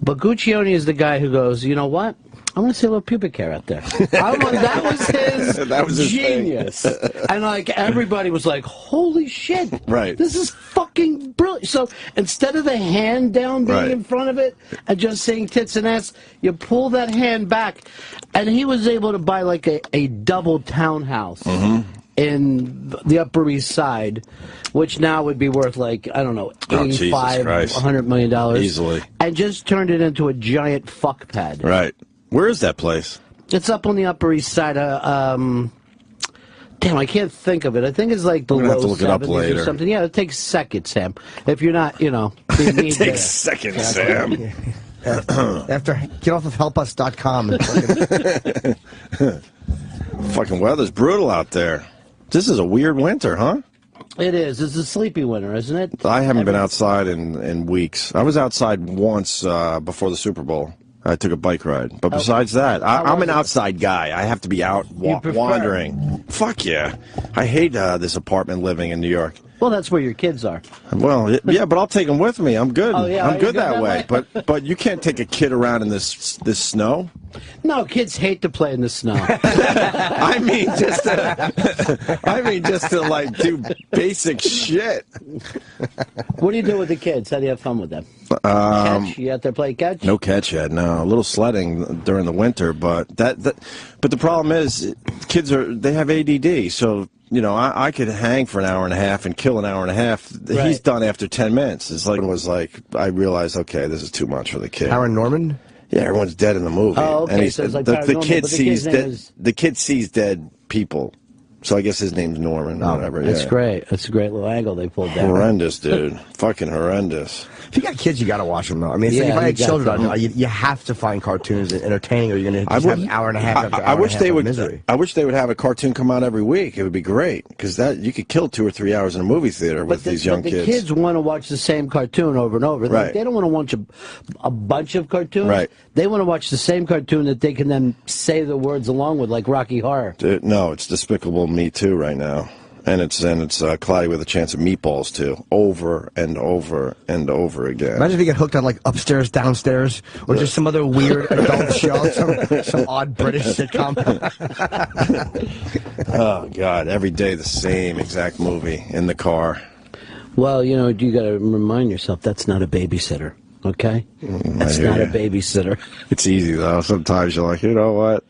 But Guccione is the guy who goes, you know what? I want to see a little pubic hair out there. That was his genius. And like everybody was like, holy shit. Right. This is fucking brilliant. So instead of the hand down being in front of it and just saying tits and ass, you pull that hand back. And he was able to buy like a double townhouse in the Upper East Side, which now would be worth like, I don't know, $100 million. Easily. And just turned it into a giant fuck pad. Right. Where is that place? It's up on the Upper East Side. Damn, I can't think of it. I think it's like the low 70s or something. Yeah, it takes seconds, Sam. If you're not, being mean. It takes seconds, Sam. After get off of helpus.com. Fucking weather's brutal out there. This is a weird winter, huh? It is. It's a sleepy winter, isn't it? I haven't been outside in weeks. I was outside once before the Super Bowl. I took a bike ride. But besides that, I'm an outside guy. I have to be out wandering. Fuck yeah. I hate this apartment living in New York. Well, that's where your kids are. Well, yeah, but I'll take them with me. I'm good. Oh, yeah, I'm good that way. But you can't take a kid around in this snow. No, kids hate to play in the snow. I mean, just to like do basic shit. What do you do with the kids? How do you have fun with them? Catch? You out there play catch? No catch yet. No, a little sledding during the winter, but but the problem is, kids they have ADD, so. I could hang for an hour and a half and kill an hour and a half. Right. He's done after 10 minutes. I realized, okay, this is too much for the kid. Aaron Norman? Yeah, everyone's dead in the movie. Oh, okay. And So it's like the kid sees dead people. So I guess his name's Norman or whatever. That's great. That's a great little angle they pulled down. Horrendous, dude. Fucking horrendous. If you got kids, you got to watch them, though. I mean, if I had children, you have to find cartoons entertaining, or you're going to have an hour and a half after hour I wish and a half of misery. I wish they would have a cartoon come out every week. It would be great, because you could kill 2 or 3 hours in a movie theater with these young kids. The kids want to watch the same cartoon over and over. Right. They don't want to watch a bunch of cartoons. Right. They want to watch the same cartoon that they can then say the words along with, like Rocky Horror. Dude, no, it's Despicable Me Too right now. And it's Cloudy with a Chance of Meatballs, too. Over and over and over again. Imagine if you get hooked on, like, Upstairs, Downstairs, or just some other weird adult show, some odd British sitcom. Oh, God. Every day the same exact movie in the car. Well, you got to remind yourself that's not a babysitter, okay? That's not a babysitter. It's easy, though. Sometimes you're like, you know what?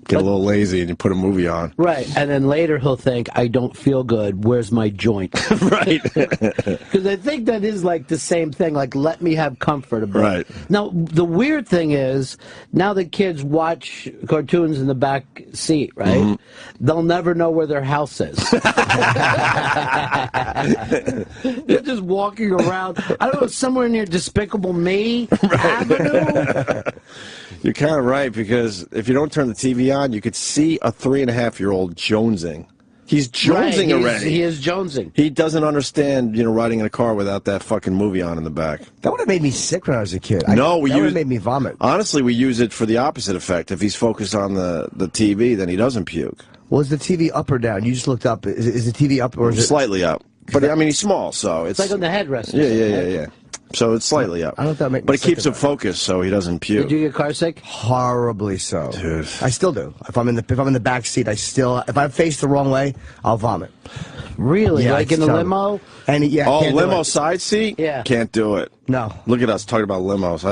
Get a little lazy and you put a movie on. Right, and then later he'll think, I don't feel good, where's my joint? Right. Because I think that is like the same thing, like let me have comfort a bit. Right. Now, the weird thing is, now that kids watch cartoons in the back seat, right? Mm-hmm. They'll never know where their house is. They're just walking around, I don't know, somewhere near Despicable Me Avenue. You're kind of right, because if you don't turn the TV on, you could see a 3.5-year-old jonesing. He's jonesing already. He is jonesing. He doesn't understand, riding in a car without that fucking movie on in the back. That would have made me sick when I was a kid. That would have made me vomit. Honestly, we use it for the opposite effect. If he's focused on the TV, then he doesn't puke. Well, is the TV up or down? You just looked up. Is the TV up or is it slightly up? But I mean, he's small, so it's like on the headrest. Yeah. So it's slightly up. I don't know if that makes me But it sick keeps him focused, so he doesn't puke. Did you get car sick? Horribly so. Dude. I still do. If I'm in the back seat, if I face the wrong way, I'll vomit. Really? Yeah, like in the limo? Limo side seat? Yeah. Can't do it. No. Look at us talking about limos.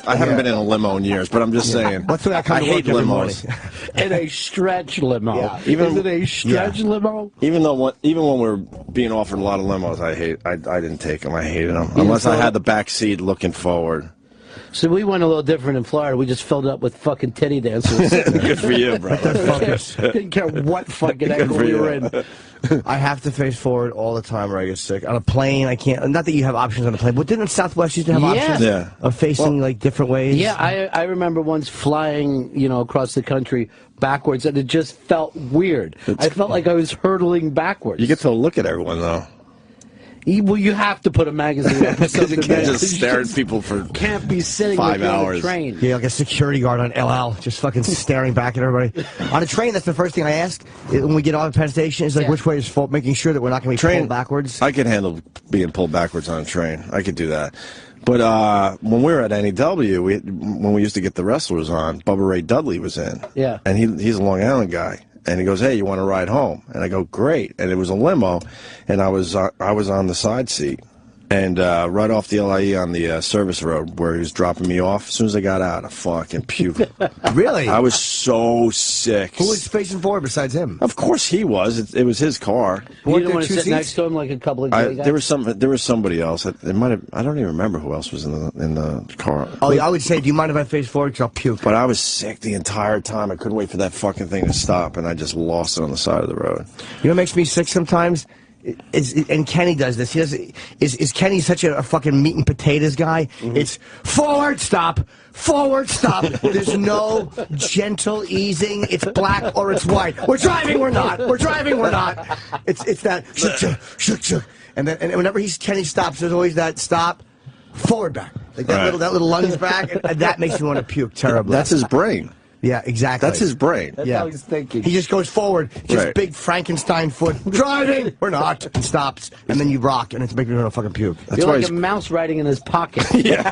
I haven't been in a limo in years, but I'm just saying. What's when I come to hate work every limos. In a stretch limo. Yeah. Is it a stretch limo? Even when we're being offered a lot of limos, I didn't take them. I hated them. Unless I had the back seat looking forward. So we went a little different in Florida. We just filled it up with fucking titty dancers. Good for you, bro. Didn't care what fucking angle we were in. I have to face forward all the time or I get sick. On a plane, I can't. Not that you have options on a plane, but didn't Southwest used to have options of facing like different ways? Yeah, I remember once flying, across the country backwards, and it just felt weird. I felt like I was hurtling backwards. You get to look at everyone, though. Well, you have to put a magazine up. Because you can't just stare at people for can't be sitting 5 hours. On a train. Yeah, like a security guard on LL, just fucking staring back at everybody. On a train, that's the first thing I ask when we get off the Penn Station is like, which way is fault, making sure that we're not going to be pulled backwards. I can handle being pulled backwards on a train. I could do that. But when we were at NEW, when we used to get the wrestlers on, Bubba Ray Dudley was in. Yeah. And he's a Long Island guy. And he goes, hey, you want to ride home? And I go, great. And it was a limo, and I was on the side seat. And right off the LIE on the service road where he was dropping me off, as soon as I got out, I fucking puked. Really? I was so sick. Who was facing forward besides him? Of course he was. It was his car. You didn't want to sit next to him like a couple of gay guys? There was somebody else. It might have. I don't even remember who else was in the car. Oh, yeah, I would say, do you mind if I face forward? Because I'll puke. But I was sick the entire time. I couldn't wait for that fucking thing to stop, and I just lost it on the side of the road. You know what makes me sick sometimes? And Kenny does this. He does. Is Kenny such a fucking meat and potatoes guy? It's forward, stop. Forward, stop. There's no gentle easing. It's black or it's white. We're driving, we're not. We're driving, we're not. It's that shook. And whenever Kenny stops, there's always that stop, forward back. Like that little lunge back, and that makes me want to puke terribly. That's his brain. Yeah, exactly. That's his brain. That's how he's thinking. He just goes forward, just big Frankenstein foot, driving, we're not, and stops, and then you rock, and it's making me want to fucking puke. You're like a mouse riding in his pocket. Yeah,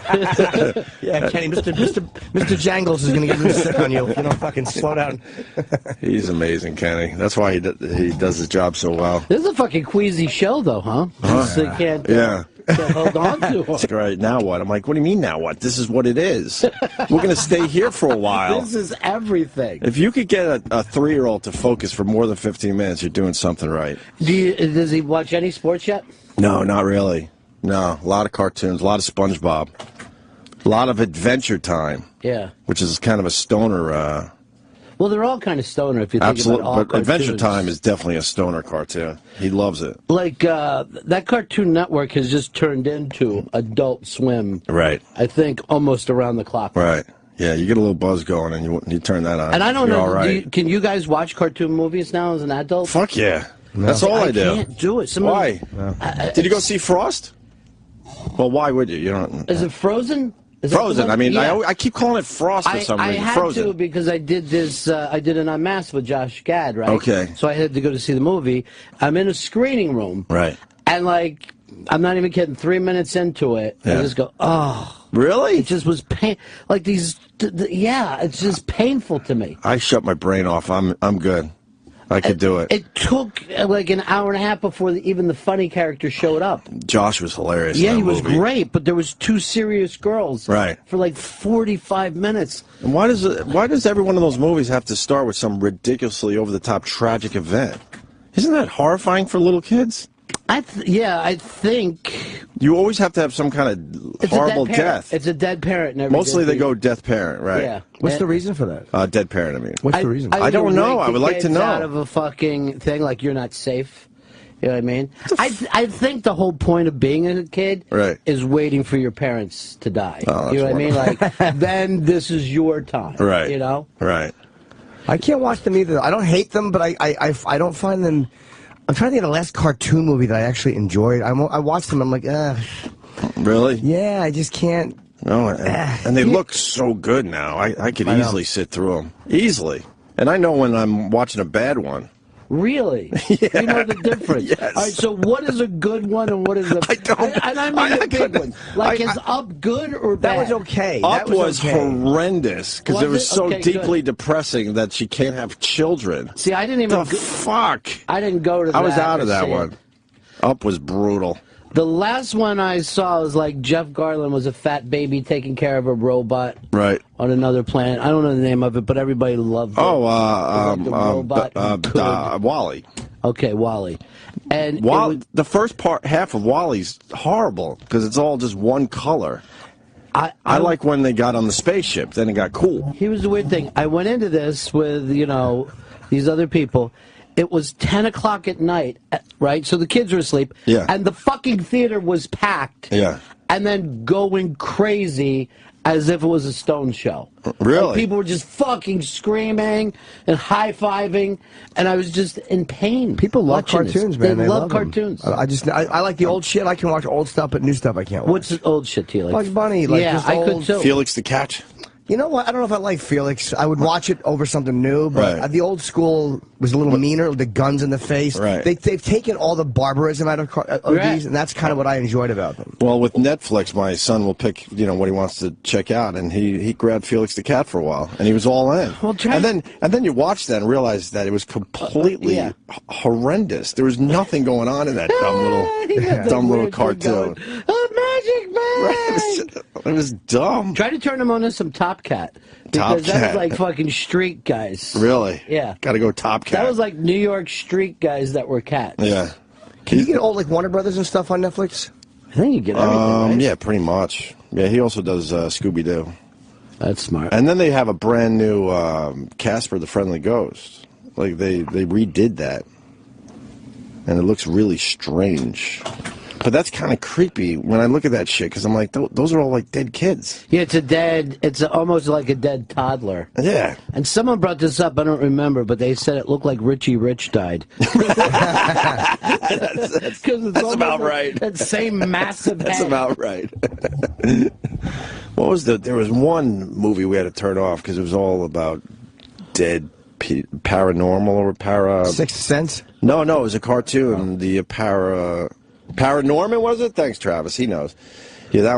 Kenny, Mr. Jangles is going to get really sick on you. You know, fucking slow down. He's amazing, Kenny. That's why he does his job so well. This is a fucking queasy show, though, huh? So you can't, can't hold on to it. Right, now what? I'm like, what do you mean now what? This is what it is. We're going to stay here for a while. This is everything. If you could get a 3-year-old to focus for more than 15 minutes, you're doing something right. Does he watch any sports yet? No, not really. No, a lot of cartoons, a lot of SpongeBob, a lot of Adventure Time. Yeah. Which is kind of a stoner. Well, they're all kind of stoner if you think about all but Adventure cartoons. Time is definitely a stoner cartoon. He loves it. Like, that Cartoon Network has just turned into Adult Swim. Right. I think almost around the clock. Right. Yeah, you get a little buzz going and you turn that on. And I don't know, all right. can you guys watch cartoon movies now as an adult? Fuck yeah. That's all I do. I can't do it. Why? Did you go see Frost? Well, why would you? You don't. Is it Frozen? Is Frozen. I mean, I keep calling it Frost for some reason. I had Frozen. to because I did this. I did an Unmasked with Josh Gad, right? Okay. So I had to go to see the movie. I'm in a screening room. Right. And like, I'm not even kidding. 3 minutes into it, I just go, oh. Really? It just was pain. Like these. Yeah, it's just painful to me. I shut my brain off. I'm good. I could do it. It took like an hour and a half before even the funny character showed up. Josh was hilarious. Yeah, in he that was movie. great, but there was 2 serious girls. Right. For like 45 minutes. And why does every one of those movies have to start with some ridiculously over-the-top tragic event? Isn't that horrifying for little kids? I think you always have to have some kind of horrible death. It's a dead parent. In every Mostly they Disney. go death parent, right? Yeah. What's the reason for that? Dead parent, I mean. What's the reason? I don't know. I would like to Kids know. Out of a fucking thing like you're not safe. You know what I mean? I think the whole point of being a kid is waiting for your parents to die. Oh, you know what I mean? Like then this is your time. Right. You know? Right. I can't watch them either. I don't hate them, but I don't find them. I'm trying to think of the last cartoon movie that I actually enjoyed. I watched them. I'm like, really? Yeah, I just can't. No, and they look so good now. I could easily sit through them. Easily. And I know when I'm watching a bad one. Really? Yeah. You know the difference? Yes. All right, so what is a good one and what is a... I mean the big one. Like, is Up good or bad? That was okay. Up was horrendous because it was so Okay, deeply depressing that she can't have children. See, I didn't even... fuck? I didn't go to that. I was out of to that see one. it. Up was brutal. The last one I saw was like Jeff Garlin was a fat baby taking care of a robot Right. on another planet. I don't know the name of it, but everybody loved it. Oh, robot Wally. Okay, Wally. And Wally, the first half of Wally's horrible because it's all just one color. I like when they got on the spaceship. Then it got cool. Here's the weird thing. I went into this with, these other people. It was 10 o'clock at night, right? So the kids were asleep. Yeah. And the fucking theater was packed. Yeah. And then going crazy as if it was a Stone show. Really? Like people were just fucking screaming and high-fiving, and I was just in pain. People love watching this. cartoons, man. They love them. cartoons. I like the old shit. I can watch old stuff, but new stuff I can't watch. What's the old shit to you? Like Bugs Bunny. Like yeah, just I old, could too. Felix the Cat. You know what? I don't know if I like Felix. I would watch it over something new, but the old school was a little meaner, the guns in the face. Right. They've taken all the barbarism out of these, and that's kind of what I enjoyed about them. Well, with Netflix, my son will pick, what he wants to check out, and he grabbed Felix the Cat for a while, and he was all in. Well, and then you watch that and realize that it was completely horrendous. There was nothing going on in that dumb little cartoon. Magic Man! It was dumb. Try to turn him on to some Top Cat. Because that was like fucking street guys. Really? Yeah. Got to go Top Cat. That was like New York street guys that were cats. Yeah. Can you get all like Warner Brothers and stuff on Netflix? I think you get everything, right? Yeah, pretty much. Yeah, he also does Scooby-Doo. That's smart. And then they have a brand new Casper the Friendly Ghost. Like, they redid that. And it looks really strange. But that's kind of creepy when I look at that shit, because I'm like, those are all like dead kids. Yeah, it's almost like a dead toddler. Yeah. And someone brought this up, I don't remember, but they said it looked like Richie Rich died. That's about right. That same massive That's head. about right. There was one movie we had to turn off because it was all about dead paranormal or Sixth Sense? No, it was a cartoon. The Paranorman, was it? Thanks, Travis. He knows. Yeah, that one.